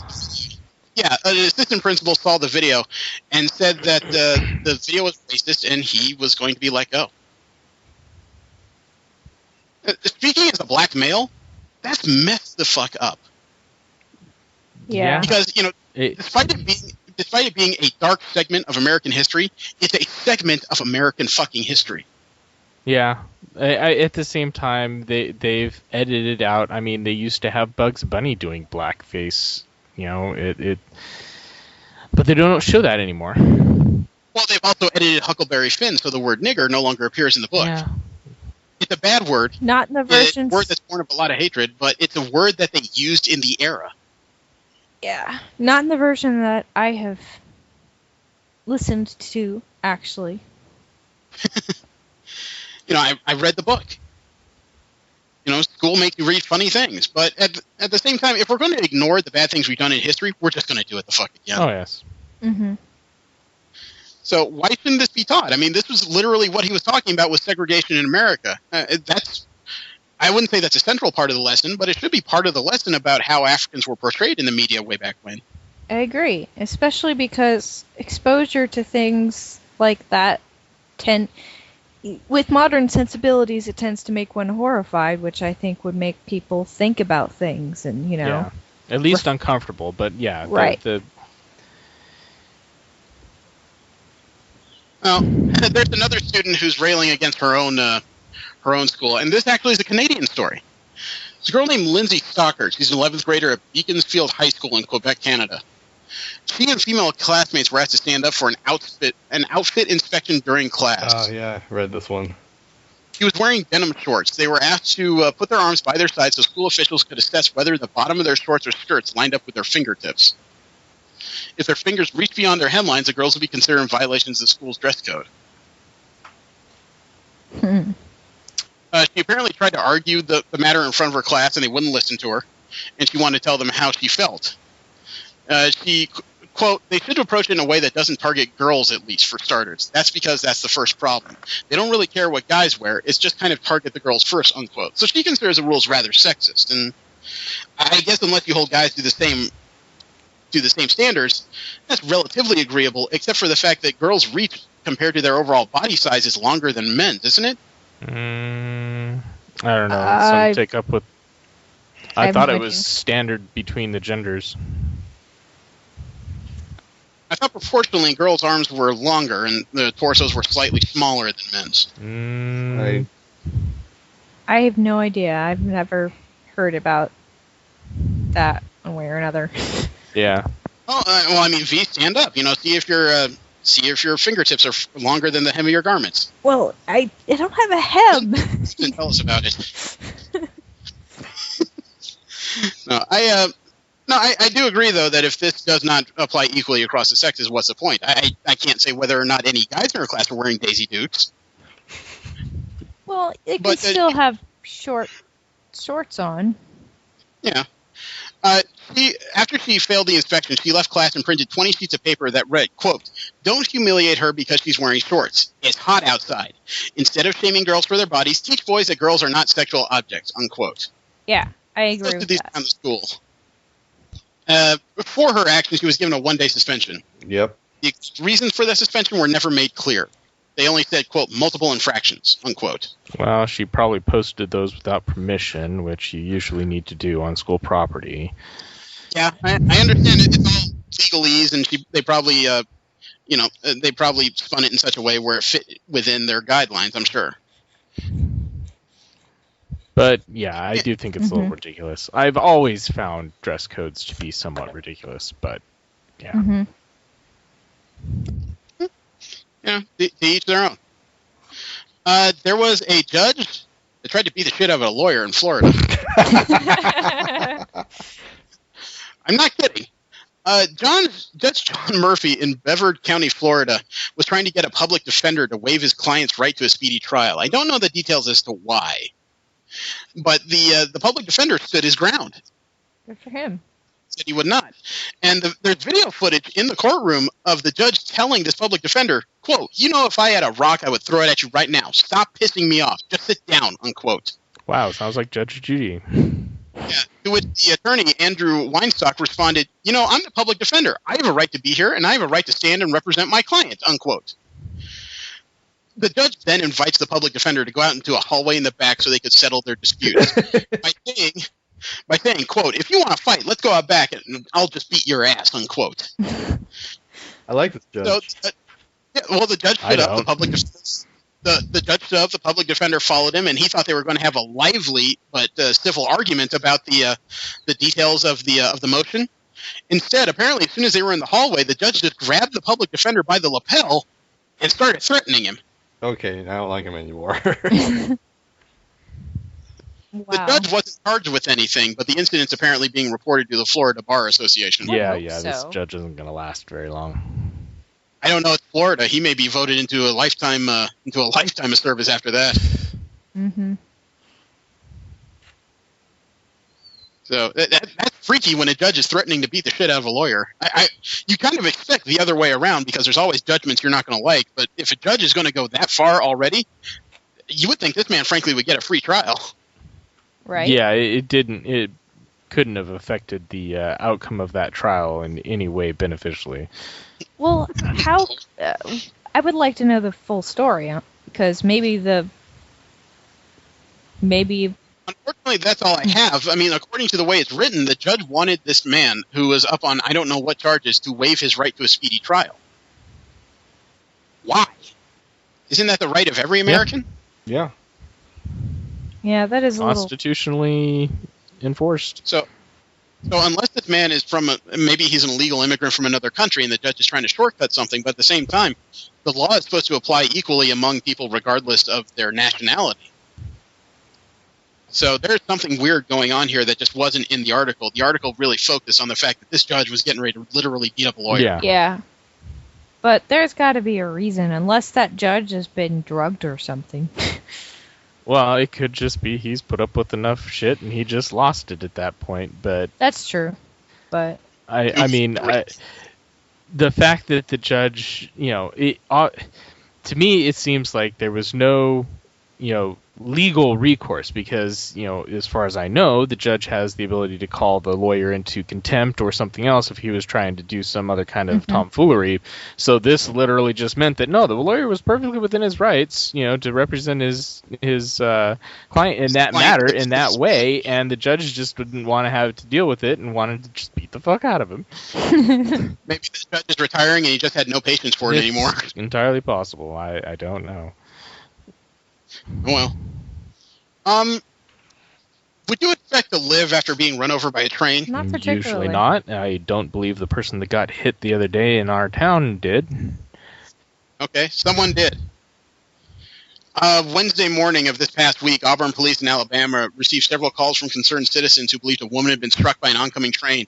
Yeah, an assistant principal saw the video and said that the video was racist and he was going to be let go. Speaking as a black male, that's messed the fuck up. Yeah. Because, despite it being a dark segment of American history, it's a segment of American fucking history. Yeah. At the same time, they've edited out. I mean, they used to have Bugs Bunny doing blackface. But they don't show that anymore. Well, they've also edited Huckleberry Finn, so the word nigger no longer appears in the book. Yeah. It's a bad word. Not in the versions. It's a word that's born of a lot of hatred, but it's a word that they used in the era. Yeah. Not in the version that I have listened to, actually. I read the book. School makes you read funny things, but at the same time, if we're going to ignore the bad things we've done in history, we're just going to do it the fuck again. Oh, yes. Mm-hmm. So why shouldn't this be taught? I mean, this was literally what he was talking about with segregation in America. I wouldn't say that's a central part of the lesson, but it should be part of the lesson about how Africans were portrayed in the media way back when. I agree, especially because exposure to things like that with modern sensibilities, it tends to make one horrified, which I think would make people think about things and, Yeah. At least uncomfortable, but yeah. Right. Well, there's another student who's railing against her own school, and this actually is a Canadian story. It's a girl named Lindsay Stockard. She's an 11th grader at Beaconsfield High School in Quebec, Canada. She and female classmates were asked to stand up for an outfit inspection during class. Oh, yeah, I read this one. She was wearing denim shorts. They were asked to put their arms by their sides so school officials could assess whether the bottom of their shorts or skirts lined up with their fingertips. If their fingers reached beyond their hemlines, the girls would be considered in violations of the school's dress code. She apparently tried to argue the matter in front of her class, and they wouldn't listen to her, and she wanted to tell them how she felt. She, quote, "They should approach it in a way that doesn't target girls, at least, for starters. That's because that's the first problem. They don't really care what guys wear. It's just kind of target the girls first," unquote. So she considers the rules rather sexist. And I guess unless you hold guys to the same standards, that's relatively agreeable, except for the fact that girls' reach compared to their overall body size is longer than men's, isn't it? I don't know. Some take up with... I thought it was standard between the genders. I thought proportionally girls' arms were longer and the torsos were slightly smaller than men's. I have no idea. I've never heard about that one way or another. Yeah. Well, I mean, V, stand up. See if your fingertips are longer than the hem of your garments. Well, I don't have a hem. Tell us about it. I do agree, though, that if this does not apply equally across the sexes, what's the point? I can't say whether or not any guys in our class are wearing Daisy Dukes. Well, it can still have shorts on. Yeah. After she failed the inspection, she left class and printed 20 sheets of paper that read, quote, "Don't humiliate her because she's wearing shorts. It's hot outside. Instead of shaming girls for their bodies, teach boys that girls are not sexual objects," unquote. Yeah, I agree with that. Around the school. For her action, she was given a 1-day suspension. Yep. The reasons for the suspension were never made clear. They only said, quote, "multiple infractions," unquote. Well, she probably posted those without permission, which you usually need to do on school property. Yeah, I understand it. It's all legalese, and they probably, they probably spun it in such a way where it fit within their guidelines, I'm sure. But, yeah, I do think it's a little ridiculous. I've always found dress codes to be somewhat ridiculous, but, yeah. To each their own. There was a judge that tried to beat the shit out of a lawyer in Florida. I'm not kidding. Judge John Murphy in Brevard County, Florida, was trying to get a public defender to waive his client's right to a speedy trial. I don't know the details as to why, but the public defender stood his ground. Good for him. Said he would not. And there's video footage in the courtroom of the judge telling this public defender, quote, if I had a rock, I would throw it at you right now. Stop pissing me off. Just sit down, unquote. Wow, sounds like Judge Judy. Yeah, to which the attorney, Andrew Weinstock, responded, I'm the public defender. I have a right to be here, and I have a right to stand and represent my client, unquote. The judge then invites the public defender to go out into a hallway in the back so they could settle their disputes by saying, quote, if you want to fight, let's go out back and I'll just beat your ass, unquote. I like this judge. So, the judge stood up. The judge stood up. The public defender followed him, and he thought they were going to have a lively but civil argument about the details of the motion. Instead, apparently, as soon as they were in the hallway, the judge just grabbed the public defender by the lapel and started threatening him. Okay, I don't like him anymore. Wow. The judge wasn't charged with anything, but the incident's apparently being reported to the Florida Bar Association. This judge isn't going to last very long. I don't know. It's Florida. He may be voted into a lifetime of service after that. Mm-hmm. So that's freaky when a judge is threatening to beat the shit out of a lawyer. You kind of expect the other way around because there's always judgments you're not going to like. But if a judge is going to go that far already, you would think this man, frankly, would get a free trial. Right? Yeah, it couldn't have affected the outcome of that trial in any way beneficially. Well, how? I would like to know the full story because maybe. Unfortunately, that's all I have. I mean, according to the way it's written, the judge wanted this man, who was up on I don't know what charges, to waive his right to a speedy trial. Why? Isn't that the right of every American? Yeah. Yeah, that is a little Constitutionally enforced. So unless this man is maybe he's an illegal immigrant from another country and the judge is trying to shortcut something, but at the same time, the law is supposed to apply equally among people regardless of their nationality. So there's something weird going on here that just wasn't in the article. The article really focused on the fact that this judge was getting ready to literally beat up a lawyer. Yeah. But there's got to be a reason, unless that judge has been drugged or something. Well, it could just be he's put up with enough shit and he just lost it at that point. But that's true. But I mean, the fact that the judge, to me, it seems like there was no, legal recourse because, as far as I know, the judge has the ability to call the lawyer into contempt or something else if he was trying to do some other kind of tomfoolery. So this literally just meant that, no, the lawyer was perfectly within his rights, to represent his client in that matter, in that way, and the judge just didn't want to have to deal with it and wanted to just beat the fuck out of him. Maybe the judge is retiring and he just had no patience for it anymore. Entirely possible. I don't know. Well, would you expect to live after being run over by a train? Not particularly. Usually not. I don't believe the person that got hit the other day in our town did. Okay, someone did. Wednesday morning of this past week, Auburn police in Alabama received several calls from concerned citizens who believed a woman had been struck by an oncoming train.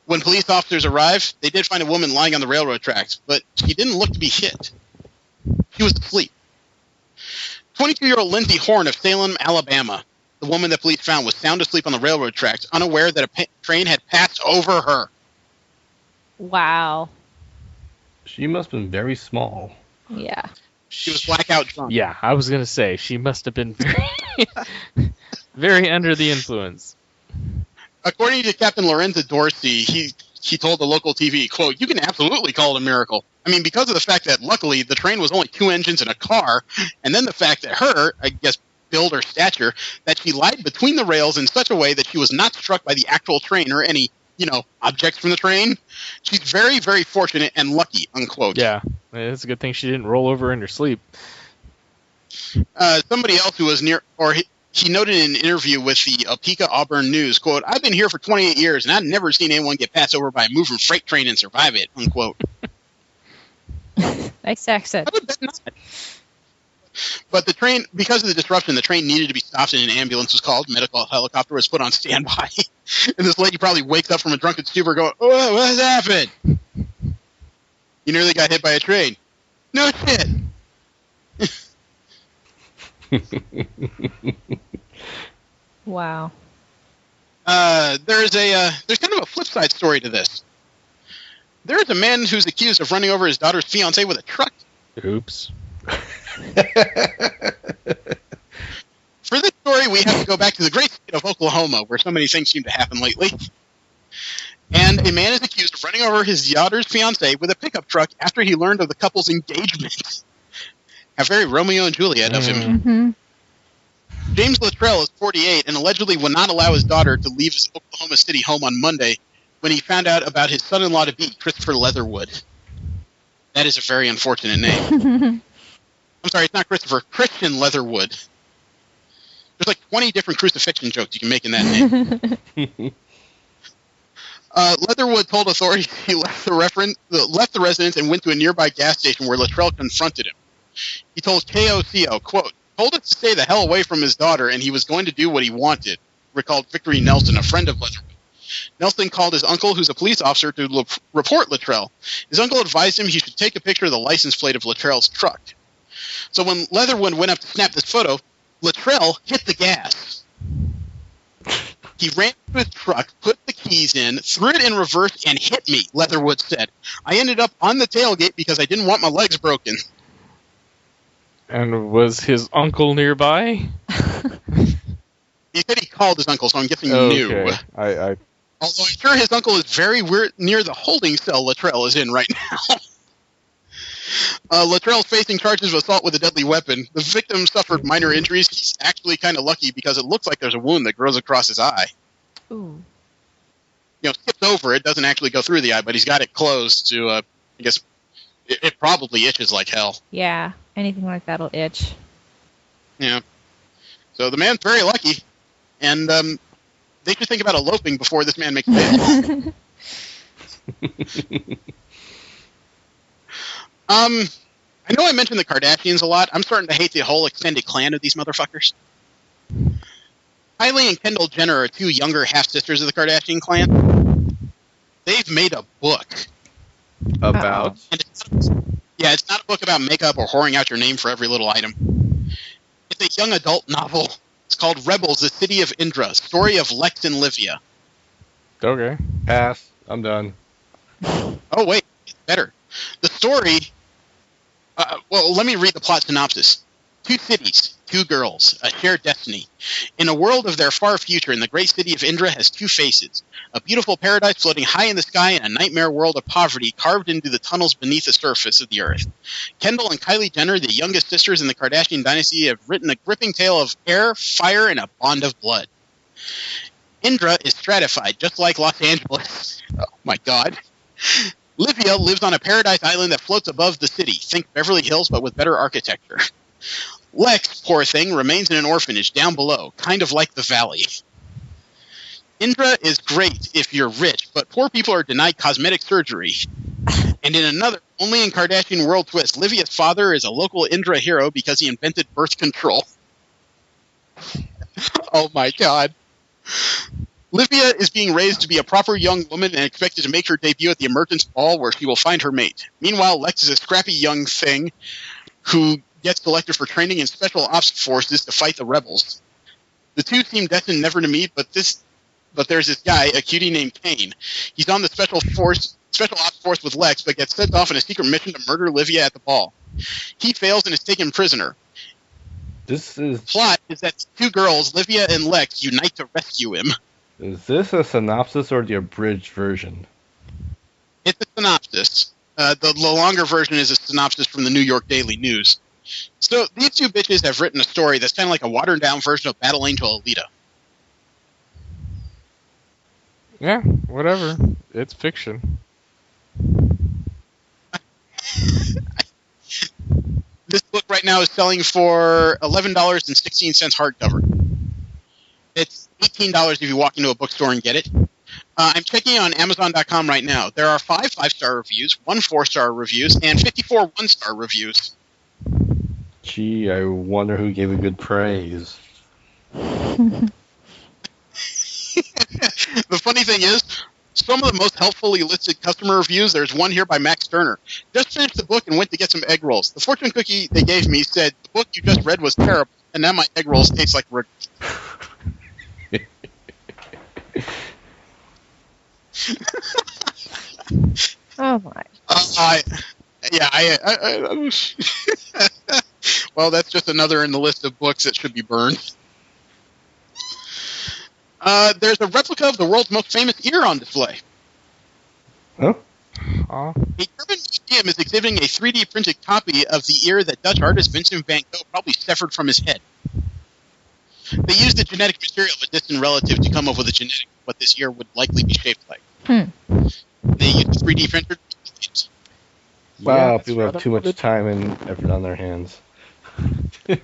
When police officers arrived, they did find a woman lying on the railroad tracks, but she didn't look to be hit. She was asleep. 22-year-old Lindsay Horn of Salem, Alabama, the woman that police found, was sound asleep on the railroad tracks, unaware that a train had passed over her. Wow. She must have been very small. Yeah. She was blackout drunk. Yeah, I was going to say, she must have been very, very under the influence. According to Captain Lorenzo Dorsey, he told the local TV, quote, "You can absolutely call it a miracle. I mean, because of the fact that, luckily, the train was only 2 engines in a car, and then the fact that her, I guess, build or stature, that she lied between the rails in such a way that she was not struck by the actual train or any, objects from the train. She's very, very fortunate and lucky," unquote. Yeah, it's a good thing she didn't roll over in her sleep. Somebody else who was near, or he noted in an interview with the Opeka Auburn News, quote, "I've been here for 28 years, and I've never seen anyone get passed over by a moving freight train and survive it," unquote. Nice accent. I would bet not. But the train, because of the disruption, the train needed to be stopped and an ambulance was called. Medical helicopter was put on standby. And this lady probably wakes up from a drunken stupor going, "Oh, what has happened? You nearly got hit by a train." "No shit." Wow. There's kind of a flip side story to this. There is a man who's accused of running over his daughter's fiancé with a truck. Oops. For this story, we have to go back to the great state of Oklahoma, where so many things seem to happen lately. And a man is accused of running over his daughter's fiancé with a pickup truck after he learned of the couple's engagement. A very Romeo and Juliet of him. Mm-hmm. James Luttrell is 48 and allegedly would not allow his daughter to leave his Oklahoma City home on Monday when he found out about his son-in-law-to-be, Christopher Leatherwood. That is a very unfortunate name. I'm sorry, it's not Christopher. Christian Leatherwood. There's like 20 different crucifixion jokes you can make in that name. Leatherwood told authorities he left the residence and went to a nearby gas station where Luttrell confronted him. He told KOCO, quote, "Told us to stay the hell away from his daughter, and he was going to do what he wanted," recalled Victory Nelson, a friend of Leatherwood. Nelson called his uncle, who's a police officer, to report Luttrell. His uncle advised him he should take a picture of the license plate of Luttrell's truck. So when Leatherwood went up to snap this photo, Luttrell hit the gas. He ran to his truck, put the keys in, threw it in reverse, and hit me, Leatherwood said. "I ended up on the tailgate because I didn't want my legs broken." And was his uncle nearby? He said he called his uncle, so I'm guessing he knew. I Although I'm sure his uncle is very near the holding cell Luttrell is in right now. Luttrell's facing charges of assault with a deadly weapon. The victim suffered minor injuries. He's actually kind of lucky because it looks like there's a wound that grows across his eye. Ooh. Skips over it, doesn't actually go through the eye, but he's got it closed to, I guess, it probably itches like hell. Yeah, anything like that'll itch. Yeah. So the man's very lucky, and they should think about eloping before this man makes bail. I know I mentioned the Kardashians a lot. I'm starting to hate the whole extended clan of these motherfuckers. Kylie and Kendall Jenner are two younger half-sisters of the Kardashian clan. They've made a book. About? And it's not a book about makeup or whoring out your name for every little item. It's a young adult novel. It's called Rebels, the City of Indra, story of Lex and Livia. Okay. Pass. I'm done. Oh, wait. It's better. The story... well, let me read the plot synopsis. Two cities, two girls, a shared destiny. In a world of their far future, the great city of Indra has two faces. A beautiful paradise floating high in the sky and a nightmare world of poverty carved into the tunnels beneath the surface of the earth. Kendall and Kylie Jenner, the youngest sisters in the Kardashian dynasty, have written a gripping tale of air, fire, and a bond of blood. Indra is stratified, just like Los Angeles. Oh, my God. Livia lives on a paradise island that floats above the city. Think Beverly Hills, but with better architecture. Lex, poor thing, remains in an orphanage down below, kind of like the valley. Indra is great if you're rich, but poor people are denied cosmetic surgery. And in another, only in Kardashian world twist, Livia's father is a local Indra hero because he invented birth control. Oh my God. Livia is being raised to be a proper young woman and expected to make her debut at the Emergence Ball where she will find her mate. Meanwhile, Lex is a scrappy young thing who gets selected for training in special ops forces to fight the rebels. The two seem destined never to meet, but there's this guy, a cutie named Kane. He's on the special ops force with Lex, but gets sent off on a secret mission to murder Livia at the ball. He fails and is taken prisoner. The plot is that two girls, Livia and Lex, unite to rescue him. Is this a synopsis or the abridged version? It's a synopsis. The longer version is a synopsis from the New York Daily News. So these two bitches have written a story that's kind of like a watered-down version of Battle Angel Alita. Yeah, whatever. It's fiction. This book right now is selling for $11.16 hardcover. It's $18 if you walk into a bookstore and get it. I'm checking on Amazon.com right now. There are 5 5-star reviews, 1 4-star reviews, and 54 1-star reviews. Gee, I wonder who gave it good praise. The funny thing is, some of the most helpfully listed customer reviews, there's one here by Max Turner. Just finished the book and went to get some egg rolls. The fortune cookie they gave me said, the book you just read was terrible, and now my egg rolls taste like rick. Oh my. Well, that's just another in the list of books that should be burned. There's a replica of the world's most famous ear on display. Huh? Aw. A German museum is exhibiting a 3D printed copy of the ear that Dutch artist Vincent van Gogh probably severed from his head. They used a genetic material of a distant relative to come up with a genetic what this ear would likely be shaped like. They used a 3D printer. Wow, Yeah, people have too much time and effort on their hands. Well,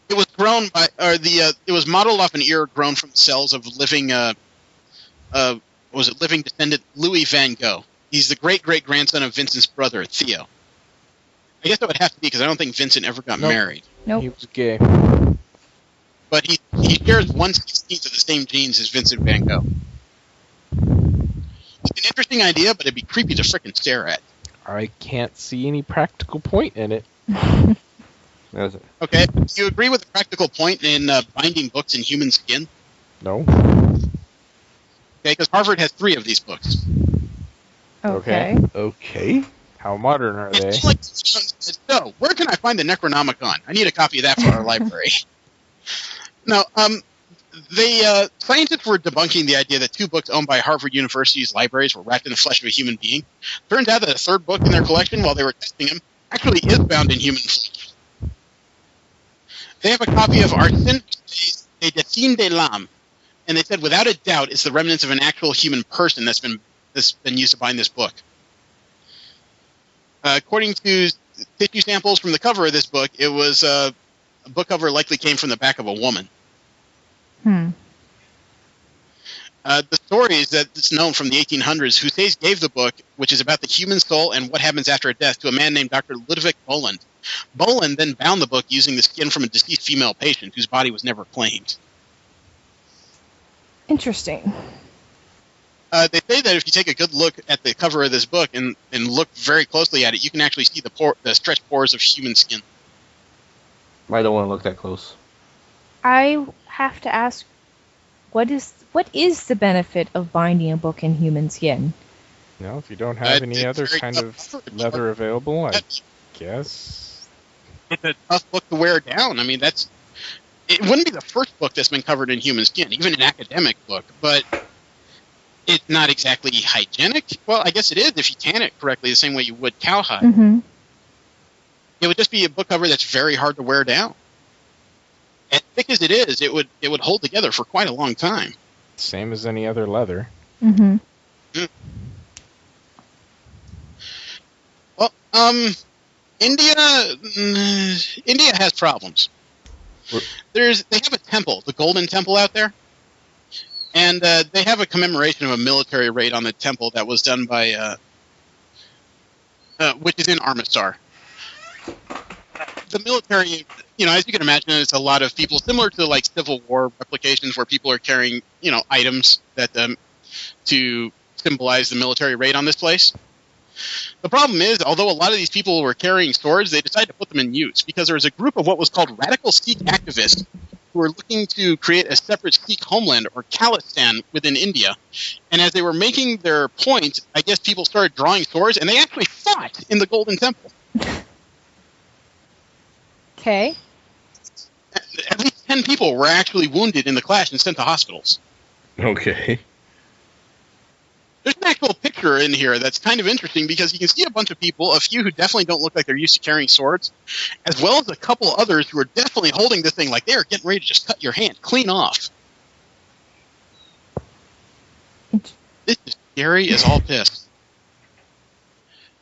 it was grown by, it was modeled off an ear grown from cells of living, living descendant Louis van Gogh. He's the great-great-grandson of Vincent's brother, Theo. I guess that would have to be because I don't think Vincent ever got married. Nope. He was gay. But he shares 1/16 of the same genes as Vincent van Gogh. It's an interesting idea, but it'd be creepy to frickin' stare at. I can't see any practical point in it. Okay, do you agree with the practical point in binding books in human skin? No. Okay, because Harvard has 3 of these books. Okay. Okay. How modern are they? It's like, so, where can I find the Necronomicon? I need a copy of that for our library. No, scientists were debunking the idea that 2 books owned by Harvard University's libraries were wrapped in the flesh of a human being. Turns out that a 3rd book in their collection, while they were testing them, actually is bound in human flesh. They have a copy of Arsène de Dessin de l'âme, and they said without a doubt it's the remnants of an actual human person that's been used to bind this book. According to tissue samples from the cover of this book, it was a book cover likely came from the back of a woman. The stories that it's known from the 1800s, Hussais gave the book, which is about the human soul and what happens after a death, to a man named Dr. Ludwig Bolland. Bolland then bound the book using the skin from a deceased female patient whose body was never claimed. Interesting. They say that if you take a good look at the cover of this book and look very closely at it, you can actually see the stretched pores of human skin. I don't want to look that close. I have to ask, what is the benefit of binding a book in human skin? No, if you don't have any other very kind tough. of leather available, I guess. It's a tough book to wear down. I mean, it wouldn't be the first book that's been covered in human skin, even an academic book, but it's not exactly hygienic. Well, I guess it is if you tan it correctly, the same way you would cowhide. Mm-hmm. It would just be a book cover that's very hard to wear down. As thick as it is, it would hold together for quite a long time. Same as any other leather. Mm-hmm. Well, India has problems. They have a temple, the Golden Temple out there, and they have a commemoration of a military raid on the temple that was done by, which is in Amritsar. The military, as you can imagine, it's a lot of people similar to like Civil War replications where people are carrying, items that to symbolize the military raid on this place. The problem is, although a lot of these people were carrying swords, they decided to put them in use because there was a group of what was called radical Sikh activists who were looking to create a separate Sikh homeland or Khalistan within India. And as they were making their point, I guess people started drawing swords, and they actually fought in the Golden Temple. Okay. At least 10 people were actually wounded in the clash and sent to hospitals. Okay. There's an actual picture in here that's kind of interesting because you can see a bunch of people, a few who definitely don't look like they're used to carrying swords, as well as a couple others who are definitely holding this thing like they are getting ready to just cut your hand clean off. This is scary as all piss.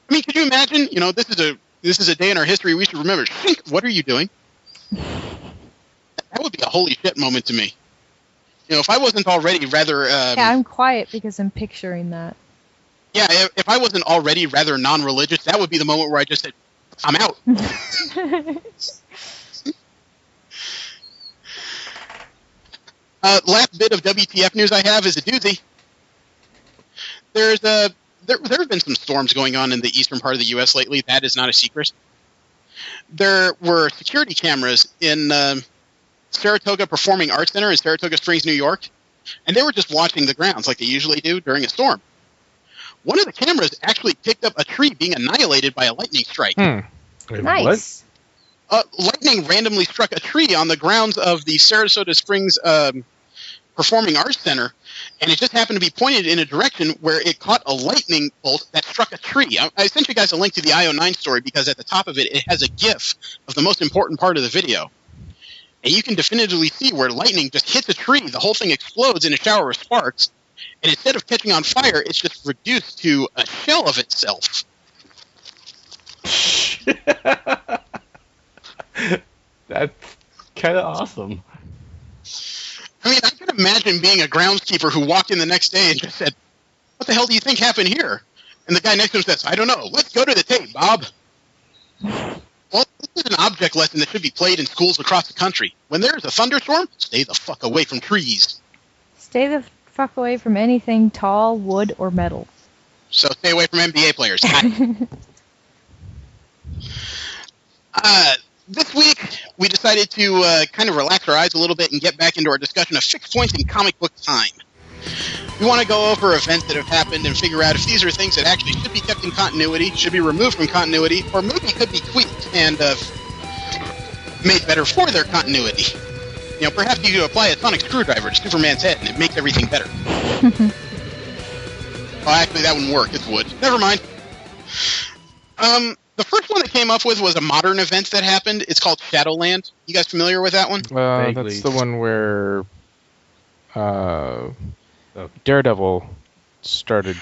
I mean, could you imagine, this is a day in our history we should remember. What are you doing? That would be a holy shit moment to me. if I wasn't already rather... Yeah, I'm quiet because I'm picturing that. Yeah, if I wasn't already rather non-religious, that would be the moment where I just said, I'm out. Last bit of WTF news I have is a doozy. There have been some storms going on in the eastern part of the U.S. lately. That is not a secret. There were security cameras in Saratoga Performing Arts Center in Saratoga Springs, New York, and they were just watching the grounds like they usually do during a storm. One of the cameras actually picked up a tree being annihilated by a lightning strike. Nice. Lightning randomly struck a tree on the grounds of the Saratoga Springs Performing Arts Center, and it just happened to be pointed in a direction where it caught a lightning bolt that struck a tree. I sent you guys a link to the IO9 story because at the top of it, it has a GIF of the most important part of the video. And you can definitively see where lightning just hits a tree, the whole thing explodes in a shower of sparks, and instead of catching on fire, it's just reduced to a shell of itself. That's kind of awesome. I mean, I can imagine being a groundskeeper who walked in the next day and just said, "What the hell do you think happened here?" And the guy next to him says, "I don't know. Let's go to the tape, Bob." Well, this is an object lesson that should be played in schools across the country. When there's a thunderstorm, stay the fuck away from trees. Stay the fuck away from anything tall, wood, or metal. So stay away from NBA players. This week, we decided to kind of relax our eyes a little bit and get back into our discussion of fixed points in comic book time. We want to go over events that have happened and figure out if these are things that actually should be kept in continuity, should be removed from continuity, or maybe could be tweaked and made better for their continuity. Perhaps you could apply a sonic screwdriver to Superman's head and it makes everything better. Well, actually, that wouldn't work. It would. Never mind. The first one that came up with was a modern event that happened. It's called Shadowland. You guys familiar with that one? That's the one where Daredevil started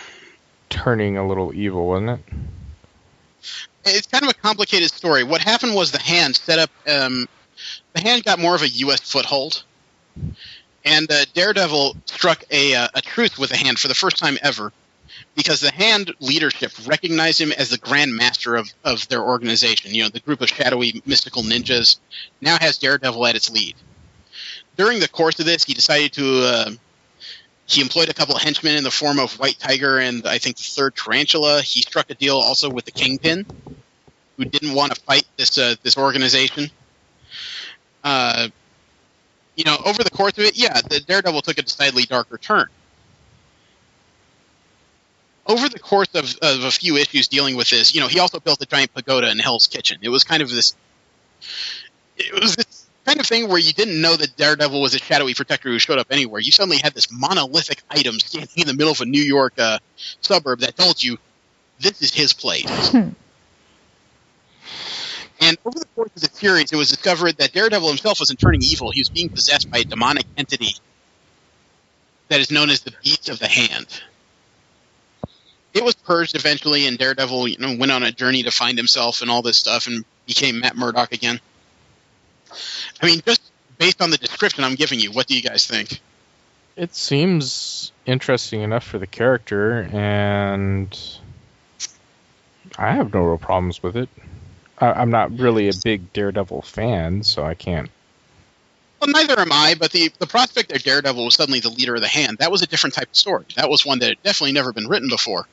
turning a little evil, wasn't it? It's kind of a complicated story. What happened was the Hand set up... the Hand got more of a U.S. foothold, and Daredevil struck a truce with the Hand for the first time ever, because the Hand leadership recognized him as the Grand Master of their organization. The group of shadowy mystical ninjas now has Daredevil at its lead. During the course of this, he decided to... he employed a couple of henchmen in the form of White Tiger and, I think, the Third Tarantula. He struck a deal also with the Kingpin, who didn't want to fight this organization. Over the course of it, the Daredevil took a decidedly darker turn. Over the course of a few issues dealing with this, he also built a giant pagoda in Hell's Kitchen. It was kind of this kind of thing where you didn't know that Daredevil was a shadowy protector who showed up anywhere. You suddenly had this monolithic item standing in the middle of a New York suburb that told you this is his place. And over the course of the series, it was discovered that Daredevil himself wasn't turning evil. He was being possessed by a demonic entity that is known as the Beast of the Hand. It was purged eventually, and Daredevil went on a journey to find himself and all this stuff and became Matt Murdock again. I mean, just based on the description I'm giving you, what do you guys think? It seems interesting enough for the character, and I have no real problems with it. I'm not really a big Daredevil fan, so I can't. Well, neither am I, but the prospect that Daredevil was suddenly the leader of the Hand, that was a different type of story. That was one that had definitely never been written before.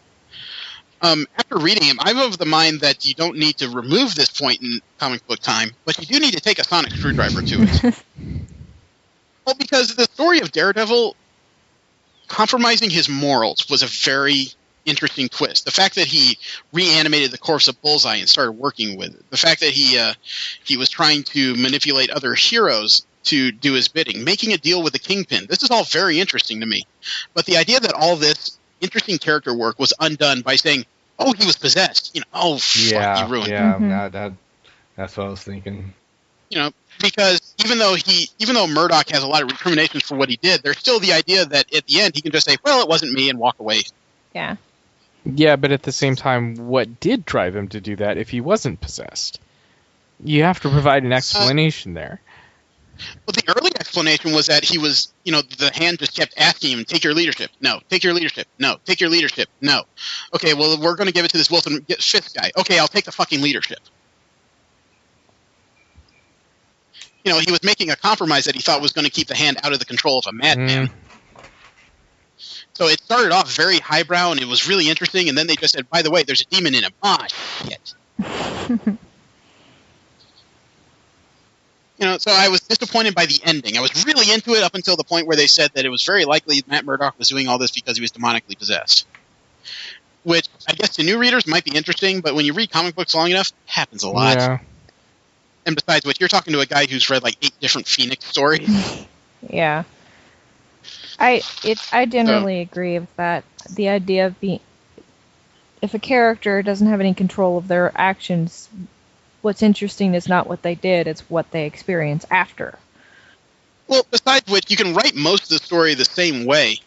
After reading him, I'm of the mind that you don't need to remove this point in comic book time, but you do need to take a sonic screwdriver to it. Well, because the story of Daredevil compromising his morals was a very interesting twist. The fact that he reanimated the corpse of Bullseye and started working with it. The fact that he was trying to manipulate other heroes to do his bidding. Making a deal with the Kingpin. This is all very interesting to me. But the idea that all this interesting character work was undone by saying, "Oh, he was possessed." Fuck, you ruined it. Yeah, that's what I was thinking. Because even though Murdoch has a lot of recriminations for what he did, there's still the idea that at the end he can just say, "Well, it wasn't me," and walk away. Yeah. Yeah, but at the same time, what did drive him to do that if he wasn't possessed? You have to provide an explanation there. Well, the early explanation was that he was, the hand just kept asking him, take your leadership. No. Take your leadership. No. Take your leadership. No. Okay, well, we're going to give it to this Wilson Fisk guy. Okay, I'll take the fucking leadership. He was making a compromise that he thought was going to keep the hand out of the control of a madman. So it started off very highbrow, and it was really interesting, and then they just said, by the way, there's a demon in him. Ah, shit. So I was disappointed by the ending. I was really into it up until the point where they said that it was very likely Matt Murdock was doing all this because he was demonically possessed. Which, I guess to new readers might be interesting, but when you read comic books long enough, it happens a lot. Yeah. And besides which, you're talking to a guy who's read like 8 different Phoenix stories. Yeah. I generally agree with that. The idea of if a character doesn't have any control of their actions, what's interesting is not what they did, it's what they experience after. Well, besides which, you can write most of the story the same way,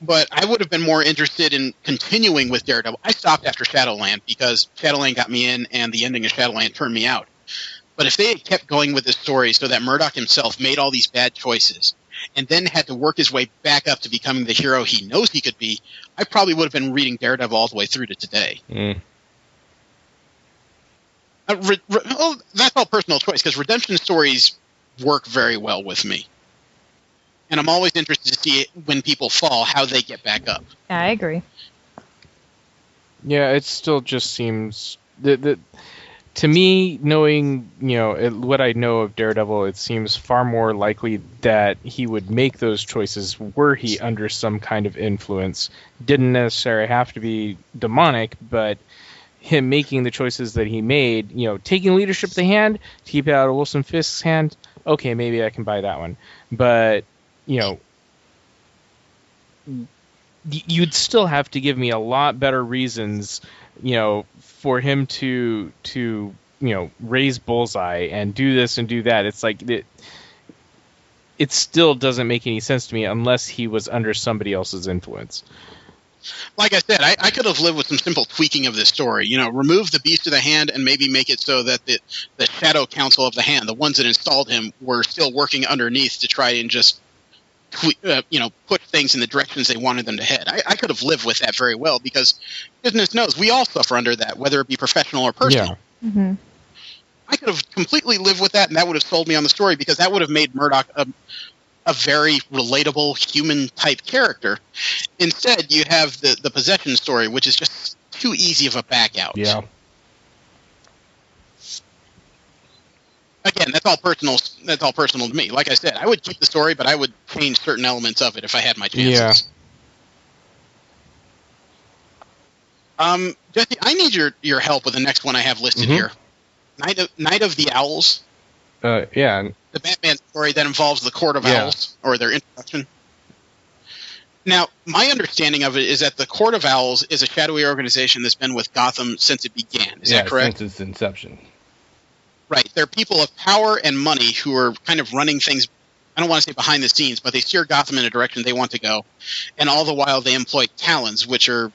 but I would have been more interested in continuing with Daredevil. I stopped after Shadowland because Shadowland got me in and the ending of Shadowland turned me out. But if they had kept going with this story so that Murdock himself made all these bad choices and then had to work his way back up to becoming the hero he knows he could be, I probably would have been reading Daredevil all the way through to today. Well, that's all personal choice, because redemption stories work very well with me. And I'm always interested to see when people fall, how they get back up. I agree. Yeah, it still just seems... to me, knowing what I know of Daredevil, it seems far more likely that he would make those choices were he under some kind of influence. Didn't necessarily have to be demonic, but him making the choices that he made, taking leadership of the hand to keep it out of Wilson Fisk's hand, okay, maybe I can buy that one. But, you'd still have to give me a lot better reasons, for him to raise Bullseye and do this and do that. It's like it still doesn't make any sense to me unless he was under somebody else's influence. Like I said, I could have lived with some simple tweaking of this story. Remove the beast of the hand and maybe make it so that the Shadow Council of the Hand, the ones that installed him, were still working underneath to try and just push things in the directions they wanted them to head. I could have lived with that very well, because goodness knows we all suffer under that, whether it be professional or personal. Yeah. Mm-hmm. I could have completely lived with that, and that would have sold me on the story, because that would have made Murdock a very relatable human-type character. Instead, you have the possession story, which is just too easy of a back-out. Yeah. Again, that's all personal to me. Like I said, I would keep the story, but I would change certain elements of it if I had my chances. Yeah. Jesse, I need your help with the next one I have listed here. Night of the Owls. Yeah. The Batman story that involves the Court of Owls, or their introduction. Now, my understanding of it is that the Court of Owls is a shadowy organization that's been with Gotham since it began. Is that correct? Since its inception. Right. They're people of power and money who are kind of running things, I don't want to say behind the scenes, but they steer Gotham in a direction they want to go. And all the while they employ Talons, which are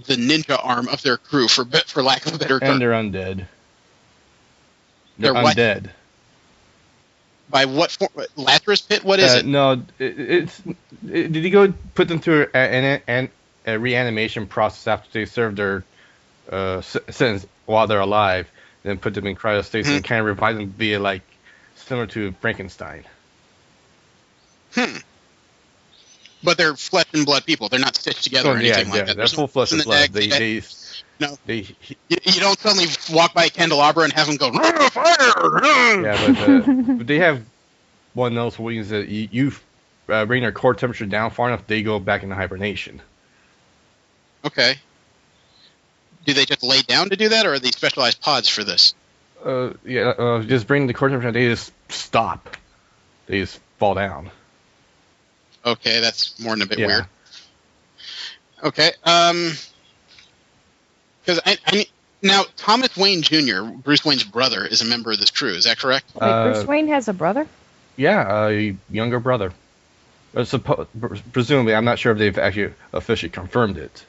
the ninja arm of their crew, for lack of a better term. And they're undead. They're undead. By what form? Lazarus Pit? What is it? No, did he go put them through a reanimation process after they served their sentence while they're alive, then put them in cryostasis and kind of revive them via, like, similar to Frankenstein. But they're flesh and blood people. They're not stitched together or anything like that. They're full flesh and blood. You don't suddenly walk by a candelabra and have them go, fire! Yeah, but they have one of those wings that you bring their core temperature down far enough, they go back into hibernation. Okay. Do they just lay down to do that, or are they specialized pods for this? Just bring the core temperature, they just stop. They just fall down. Okay, that's more than a bit Yeah. weird. Okay, because now Thomas Wayne Jr., Bruce Wayne's brother, is a member of this crew. Is that correct? Wait, Bruce Wayne has a brother? Yeah, a younger brother. Presumably, I'm not sure if they've actually officially confirmed it.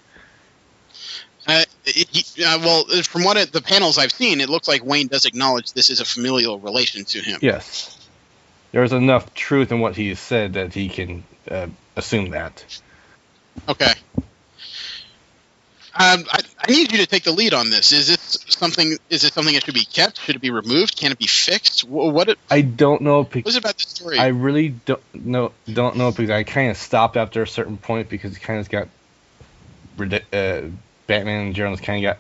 Well, from the panels I've seen, it looks like Wayne does acknowledge this is a familial relation to him. Yes. there's enough truth in what he said that he can assume that. Okay. I need you to take the lead on this. Is it something that should be kept? Should it be removed? Can it be fixed? I don't know. What is it about the story? I really don't know because I kind of stopped after a certain point because it kind of got Batman and Jones kind of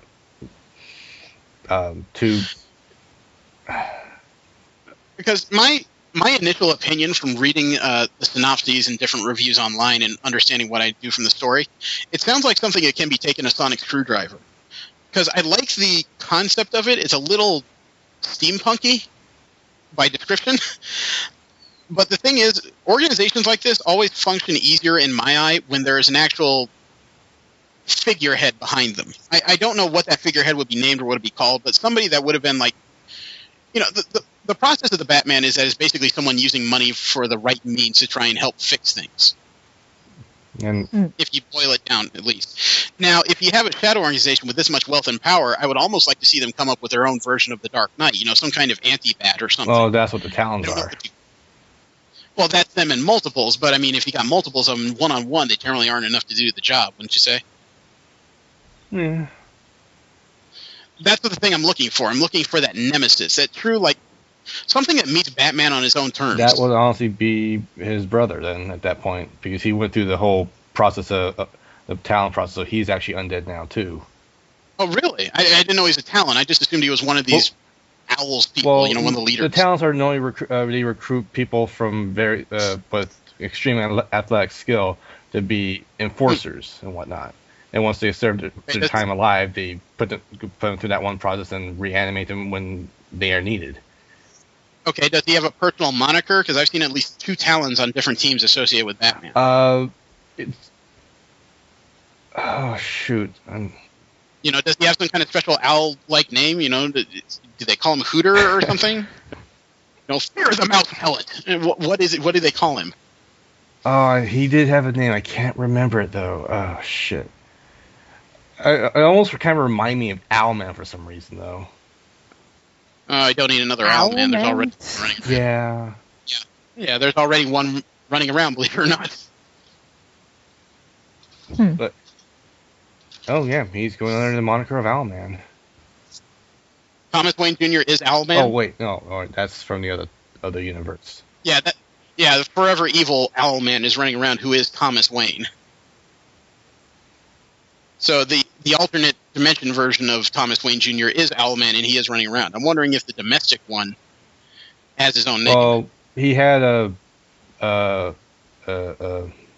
got too. Because my initial opinion from reading the synopses and different reviews online and understanding what I do from the story, it sounds like something that can be taken a sonic screwdriver. Because I like the concept of it. It's a little steampunky by description. But the thing is, organizations like this always function easier in my eye when there is an actual figurehead behind them. I don't know what that figurehead would be named or what it would be called, but somebody that would have been like, the process of the Batman is that it's basically someone using money for the right means to try and help fix things. And if you boil it down, at least. Now, if you have a shadow organization with this much wealth and power, I would almost like to see them come up with their own version of the Dark Knight, some kind of anti-bat or something. Oh, that's what the Talons are. Well, that's them in multiples, but I mean, if you got multiples of them one-on-one, they generally aren't enough to do the job, wouldn't you say? Yeah. That's the thing I'm looking for. I'm looking for that nemesis, that true, something that meets Batman on his own terms. That would honestly be his brother then at that point, because he went through the whole process of the Talon process, so he's actually undead now too. Oh, really? I didn't know he was a Talon. I just assumed he was one of these owls people, one of the leaders. The Talons are normally they recruit people from very with extreme athletic skill to be enforcers and whatnot. And once they serve their time alive, they put them through that one process and reanimate them when they are needed. Okay, does he have a personal moniker? Because I've seen at least 2 Talons on different teams associated with Batman. Oh, shoot. Does he have some kind of special owl-like name? Do they call him Hooter or something? Fear the Mouse Pellet. What is it? What do they call him? Oh, he did have a name. I can't remember it, though. Oh, shit. I almost kind of remind me of Owlman for some reason, though. I don't need another Owlman. There's already running. Yeah. Yeah, there's already one running around, believe it or not. But yeah, he's going under the moniker of Owlman. Thomas Wayne Jr. is Owlman? Oh, wait, no, that's from the other universe. Yeah, the forever evil Owlman is running around, who is Thomas Wayne. So the alternate dimension version of Thomas Wayne Jr. is Owlman, and he is running around. I'm wondering if the domestic one has his own name. Well, he had an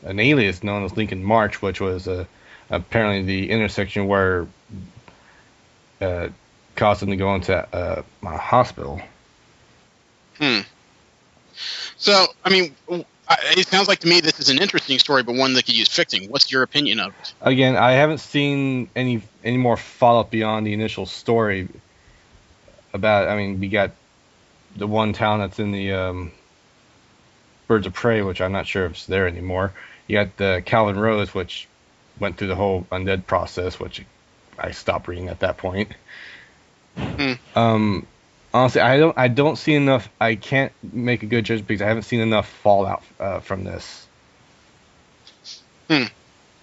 alias known as Lincoln March, which was apparently the intersection where caused him to go into a hospital. So, I mean, it sounds like to me this is an interesting story, but one that could use fixing. What's your opinion of it? Again, I haven't seen any more follow-up beyond the initial story about it. I mean, we got the one town that's in the Birds of Prey, which I'm not sure if it's there anymore. You got the Calvin Rose, which went through the whole undead process, which I stopped reading at that point. Honestly, I don't see enough. I can't make a good judgment because I haven't seen enough fallout from this.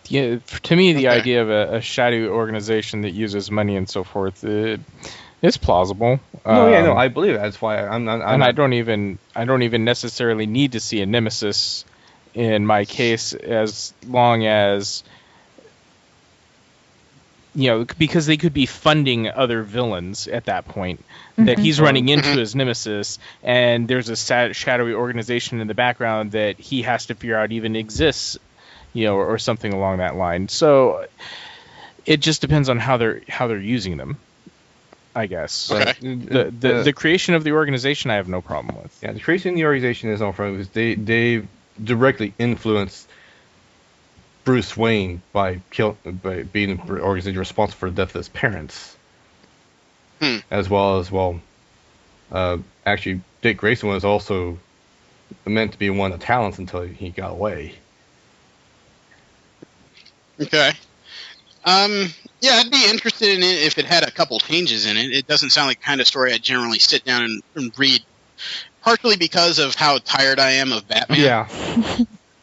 Yeah, to me, the idea of a shadowy organization that uses money and so forth is plausible. No, I believe it. That's why I'm not. I don't even necessarily need to see a nemesis in my case, as long as because they could be funding other villains at that point that he's running into his nemesis, and there's a shadowy organization in the background that he has to figure out even exists, or something along that line. So it just depends on how they're using them, I guess. Okay. The creation of the organization, I have no problem with. Yeah, the creation of the organization is no problem because they directly influenced Bruce Wayne by being the organization responsible for the death of his parents, as well as actually Dick Grayson was also meant to be one of the Talons until he got away. Okay. Yeah, I'd be interested in it if it had a couple changes in it. It doesn't sound like the kind of story I'd generally sit down and read partially because of how tired I am of Batman. Yeah.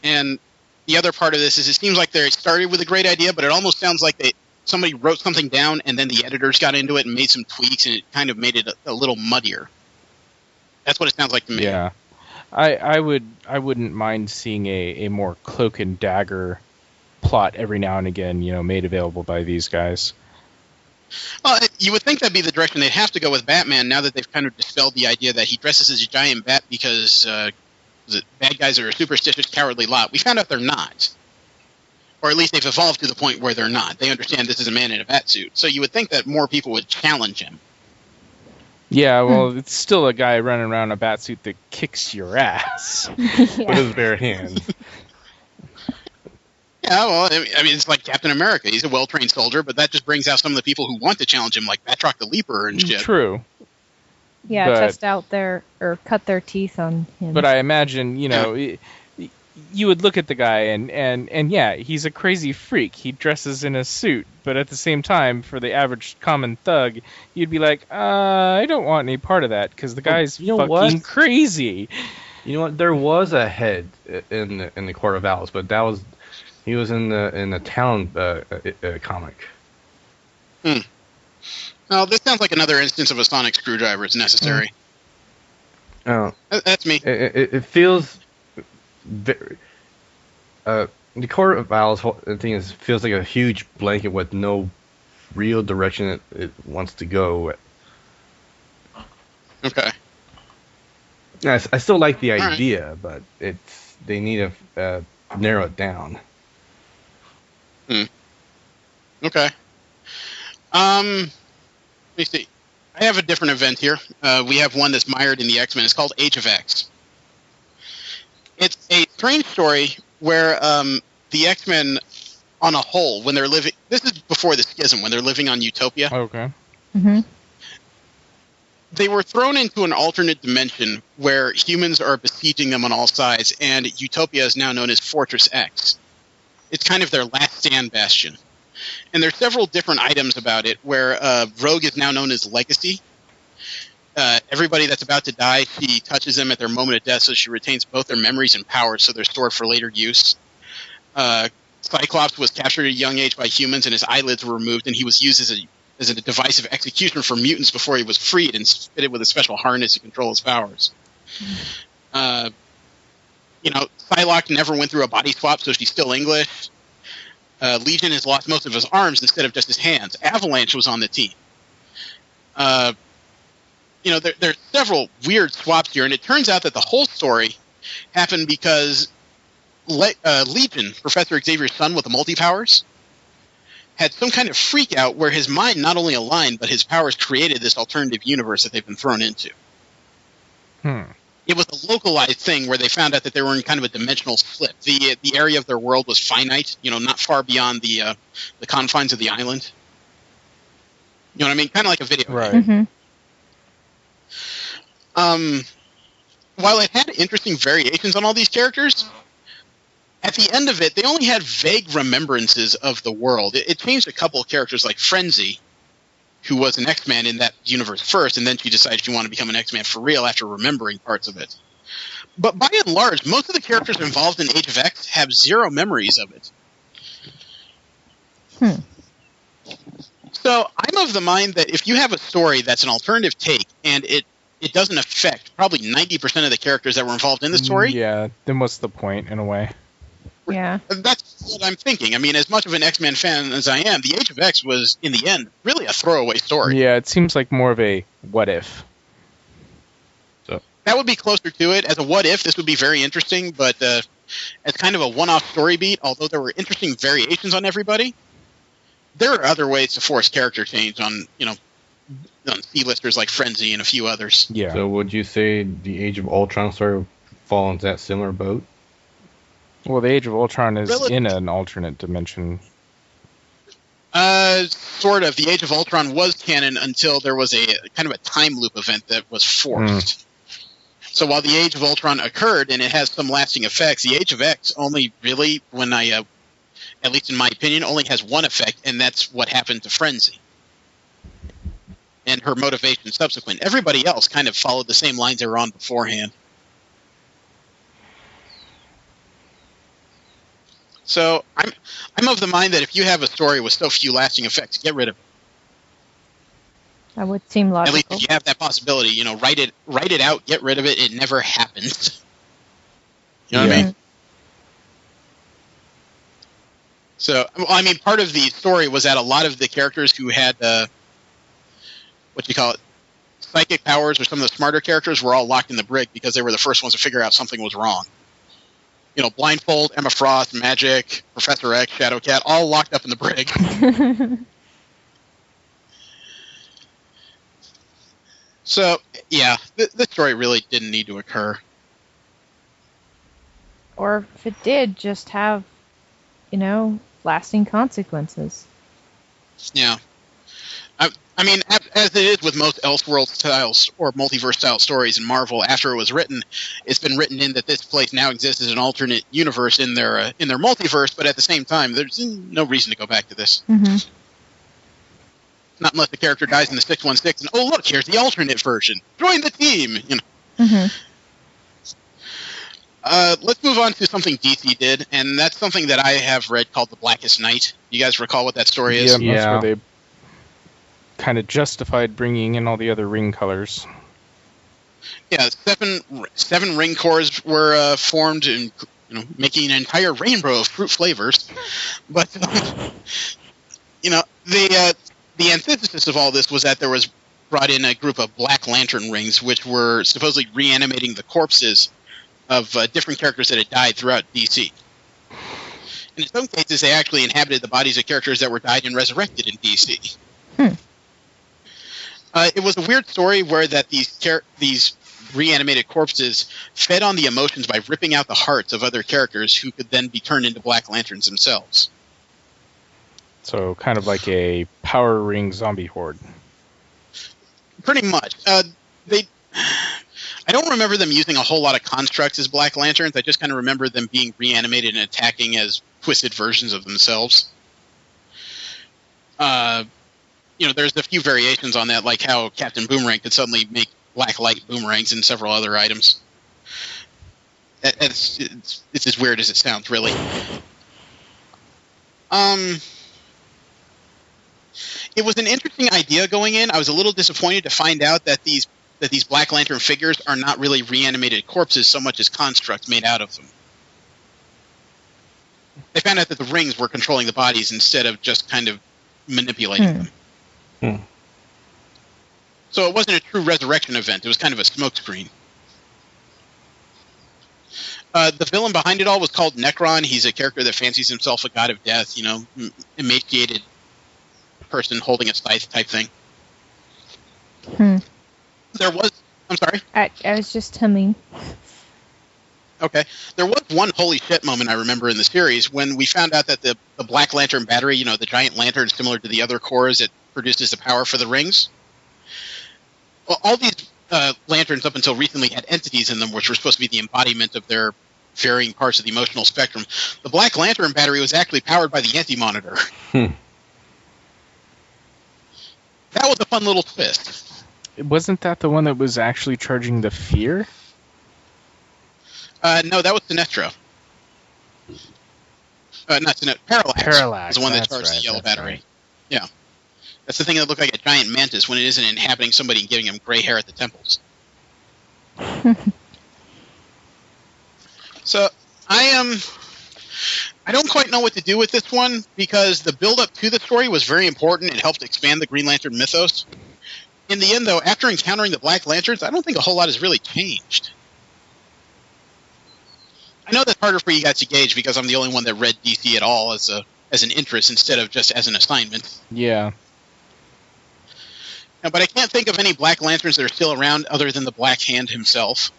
And the other part of this is it seems like they started with a great idea, but it almost sounds like somebody wrote something down and then the editors got into it and made some tweaks, and it kind of made it a little muddier. That's what it sounds like to me. Yeah. I wouldn't mind seeing a more cloak and dagger plot every now and again, made available by these guys. Well, you would think that'd be the direction they'd have to go with Batman now that they've kind of dispelled the idea that he dresses as a giant bat because the bad guys are a superstitious, cowardly lot. We found out they're not. Or at least they've evolved to the point where they're not. They understand this is a man in a bat suit. So you would think that more people would challenge him. Yeah, well, it's still a guy running around in a bat suit that kicks your ass. With his bare hands. Yeah, well, I mean, it's like Captain America. He's a well-trained soldier, but that just brings out some of the people who want to challenge him, like Batroc the Leaper and shit. True. Yeah, But- test out or cut their teeth on him. But I imagine, you would look at the guy and yeah, he's a crazy freak. He dresses in a suit, but at the same time, for the average common thug, you'd be like, I don't want any part of that because the guy's you know fucking what? crazy. You know what? There was a head in the Court of Owls, but he was in the Town comic. Well, this sounds like another instance of a sonic screwdriver is necessary. Oh, That's me. it feels very. The Court of Owls thing feels like a huge blanket with no real direction it wants to go. Okay. I still like the right. idea, but they need to narrow it down. Okay. Let me see. I have a different event here. We have one that's mired in the X-Men. It's called Age of X. It's a strange story where the X-Men, on a whole, when they're living... This is before the schism, when they're living on Utopia. Okay. Mm-hmm. They were thrown into an alternate dimension where humans are besieging them on all sides, and Utopia is now known as Fortress X. It's kind of their last stand bastion. And there's several different items about it where Rogue is now known as Legacy. Everybody that's about to die, she touches them at their moment of death, so she retains both their memories and powers, so they're stored for later use. Cyclops was captured at a young age by humans, and his eyelids were removed, and he was used as a device of execution for mutants before he was freed and fitted with a special harness to control his powers. Psylocke never went through a body swap, so she's still English. Legion has lost most of his arms instead of just his hands. Avalanche was on the team. There's several weird swaps here, and it turns out that the whole story happened because Legion, Professor Xavier's son with the multi-powers, had some kind of freak out where his mind not only aligned, but his powers created this alternative universe that they've been thrown into. It was a localized thing where they found out that they were in kind of a dimensional slip. The area of their world was finite, not far beyond the confines of the island. You know what I mean? Kind of like a video game. Right. Mm-hmm. While it had interesting variations on all these characters, at the end of it, they only had vague remembrances of the world. It changed a couple of characters like Frenzy, who was an X-Man in that universe first, and then she decided she wanted to become an X-Man for real after remembering parts of it. But by and large, most of the characters involved in Age of X have zero memories of it. So I'm of the mind that if you have a story that's an alternative take, and it doesn't affect probably 90% of the characters that were involved in the story... Yeah, then what's the point, in a way? Yeah. That's what I'm thinking. I mean, as much of an X-Men fan as I am, the Age of X was, in the end, really a throwaway story. Yeah, it seems like more of a what if. So that would be closer to it. As a what if, this would be very interesting, but as kind of a one-off story beat, although there were interesting variations on everybody, there are other ways to force character change on C-listers like Frenzy and a few others. Yeah. So would you say the Age of Ultron sort of fall into that similar boat? Well, the Age of Ultron is Really? in an alternate dimension. Sort of. The Age of Ultron was canon until there was a kind of a time loop event that was forced. So while the Age of Ultron occurred and it has some lasting effects, the Age of X only really, at least in my opinion, only has one effect, and that's what happened to Frenzy. and her motivation subsequent. Everybody else kind of followed the same lines they were on beforehand. So I'm of the mind that if you have a story with so few lasting effects, get rid of it. That would seem At logical. least if you have that possibility, write it out, get rid of it. It never happens. You know what I mean? So, part of the story was that a lot of the characters who had psychic powers, or some of the smarter characters, were all locked in the brig because they were the first ones to figure out something was wrong. Blindfold, Emma Frost, Magic, Professor X, Shadowcat, all locked up in the brig. So, yeah, this story really didn't need to occur. Or if it did, just have, lasting consequences. Yeah. As it is with most Elseworld styles or multiverse style stories in Marvel, after it was written, it's been written in that this place now exists as an alternate universe in their multiverse, but at the same time, there's no reason to go back to this. Mm-hmm. Not unless the character dies in the 616 and, oh, look, here's the alternate version. Join the team! Mm-hmm. Let's move on to something DC did, and that's something that I have read called The Blackest Night. You guys recall what that story is? Yeah, that's where they kind of justified bringing in all the other ring colors. Yeah, seven ring cores were formed, and making an entire rainbow of fruit flavors. But the antithesis of all this was that there was brought in a group of Black Lantern rings, which were supposedly reanimating the corpses of different characters that had died throughout DC. And in some cases, they actually inhabited the bodies of characters that were died and resurrected in DC. It was a weird story where that these reanimated corpses fed on the emotions by ripping out the hearts of other characters who could then be turned into Black Lanterns themselves. So kind of like a Power Ring zombie horde. Pretty much. I don't remember them using a whole lot of constructs as Black Lanterns. I just kind of remember them being reanimated and attacking as twisted versions of themselves. There's a few variations on that, like how Captain Boomerang could suddenly make black light boomerangs and several other items. It's as weird as it sounds, really. It was an interesting idea going in. I was a little disappointed to find out that these Black Lantern figures are not really reanimated corpses so much as constructs made out of them. They found out that the rings were controlling the bodies instead of just kind of manipulating them. So it wasn't a true resurrection event. It was kind of a smokescreen. The villain behind it all was called Necron. He's a character that fancies himself a god of death, emaciated person holding a scythe type thing. I'm sorry? I was just humming. Okay. There was one holy shit moment I remember in the series when we found out that the Black Lantern battery, the giant lantern similar to the other cores that produces the power for the rings. Well, all these lanterns up until recently had entities in them which were supposed to be the embodiment of their varying parts of the emotional spectrum. The Black Lantern battery was actually powered by the Anti-Monitor. That was a fun little twist. Wasn't that the one that was actually charging the Fear? No, that was Sinestro. Not Sinestro. Parallax. Parallax. Was the one that charged the yellow battery. Right. Yeah. That's the thing that looked like a giant mantis when it isn't inhabiting somebody and giving him gray hair at the temples. So, I don't quite know what to do with this one, because the build-up to the story was very important. It helped expand the Green Lantern mythos. In the end, though, after encountering the Black Lanterns, I don't think a whole lot has really changed. I know that's harder for you guys to gauge because I'm the only one that read DC at all as an interest instead of just as an assignment. Yeah. But I can't think of any Black Lanterns that are still around other than the Black Hand himself.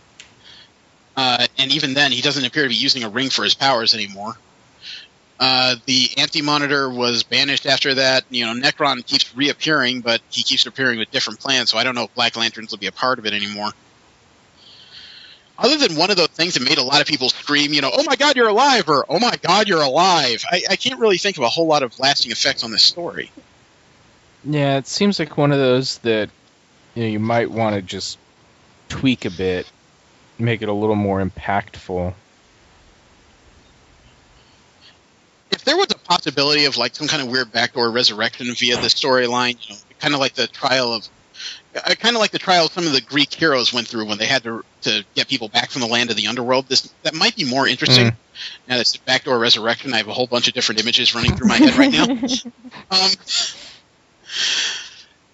And even then, he doesn't appear to be using a ring for his powers anymore. The Anti-Monitor was banished after that. Necron keeps reappearing, but he keeps appearing with different plans, so I don't know if Black Lanterns will be a part of it anymore. Other than one of those things that made a lot of people scream, oh my god, you're alive, or oh my god, you're alive, I can't really think of a whole lot of lasting effects on this story. Yeah, it seems like one of those that you might want to just tweak a bit, make it a little more impactful. If there was a possibility of like some kind of weird backdoor resurrection via the storyline, kind of like the trial of some of the Greek heroes went through when they had to get people back from the land of the underworld, that might be more interesting. Now that's backdoor resurrection. I have a whole bunch of different images running through my head right now.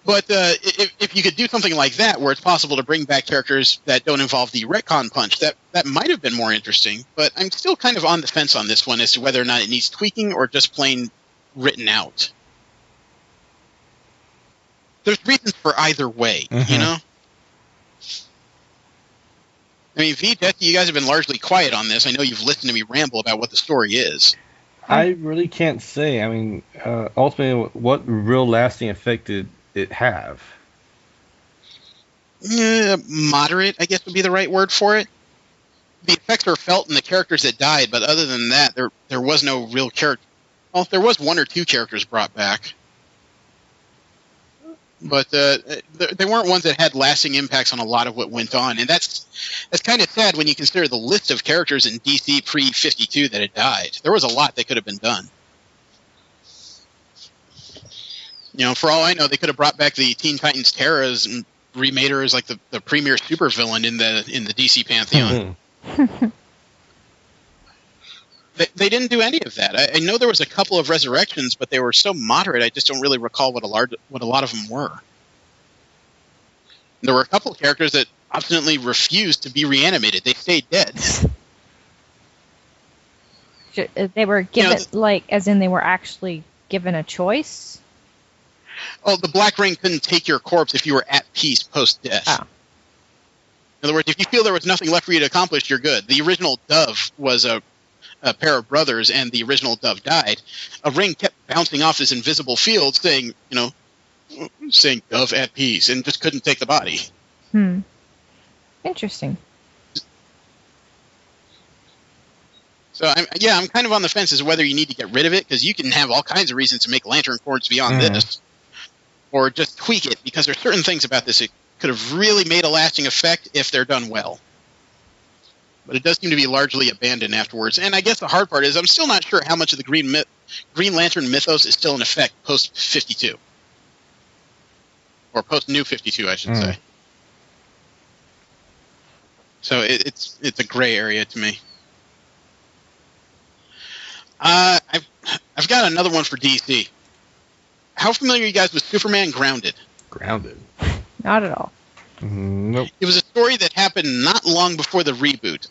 But if you could do something like that, where it's possible to bring back characters that don't involve the retcon punch, that might have been more interesting. But I'm still kind of on the fence on this one as to whether or not it needs tweaking or just plain written out. There's reasons for either way, you know? I mean, V, Jesse, you guys have been largely quiet on this. I know you've listened to me ramble about what the story is. I really can't say. I mean, ultimately, what real lasting effect did it have? Moderate, I guess would be the right word for it. The effects were felt in the characters that died, but other than that, there was no real character. Well, there was one or two characters brought back. But they weren't ones that had lasting impacts on a lot of what went on. And that's kind of sad when you consider the list of characters in DC pre-52 that had died. There was a lot that could have been done. For all I know, they could have brought back the Teen Titans Terras and remade her as like the premier supervillain in the DC pantheon. They didn't do any of that. I know there was a couple of resurrections, but they were so moderate. I just don't really recall what a lot of them were. There were a couple of characters that obstinately refused to be reanimated. They stayed dead. They were given, as in they were actually given a choice? Oh, the Black Ring couldn't take your corpse if you were at peace post-death. Oh. In other words, if you feel there was nothing left for you to accomplish, you're good. The original Dove was a pair of brothers, and the original Dove died. A ring kept bouncing off this invisible field saying Dove at peace, and just couldn't take the body. Interesting. So, I'm kind of on the fence as to whether you need to get rid of it, because you can have all kinds of reasons to make Lantern Corps beyond this, or just tweak it, because there are certain things about this that could have really made a lasting effect if they're done well. But it does seem to be largely abandoned afterwards. And I guess the hard part is I'm still not sure how much of the Green Lantern mythos is still in effect post-52. Or post-New 52, I should say. So it's a gray area to me. I've got another one for DC. How familiar are you guys with Superman Grounded? Grounded? Not at all. Nope. It was a story that happened not long before the reboot.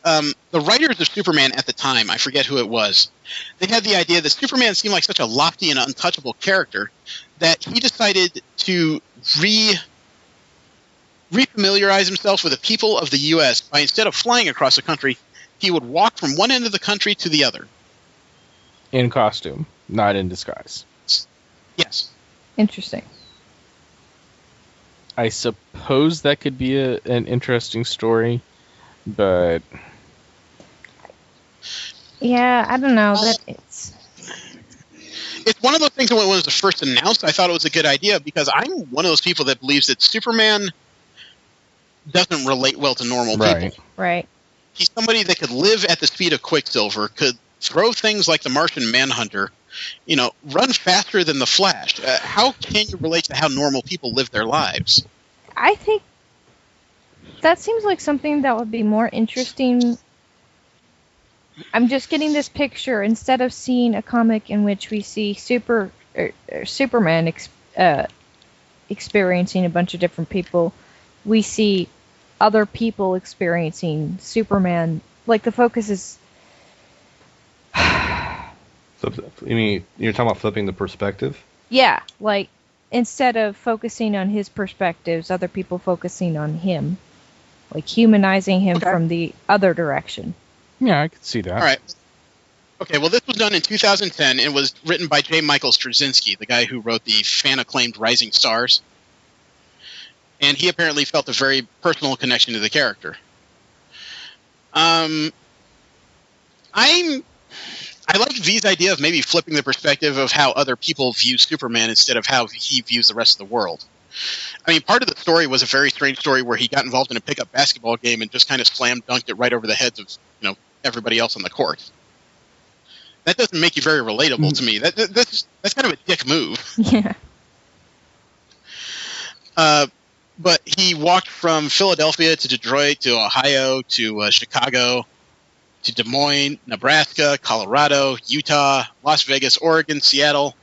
The writers of Superman at the time, I forget who it was, they had the idea that Superman seemed like such a lofty and untouchable character that he decided to refamiliarize himself with the people of the U.S. by, instead of flying across the country, he would walk from one end of the country to the other. In costume, not in disguise. Yes. Interesting. I suppose that could be an interesting story, but yeah, I don't know. It's one of those things that when it was first announced, I thought it was a good idea, because I'm one of those people that believes that Superman doesn't relate well to normal people. Right. He's somebody that could live at the speed of Quicksilver, could throw things like the Martian Manhunter, run faster than the Flash. How can you relate to how normal people live their lives? I think that seems like something that would be more interesting. I'm just getting this picture. Instead of seeing a comic in which we see Superman experiencing a bunch of different people, we see other people experiencing Superman. Like, the focus is... So, you mean you're talking about flipping the perspective? Yeah, like, instead of focusing on his perspectives, other people focusing on him. Like, humanizing him from the other direction. Yeah, I could see that. All right. Okay, well, this was done in 2010. It was written by J. Michael Straczynski, the guy who wrote the fan-acclaimed Rising Stars. And he apparently felt a very personal connection to the character. I'm I like V's idea of maybe flipping the perspective of how other people view Superman instead of how he views the rest of the world. I mean, part of the story was a very strange story where he got involved in a pickup basketball game and just kind of slam dunked it right over the heads of everybody else on the court. That doesn't make you very relatable to me. That's kind of a dick move. Yeah. But he walked from Philadelphia to Detroit to Ohio to Chicago to Des Moines, Nebraska, Colorado, Utah, Las Vegas, Oregon, Seattle.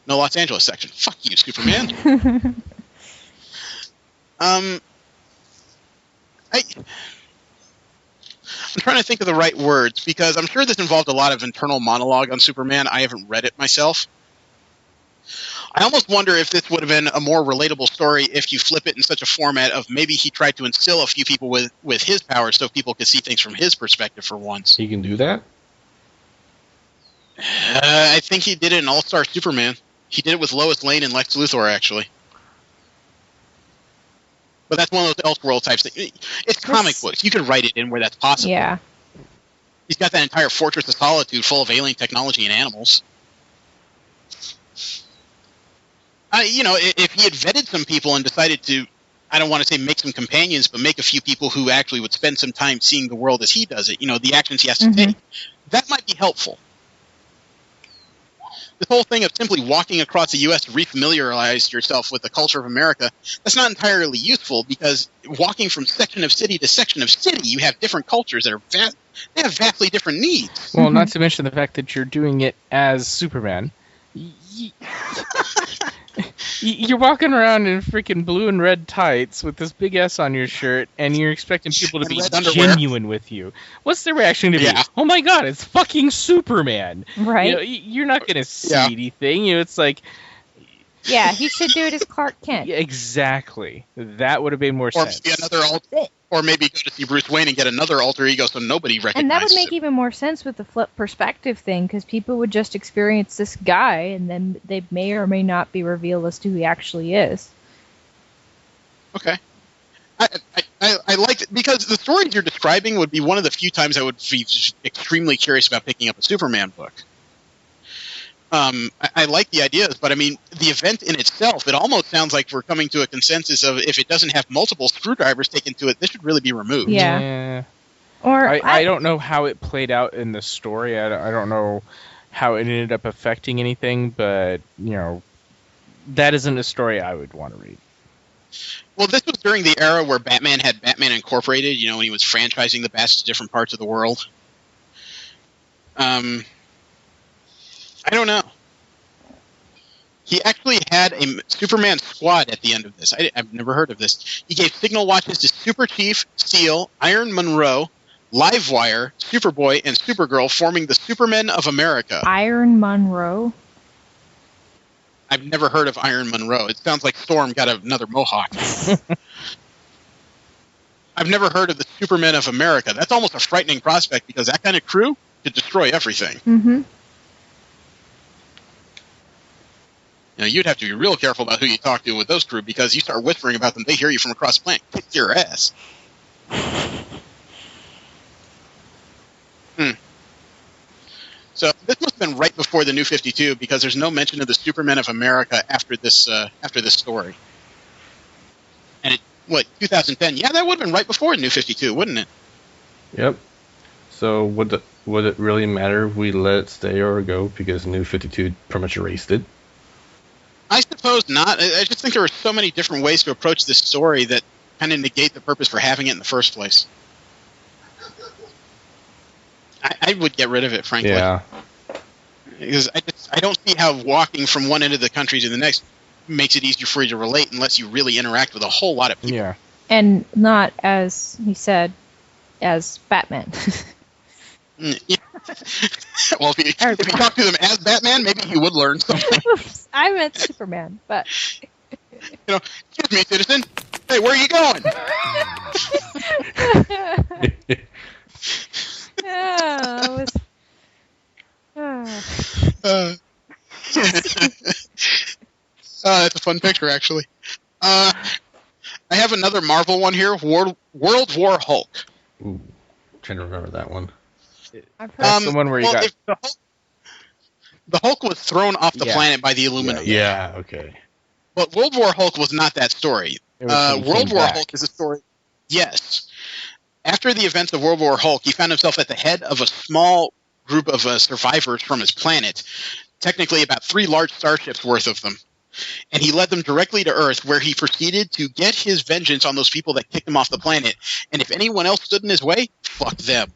No Los Angeles section. Fuck you, Superman. I'm trying to think of the right words because I'm sure this involved a lot of internal monologue on Superman. I haven't read it myself. I almost wonder if this would have been a more relatable story if you flip it in such a format of maybe he tried to instill a few people with his powers so people could see things from his perspective for once. He can do that? I think he did it in All-Star Superman. He did it with Lois Lane and Lex Luthor, actually. But that's one of those Elseworld types things. It's comic books. You can write it in where that's possible. Yeah. He's got that entire Fortress of Solitude full of alien technology and animals. If he had vetted some people and decided to, I don't want to say make some companions, but make a few people who actually would spend some time seeing the world as he does it, the actions he has to take, that might be helpful. This whole thing of simply walking across the U.S. to refamiliarize yourself with the culture of America, that's not entirely useful because walking from section of city to section of city, you have different cultures that they have vastly different needs. Well, not to mention the fact that you're doing it as Superman. You're walking around in freaking blue and red tights with this big S on your shirt, and you're expecting people to be genuine with you. What's their reaction to be? Oh my god, it's fucking Superman! Right? You're not going to see anything. It's like... Yeah, he should do it as Clark Kent. Yeah, exactly. That would have made more sense. Or maybe go to see Bruce Wayne and get another alter ego so nobody recognizes And that would make him. even more sense with the flip perspective thing, because people would just experience this guy, and then they may or may not be revealed as to who he actually is. Okay. I like it, because the stories you're describing would be one of the few times I would be extremely curious about picking up a Superman book. I like the ideas, but I mean, the event in itself, it almost sounds like we're coming to a consensus of if it doesn't have multiple screwdrivers taken to it, this should really be removed. Yeah. Or I don't know how it played out in the story. I don't know how it ended up affecting anything, but, that isn't a story I would want to read. Well, this was during the era where Batman had Batman Incorporated, when he was franchising the bats to different parts of the world. I don't know. He actually had a Superman squad at the end of this. I've never heard of this. He gave signal watches to Super Chief, Steel, Iron Monroe, Livewire, Superboy, and Supergirl, forming the Supermen of America. Iron Monroe? I've never heard of Iron Monroe. It sounds like Storm got another mohawk. I've never heard of the Supermen of America. That's almost a frightening prospect because that kind of crew could destroy everything. Mm-hmm. You'd have to be real careful about who you talk to with those crew because you start whispering about them, they hear you from across the planet. Kick your ass. So this must have been right before the New 52 because there's no mention of the Supermen of America after this story. And 2010? Yeah, that would have been right before the New 52, wouldn't it? Yep. So would it really matter if we let it stay or go because New 52 pretty much erased it? I suppose not. I just think there are so many different ways to approach this story that kind of negate the purpose for having it in the first place. I would get rid of it, frankly. Yeah. Because I don't see how walking from one end of the country to the next makes it easier for you to relate unless you really interact with a whole lot of people. Yeah. And not, as he said, as Batman. Yeah. Well, if you talk to them as Batman, maybe you would learn something. Oops, I meant Superman, but... Excuse me, citizen. Hey, where are you going? That's a fun picture, actually. I have another Marvel one here, World War Hulk. Ooh, trying to remember that one. I've heard. That's the one where you got. if the Hulk was thrown off the Yeah. planet by the Illuminati. Yeah, okay. But World War Hulk was not that story. It was when he World came War back. Hulk is a story. Yes. After the events of World War Hulk, he found himself at the head of a small group of survivors from his planet, technically about 3 large starships worth of them. And he led them directly to Earth, where he proceeded to get his vengeance on those people that kicked him off the planet. And if anyone else stood in his way, fuck them.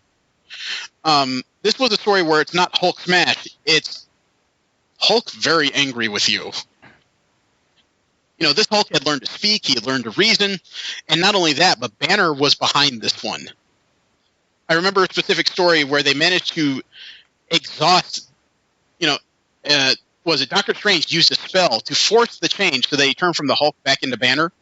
This was a story where it's not Hulk smash, it's Hulk very angry with you. You know, this Hulk had learned to speak, he had learned to reason, and not only that, but Banner was behind this one. I remember a specific story where they managed to exhaust, was it Doctor Strange used a spell to force the change so that he turned from the Hulk back into Banner?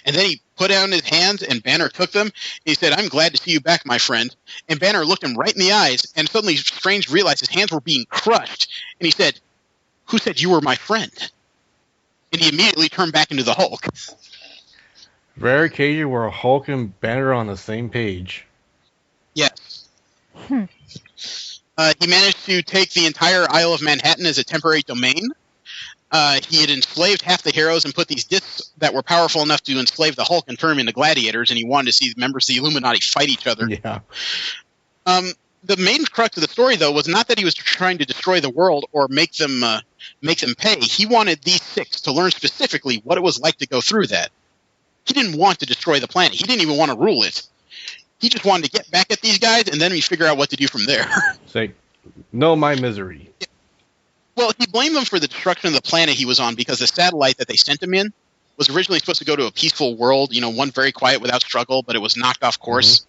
And then he put down his hands, and Banner took them. He said, "I'm glad to see you back, my friend." And Banner looked him right in the eyes, and suddenly Strange realized his hands were being crushed. And he said, "Who said you were my friend?" And he immediately turned back into the Hulk. Rare occasion where Hulk and Banner are on the same page. Yes. He managed to take the entire Isle of Manhattan as a temporary domain. He had enslaved half the heroes and put these discs that were powerful enough to enslave the Hulk and turn them into gladiators, and he wanted to see members of the Illuminati fight each other. Yeah. The main crux of the story, though, was not that he was trying to destroy the world or make them pay. He wanted these 6 to learn specifically what it was like to go through that. He didn't want to destroy the planet. He didn't even want to rule it. He just wanted to get back at these guys, and then we figure out what to do from there. It's like, know my misery. Well, he blamed them for the destruction of the planet he was on because the satellite that they sent him in was originally supposed to go to a peaceful world, one very quiet without struggle, but it was knocked off course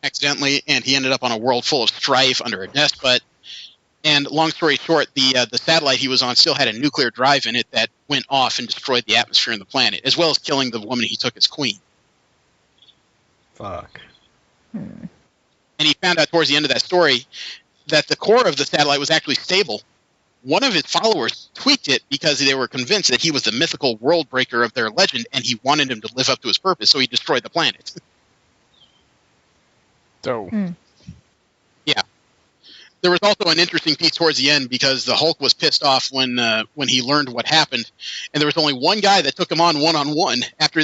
accidentally, and he ended up on a world full of strife under a despot. And long story short, the satellite he was on still had a nuclear drive in it that went off and destroyed the atmosphere on the planet, as well as killing the woman he took as queen. Fuck. And he found out towards the end of that story that the core of the satellite was actually stable. One of his followers tweaked it because they were convinced that he was the mythical world breaker of their legend, and he wanted him to live up to his purpose, so he destroyed the planet. So. Yeah. There was also an interesting piece towards the end because the Hulk was pissed off when he learned what happened, and there was only one guy that took him on one-on-one after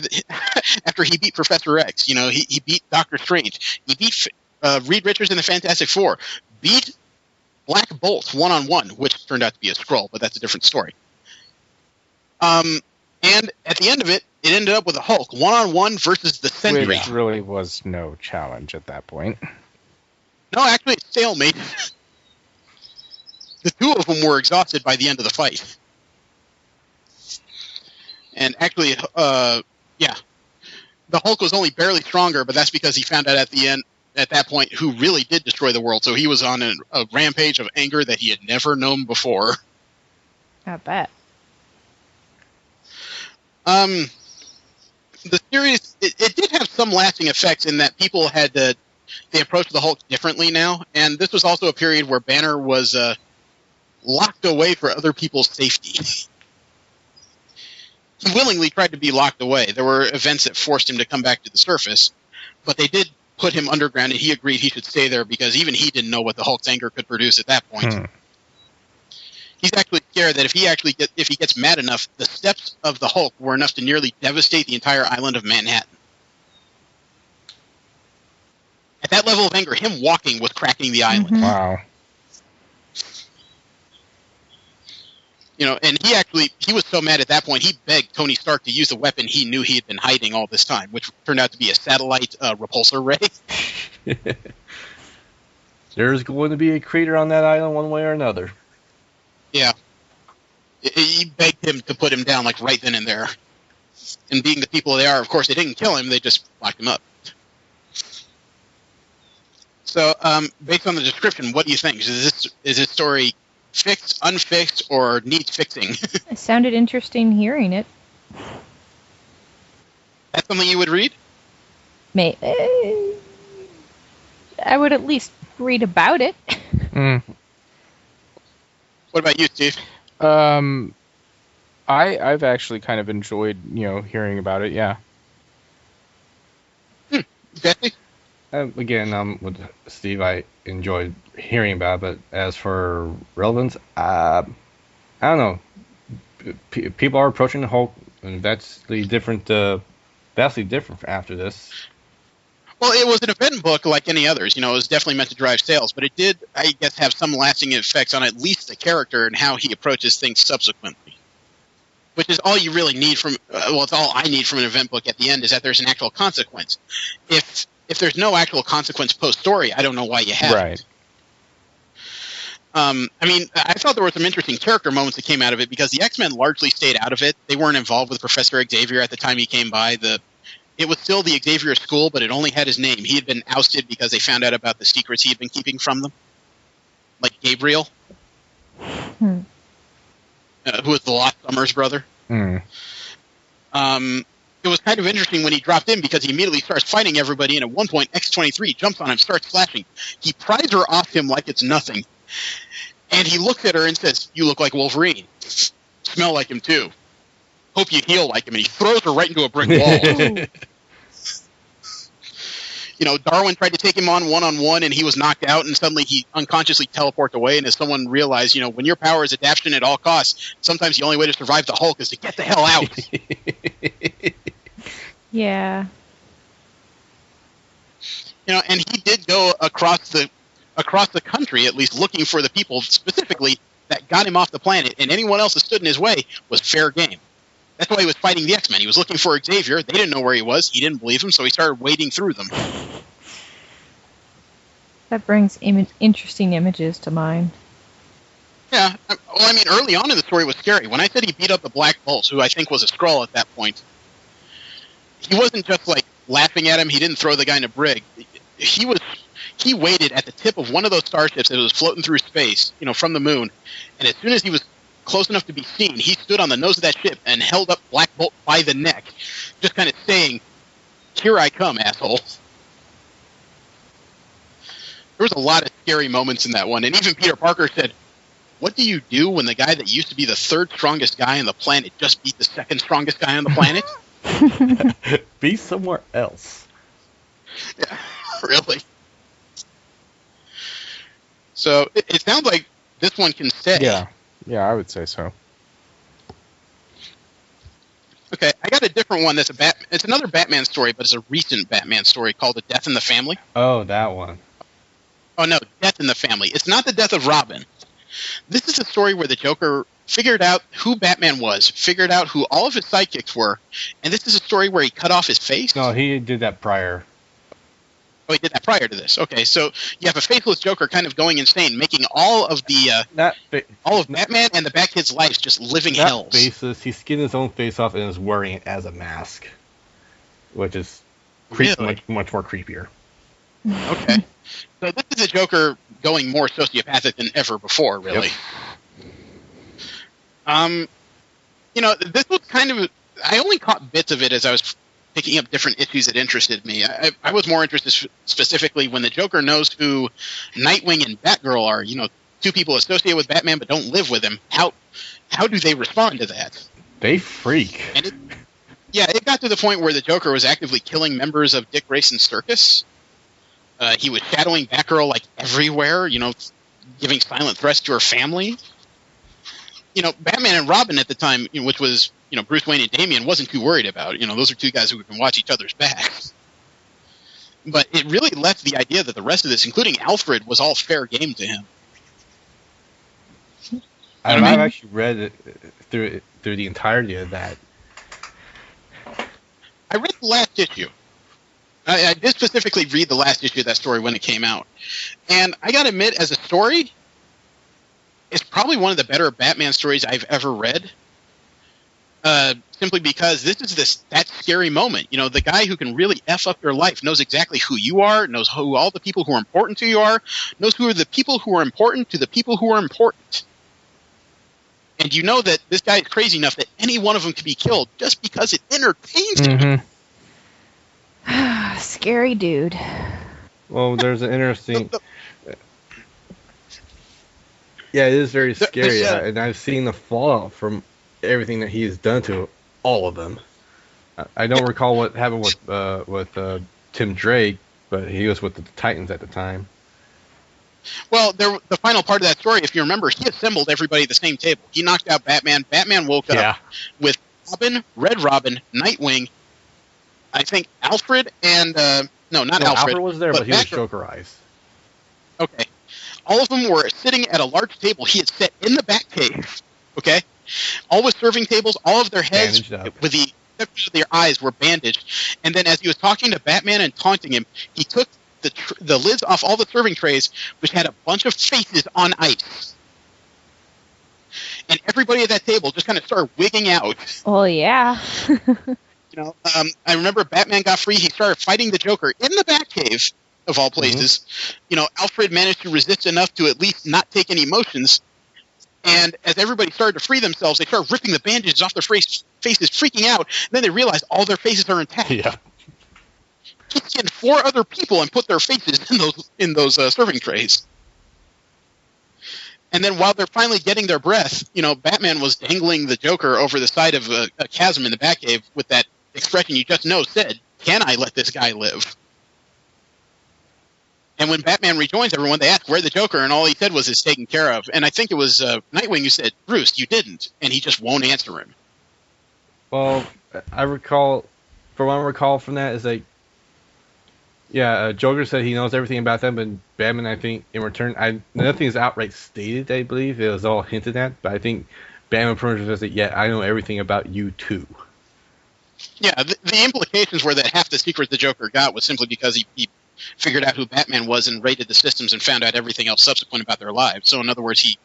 he beat Professor X. He beat Doctor Strange. He beat Reed Richards in the Fantastic Four. Beat Black Bolt one-on-one, which turned out to be a Skrull, but that's a different story. And at the end of it, it ended up with a Hulk one-on-one versus the Sentry. Which really was no challenge at that point. No, actually, it's stalemate. The 2 of them were exhausted by the end of the fight. And actually, the Hulk was only barely stronger, but that's because he found out at that point, who really did destroy the world. So he was on a rampage of anger that he had never known before. I bet. The series, it did have some lasting effects in that people they approached the Hulk differently now. And this was also a period where Banner was locked away for other people's safety. He willingly tried to be locked away. There were events that forced him to come back to the surface, but they did put him underground, and he agreed he should stay there because even he didn't know what the Hulk's anger could produce at that point. He's actually scared that if he gets mad enough, the steps of the Hulk were enough to nearly devastate the entire island of Manhattan. At that level of anger, him walking was cracking the island. Wow. And he was so mad at that point, he begged Tony Stark to use the weapon he knew he had been hiding all this time, which turned out to be a satellite repulsor ray. There's going to be a crater on that island one way or another. Yeah. He begged him to put him down, right then and there. And being the people they are, of course, they didn't kill him, they just locked him up. So, based on the description, what do you think? Is this story fixed, unfixed, or needs fixing? It sounded interesting hearing it. That's something you would read? I would at least read about it. What about you, Steve? I've actually kind of enjoyed, hearing about it, yeah. Jesse? Again, with Steve, I enjoyed hearing about it, but as for relevance, I don't know. People are approaching the Hulk, and vastly different after this. Well, it was an event book like any others. It was definitely meant to drive sales, but it did, I guess, have some lasting effects on at least the character and how he approaches things subsequently. Which is all you really need from, it's all I need from an event book at the end, is that there's an actual consequence. If there's no actual consequence post-story, I don't know why you have it. I thought there were some interesting character moments that came out of it, because the X-Men largely stayed out of it. They weren't involved with Professor Xavier at the time he came by. It was still the Xavier School, but it only had his name. He had been ousted because they found out about the secrets he had been keeping from them. Like Gabriel. Who was the Lost Summers brother. It was kind of interesting when he dropped in, because he immediately starts fighting everybody, and at one point X-23 jumps on him, starts slashing. He pries her off him like it's nothing. And he looks at her and says, "You look like Wolverine. Smell like him too. Hope you heal like him." And he throws her right into a brick wall. Darwin tried to take him on one-on-one, and he was knocked out, and suddenly he unconsciously teleported away. And as someone realized, when your power is adaptation at all costs, sometimes the only way to survive the Hulk is to get the hell out. Yeah. And he did go across the country, at least looking for the people specifically that got him off the planet, and anyone else that stood in his way was fair game. That's why he was fighting the X-Men. He was looking for Xavier. They didn't know where he was. He didn't believe him, so he started wading through them. That brings interesting images to mind. Yeah. Early on in the story was scary. When I said he beat up the Black Bolt, who I think was a Skrull at that point, he wasn't just, laughing at him. He didn't throw the guy in a brig. He waited at the tip of one of those starships that was floating through space, from the moon, and as soon as he was close enough to be seen, he stood on the nose of that ship and held up Black Bolt by the neck, just kind of saying, "Here I come, asshole." There was a lot of scary moments in that one, and even Peter Parker said, "What do you do when the guy that used to be the third strongest guy on the planet just beat the second strongest guy on the planet?" Be somewhere else. Yeah, really. So it sounds like this one can stay. Yeah, I would say so. Okay, I got a different one. It's another Batman story, but it's a recent Batman story called "The Death in the Family." Oh, that one. Oh no, Death in the Family. It's not the death of Robin. This is a story where the Joker figured out who Batman was, figured out who all of his sidekicks were, and this is a story where he cut off his face. No, he did that prior. Oh, he did that prior to this. Okay, so you have a faceless Joker kind of going insane, making all of Batman and the Bat-Kid's lives just living hells. Faceless. He skinned his own face off and is wearing it as a mask, which is much more creepier. Okay, so this is a Joker going more sociopathic than ever before, really. Yep. This was kind of. I only caught bits of it as I was picking up different issues that interested me. I was more interested specifically when the Joker knows who Nightwing and Batgirl are. Two people associated with Batman but don't live with him. How do they respond to that? They freak. And it got to the point where the Joker was actively killing members of Dick Grayson's circus. He was shadowing Batgirl everywhere. Giving silent threats to her family. Batman and Robin at the time, which was Bruce Wayne and Damian, wasn't too worried about. Those are two guys who can watch each other's backs. But it really left the idea that the rest of this, including Alfred, was all fair game to him. I've actually read it through the entirety of that. I read the last issue. I did specifically read the last issue of that story when it came out. And I gotta admit, as a story, it's probably one of the better Batman stories I've ever read. Simply because this is that scary moment. The guy who can really F up your life knows exactly who you are, knows who all the people who are important to you are, knows who are the people who are important to the people who are important. And you know that this guy is crazy enough that any one of them can be killed just because it entertains him. Scary dude. Well, there's an interesting... Yeah, it is very scary, and I've seen the fallout from everything that he's done to all of them. I don't recall what happened with Tim Drake, but he was with the Titans at the time. Well, the final part of that story, if you remember, he assembled everybody at the same table. He knocked out Batman. Batman woke up with Robin, Red Robin, Nightwing, I think Alfred, and no, not Alfred. Alfred was there, but he was Jokerized. Okay. All of them were sitting at a large table he had set in the Batcave. Okay? All with serving tables, all of their heads, with the exception of their eyes, were bandaged. And then as he was talking to Batman and taunting him, he took the lids off all the serving trays, which had a bunch of faces on ice. And everybody at that table just kind of started wigging out. Oh, yeah. I remember Batman got free. He started fighting the Joker in the Batcave, of all places. Mm-hmm. Alfred managed to resist enough to at least not take any motions. And as everybody started to free themselves, they started ripping the bandages off their faces, freaking out. And then they realized all their faces are intact. Yeah. He skinned 4 other people and put their faces in those serving trays. And then while they're finally getting their breath, Batman was dangling the Joker over the side of a chasm in the Batcave with that expression you just know said, "Can I let this guy live?" And when Batman rejoins everyone, they ask where the Joker, and all he said was "it's taken care of." And I think it was Nightwing who said, "Bruce, you didn't," and he just won't answer him. Well, I recall from that is like, Joker said he knows everything about them, and Batman, I think, in return, nothing is outright stated, I believe. It was all hinted at, but I think Batman pretty much says, I know everything about you, too. Yeah, the implications were that half the secret the Joker got was simply because he figured out who Batman was and raided the systems and found out everything else subsequent about their lives. So, in other words, he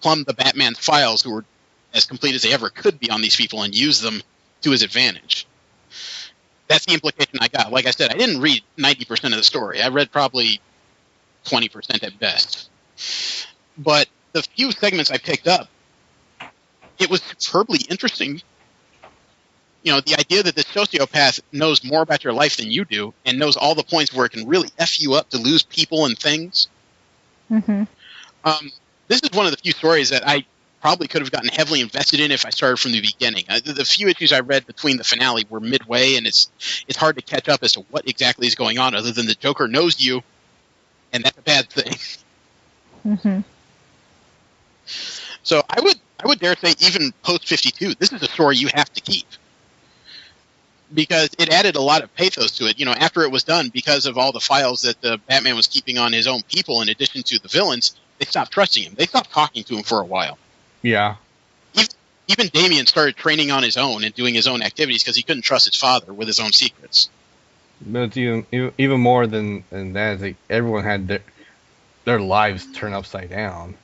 plumbed the Batman's files, who were as complete as they ever could be on these people, and used them to his advantage. That's the implication I got. Like I said, I didn't read 90% of the story. I read probably 20% at best. But the few segments I picked up, it was superbly interesting. The idea that this sociopath knows more about your life than you do and knows all the points where it can really F you up to lose people and things. Mm-hmm. This is one of the few stories that I probably could have gotten heavily invested in if I started from the beginning. The few issues I read between the finale were midway, and it's hard to catch up as to what exactly is going on, other than the Joker knows you, and that's a bad thing. Mm-hmm. So I would dare say, even post 52, this is a story you have to keep, because it added a lot of pathos to it. After it was done, because of all the files that Batman was keeping on his own people, in addition to the villains, they stopped trusting him. They stopped talking to him for a while. Yeah. Even Damian started training on his own and doing his own activities because he couldn't trust his father with his own secrets. But even more than that, like everyone had their lives turned upside down.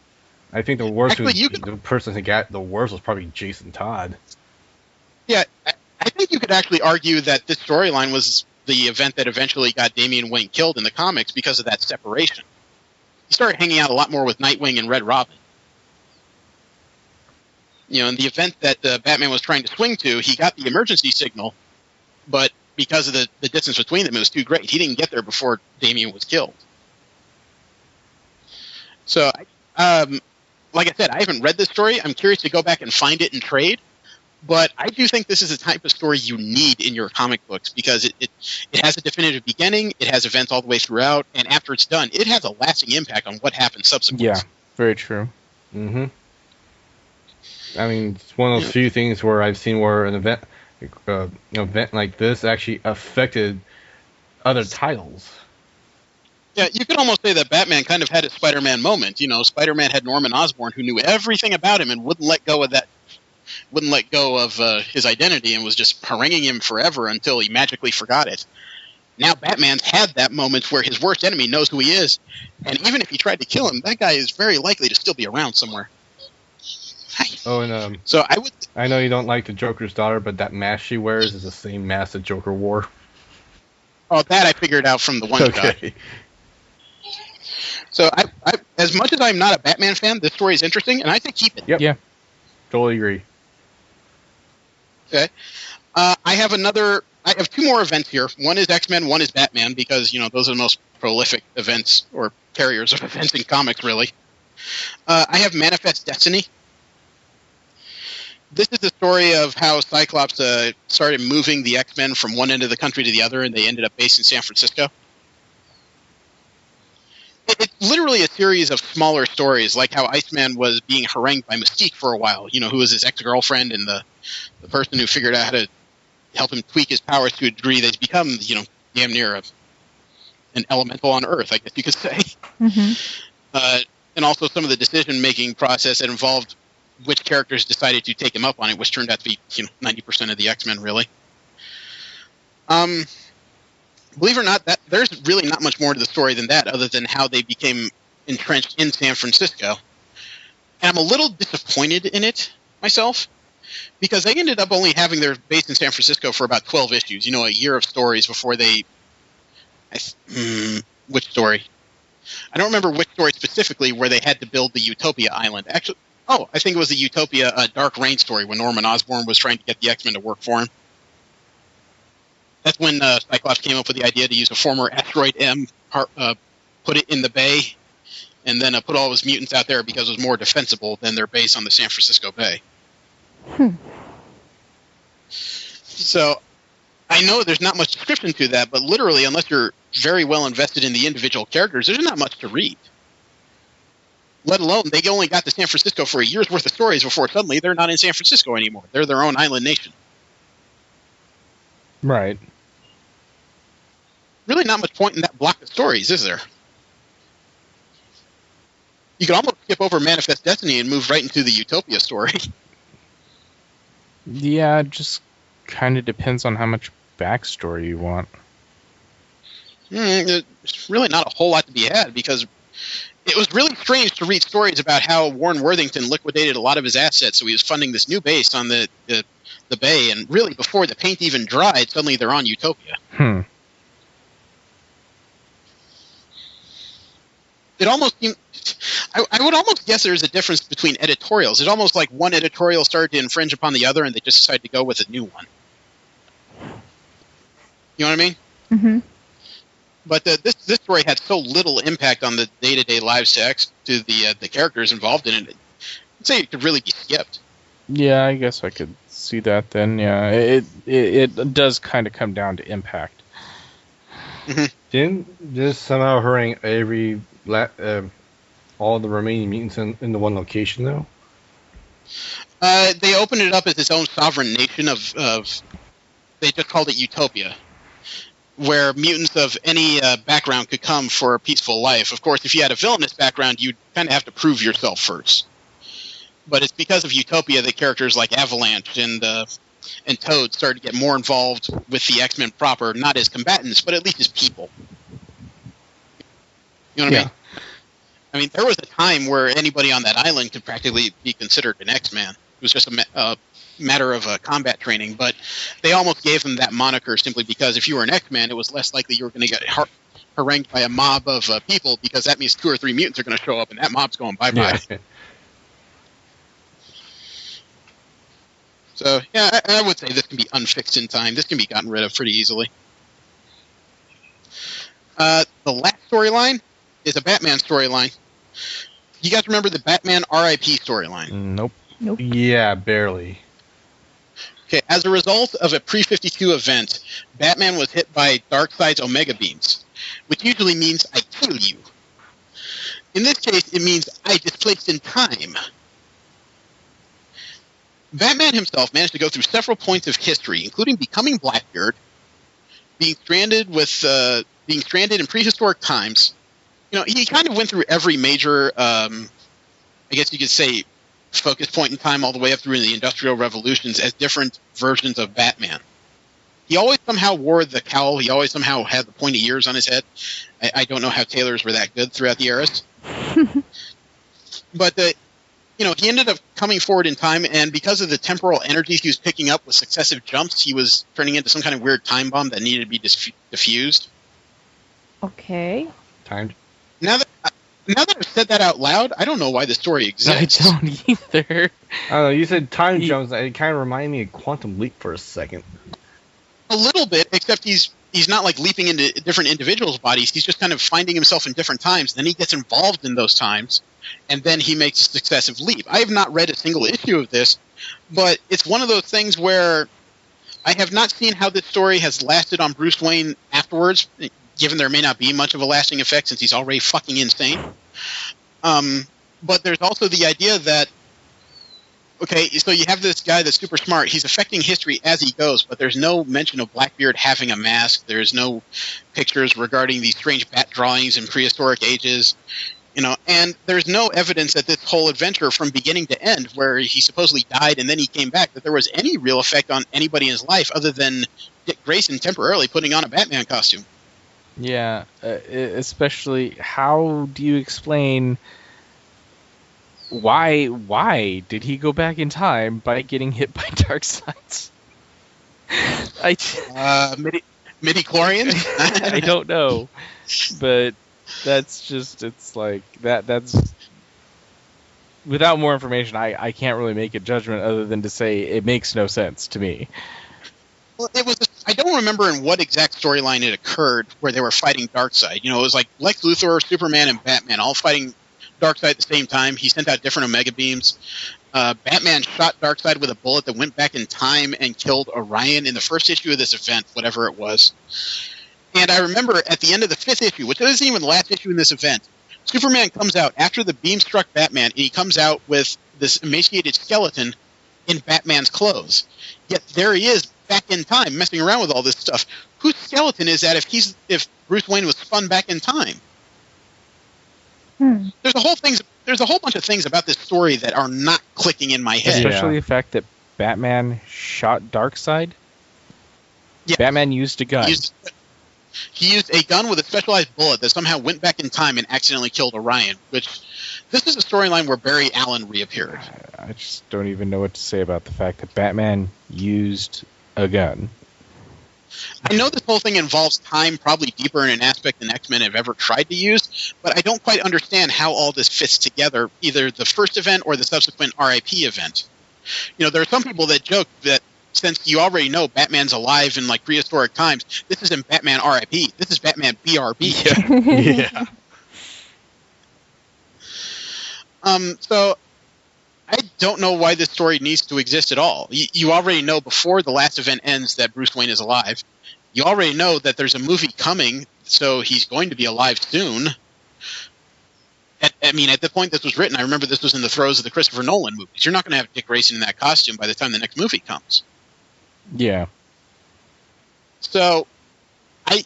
I think the worst the person who got the worst was probably Jason Todd. Yeah, I think you could actually argue that this storyline was the event that eventually got Damian Wayne killed in the comics because of that separation. He started hanging out a lot more with Nightwing and Red Robin. In the event that Batman was trying to swing to, he got the emergency signal, but because of the distance between them, it was too great. He didn't get there before Damian was killed. So, like I said, I haven't read this story. I'm curious to go back and find it in trade, but I do think this is the type of story you need in your comic books, because it has a definitive beginning, it has events all the way throughout, and after it's done, it has a lasting impact on what happens subsequently. Yeah, very true. Mm-hmm. I mean, it's one of those few things where I've seen where an event like this actually affected other titles. Yeah, you could almost say that Batman kind of had a Spider-Man moment. Spider-Man had Norman Osborn, who knew everything about him and wouldn't let go of his identity, and was just haranguing him forever until he magically forgot it. Now Batman's had that moment where his worst enemy knows who he is, and even if he tried to kill him, that guy is very likely to still be around somewhere. Oh, and so I know you don't like the Joker's daughter, but that mask she wears is the same mask that Joker wore. Oh, that I figured out from the one shot. So, I as much as I'm not a Batman fan, this story is interesting, and I think keep it. Yep. Yeah, totally agree. Okay. I have 2 more events here. One is X-Men, one is Batman, because, those are the most prolific events, or carriers of events in comics, really. I have Manifest Destiny. This is the story of how Cyclops started moving the X-Men from one end of the country to the other, and they ended up based in San Francisco. it's literally a series of smaller stories, like how Iceman was being harangued by Mystique for a while, who was his ex-girlfriend and the person who figured out how to help him tweak his powers to a degree that's become, damn near an elemental on Earth, I guess you could say. Mm-hmm. And also some of the decision-making process that involved which characters decided to take him up on it, which turned out to be 90% of the X-Men, really. Believe it or not, there's really not much more to the story than that, other than how they became entrenched in San Francisco. And I'm a little disappointed in it myself, because they ended up only having their base in San Francisco for about 12 issues, a year of stories before they... which story? I don't remember which story specifically where they had to build the Utopia Island. Actually, I think it was the Utopia Dark Reign story when Norman Osborn was trying to get the X-Men to work for him. That's when Cyclops came up with the idea to use a former Asteroid M, put it in the bay, and then put all his mutants out there because it was more defensible than their base on the San Francisco Bay. So, I know there's not much description to that, but literally, unless you're very well invested in the individual characters, there's not much to read. Let alone, they only got to San Francisco for a year's worth of stories before suddenly they're not in San Francisco anymore. They're their own island nation. Right. Really not much point in that block of stories, is there? You could almost skip over Manifest Destiny and move right into the Utopia story. Yeah, it just kind of depends on how much backstory you want. There's really not a whole lot to be had, because it was really strange to read stories about how Warren Worthington liquidated a lot of his assets, so he was funding this new base on the bay, and really before the paint even dried, suddenly they're on Utopia. It almost seemed... I would almost guess there's a difference between editorials. It's almost like one editorial started to infringe upon the other, and they just decided to go with a new one. You know what I mean? Mm-hmm. But this story had so little impact on the day-to-day lives to the characters involved in it. I'd say it could really be skipped. Yeah, I guess I could see that then. Yeah, it does kind of come down to impact. Mm-hmm. Didn't this somehow hurting all the remaining mutants in the one location, though? They opened it up as its own sovereign nation of they just called it Utopia, where mutants of any background could come for a peaceful life. Of course, if you had a villainous background, you'd kind of have to prove yourself first. But it's because of Utopia that characters like Avalanche and Toad started to get more involved with the X-Men proper, not as combatants, but at least as people. You know what I mean? I mean, there was a time where anybody on that island could practically be considered an X-Man. It was just a matter of combat training, but they almost gave them that moniker simply because if you were an X-Man, it was less likely you were going to get harangued by a mob of people, because that means 2 or 3 mutants are going to show up, and that mob's going bye-bye. Yeah. So, yeah, I would say this can be unfixed in time. This can be gotten rid of pretty easily. The last storyline is a Batman storyline. You guys remember the Batman R.I.P. storyline? Nope. Yeah, barely. Okay, as a result of a pre-52 event, Batman was hit by Darkseid's Omega Beams, which usually means I kill you. In this case, it means I displaced in time. Batman himself managed to go through several points of history, including becoming Blackbeard, being stranded in prehistoric times. He kind of went through every major, I guess you could say, focus point in time all the way up through the Industrial Revolutions as different versions of Batman. He always somehow wore the cowl. He always somehow had the pointy ears on his head. I don't know how tailors were that good throughout the eras. But, he ended up coming forward in time, and because of the temporal energies he was picking up with successive jumps, he was turning into some kind of weird time bomb that needed to be diffused. Okay. Timed. Now that I've said that out loud, I don't know why the story exists. I don't either. I don't know, you said time jumps. It kind of reminded me of Quantum Leap for a second. A little bit, except he's not like leaping into different individuals' bodies. He's just kind of finding himself in different times. Then he gets involved in those times, and then he makes a successive leap. I have not read a single issue of this, but it's one of those things where I have not seen how this story has lasted on Bruce Wayne afterwards. given there may not be much of a lasting effect since he's already fucking insane. But there's also the idea that, okay, so you have this guy that's super smart. He's affecting history as he goes, but there's no mention of Blackbeard having a mask. There's no pictures regarding these strange bat drawings in prehistoric ages. And there's no evidence that this whole adventure from beginning to end, where he supposedly died and then he came back, that there was any real effect on anybody in his life other than Dick Grayson temporarily putting on a Batman costume. Yeah, especially how do you explain why did he go back in time by getting hit by Darkseid? Midi-chlorians? I don't know, but that's just, it's like that's without more information I can't really make a judgment other than to say it makes no sense to me. Well, I don't remember in what exact storyline it occurred where they were fighting Darkseid. It was like Lex Luthor, Superman, and Batman all fighting Darkseid at the same time. He sent out different Omega beams. Batman shot Darkseid with a bullet that went back in time and killed Orion in the first issue of this event, whatever it was. And I remember at the end of the 5th issue, which isn't even the last issue in this event, Superman comes out after the beam struck Batman, and he comes out with this emaciated skeleton in Batman's clothes. Yet there he is back in time, messing around with all this stuff. Whose skeleton is that if Bruce Wayne was spun back in time? There's a whole bunch of things about this story that are not clicking in my head. Especially the fact that Batman shot Darkseid. Yeah. Batman used a gun. He used a gun with a specialized bullet that somehow went back in time and accidentally killed Orion, which this is a storyline where Barry Allen reappeared. I just don't even know what to say about the fact that Batman used a gun. I know this whole thing involves time probably deeper in an aspect than X-Men have ever tried to use, but I don't quite understand how all this fits together, either the first event or the subsequent RIP event. There are some people that joke that since you already know Batman's alive in like prehistoric times, this isn't Batman RIP. This is Batman BRB. Yeah. So I don't know why this story needs to exist at all. You already know before the last event ends that Bruce Wayne is alive. You already know that there's a movie coming, so he's going to be alive soon. At the point this was written, I remember this was in the throes of the Christopher Nolan movies. You're not going to have Dick Grayson in that costume by the time the next movie comes. Yeah. So, I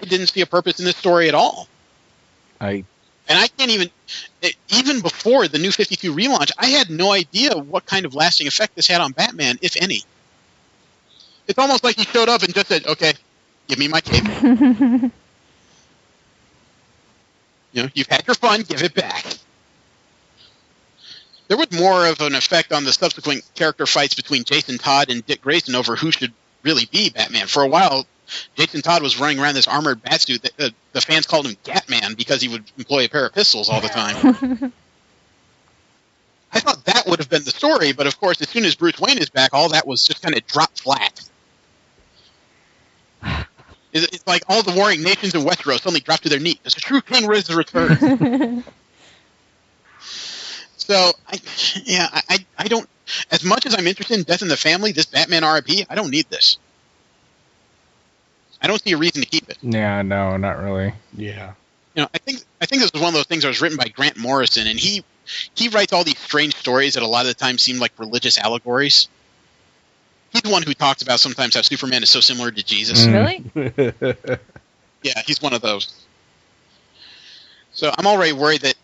didn't see a purpose in this story at all. And I can't even before the New 52 relaunch, I had no idea what kind of lasting effect this had on Batman, if any. It's almost like he showed up and just said, okay, give me my cape. You've had your fun, give it back. There was more of an effect on the subsequent character fights between Jason Todd and Dick Grayson over who should really be Batman. For a while, Jason Todd was running around this armored batsuit that the fans called him Gatman because he would employ a pair of pistols all the time. I thought that would have been the story, but of course, as soon as Bruce Wayne is back, all that was just kind of dropped flat. It's like all the warring nations in Westeros suddenly dropped to their knees. It's a true king has returned. So, I don't... As much as I'm interested in Death in the Family, this Batman RIP, I don't need this. I don't see a reason to keep it. Yeah, no, not really. Yeah. I think this was one of those things that was written by Grant Morrison, and he writes all these strange stories that a lot of the time seem like religious allegories. He's the one who talks about sometimes how Superman is so similar to Jesus. Really? Yeah, he's one of those. So I'm already worried that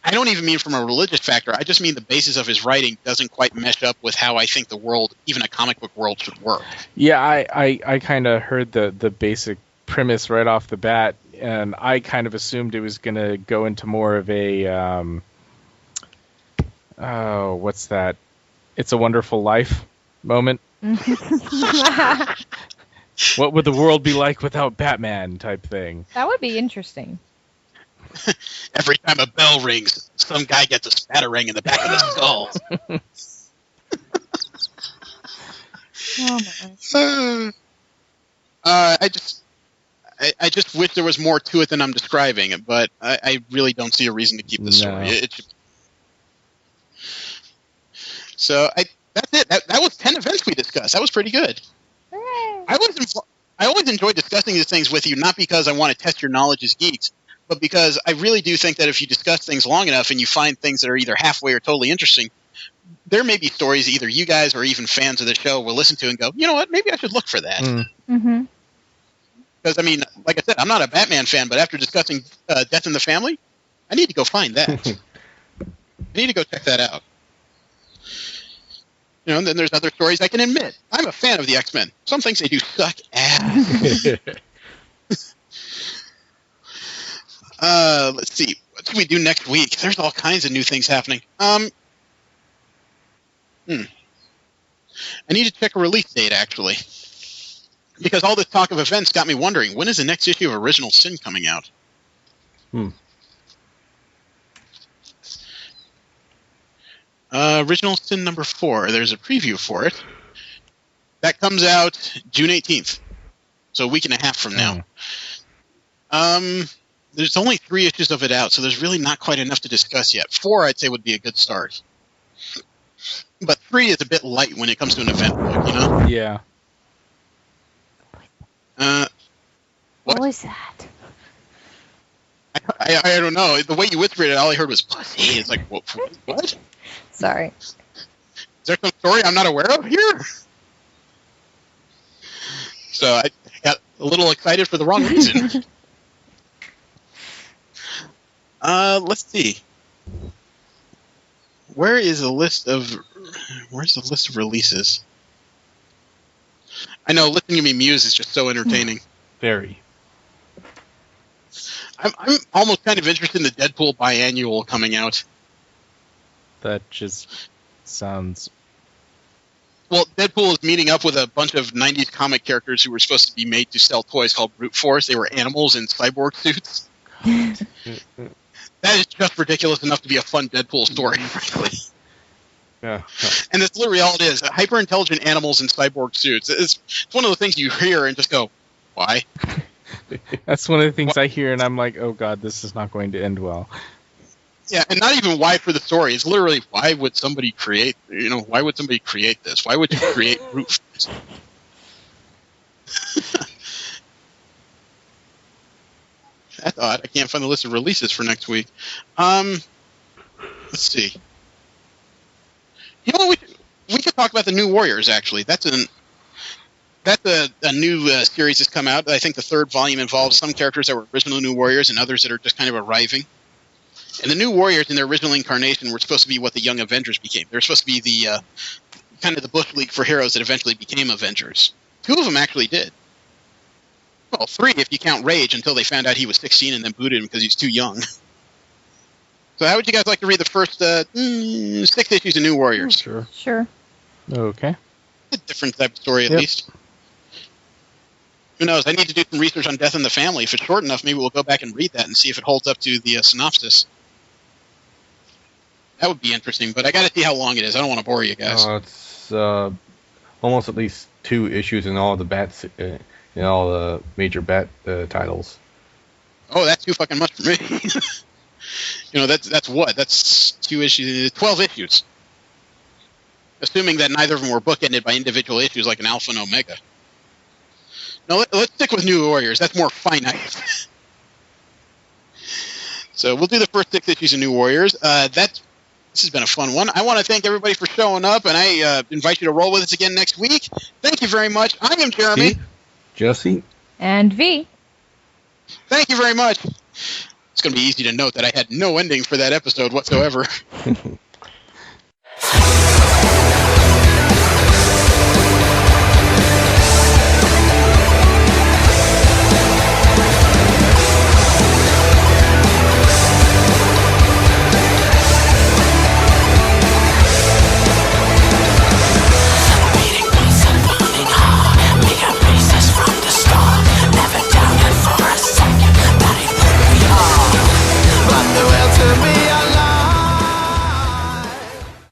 I don't even mean from a religious factor. I just mean the basis of his writing doesn't quite mesh up with how I think the world, even a comic book world, should work. Yeah, I kind of heard the basic premise right off the bat, and I kind of assumed it was going to go into more of a what's that? It's a Wonderful Life moment. What would the world be like without Batman type thing? That would be interesting. Every time a bell rings, some guy gets a spattering in the back of the skull. Oh my. I just wish there was more to it than I'm describing, but I really don't see a reason to keep this story. So that's it. That was 10 events we discussed. That was pretty good. Hooray. I I always enjoy discussing these things with you, not because I want to test your knowledge as geeks, but because I really do think that if you discuss things long enough and you find things that are either halfway or totally interesting, there may be stories either you guys or even fans of the show will listen to and go, you know what, maybe I should look for that. Mm-hmm. Because, I mean, like I said, I'm not a Batman fan, but after discussing Death in the Family, I need to go find that. I need to go check that out. You know, and then there's other stories I can admit. I'm a fan of the X-Men. Some things they do suck ass. Let's see. What should we do next week? There's all kinds of new things happening. I need to check a release date, actually. Because all this talk of events got me wondering, when is the next issue of Original Sin coming out? Original Sin number 4. There's a preview for it. That comes out June 18th. So a week and a half from now. There's only 3 issues of it out, so there's really not quite enough to discuss yet. 4, I'd say, would be a good start. But 3 is a bit light when it comes to an event book, you know? Yeah. What was that? I don't know. The way you whispered it, all I heard was pussy. It's like, what? Sorry. Is there some story I'm not aware of here? So I got a little excited for the wrong reason. Let's see. Where's the list of releases? I know listening to me muse is just so entertaining. Very. I'm almost kind of interested in the Deadpool biannual coming out. That just sounds... Well, Deadpool is meeting up with a bunch of 90s comic characters who were supposed to be made to sell toys called Brute Force. They were animals in cyborg suits. That is just ridiculous enough to be a fun Deadpool story, frankly. Yeah. And that's literally all it is. Hyper-intelligent animals in cyborg suits. It's one of the things you hear and just go, why? That's one of the things I hear, and I'm like, oh god, this is not going to end well. Yeah, and not even why for the story. It's literally, why would somebody create this? Why would you create Brute Force? That's odd. I can't find the list of releases for next week. Let's see. You know, we could talk about the New Warriors, actually. That's a new series that's come out. I think the 3rd volume involves some characters that were original New Warriors and others that are just kind of arriving. And the New Warriors, in their original incarnation, were supposed to be what the Young Avengers became. They were supposed to be the kind of the Bush League for heroes that eventually became Avengers. 2 of them actually did. Well, 3 if you count Rage, until they found out he was 16 and then booted him because he's too young. So how would you guys like to read the first 6 issues of New Warriors? Sure. Okay. A different type of story, at least. Who knows? I need to do some research on Death in the Family. If it's short enough, maybe we'll go back and read that and see if it holds up to the synopsis. That would be interesting, but I got to see how long it is. I don't want to bore you guys. It's almost at least 2 issues in all the bats, in all the major bat titles. Oh, that's too fucking much for me. That's what? That's 2 issues, 12 issues. Assuming that neither of them were bookended by individual issues like an Alpha and Omega. No, let's stick with New Warriors. That's more finite. So we'll do the first 6 issues of New Warriors. This has been a fun one. I want to thank everybody for showing up, and I invite you to roll with us again next week. Thank you very much. I am Jeremy. Steve, Jesse. And V. Thank you very much. It's going to be easy to note that I had no ending for that episode whatsoever.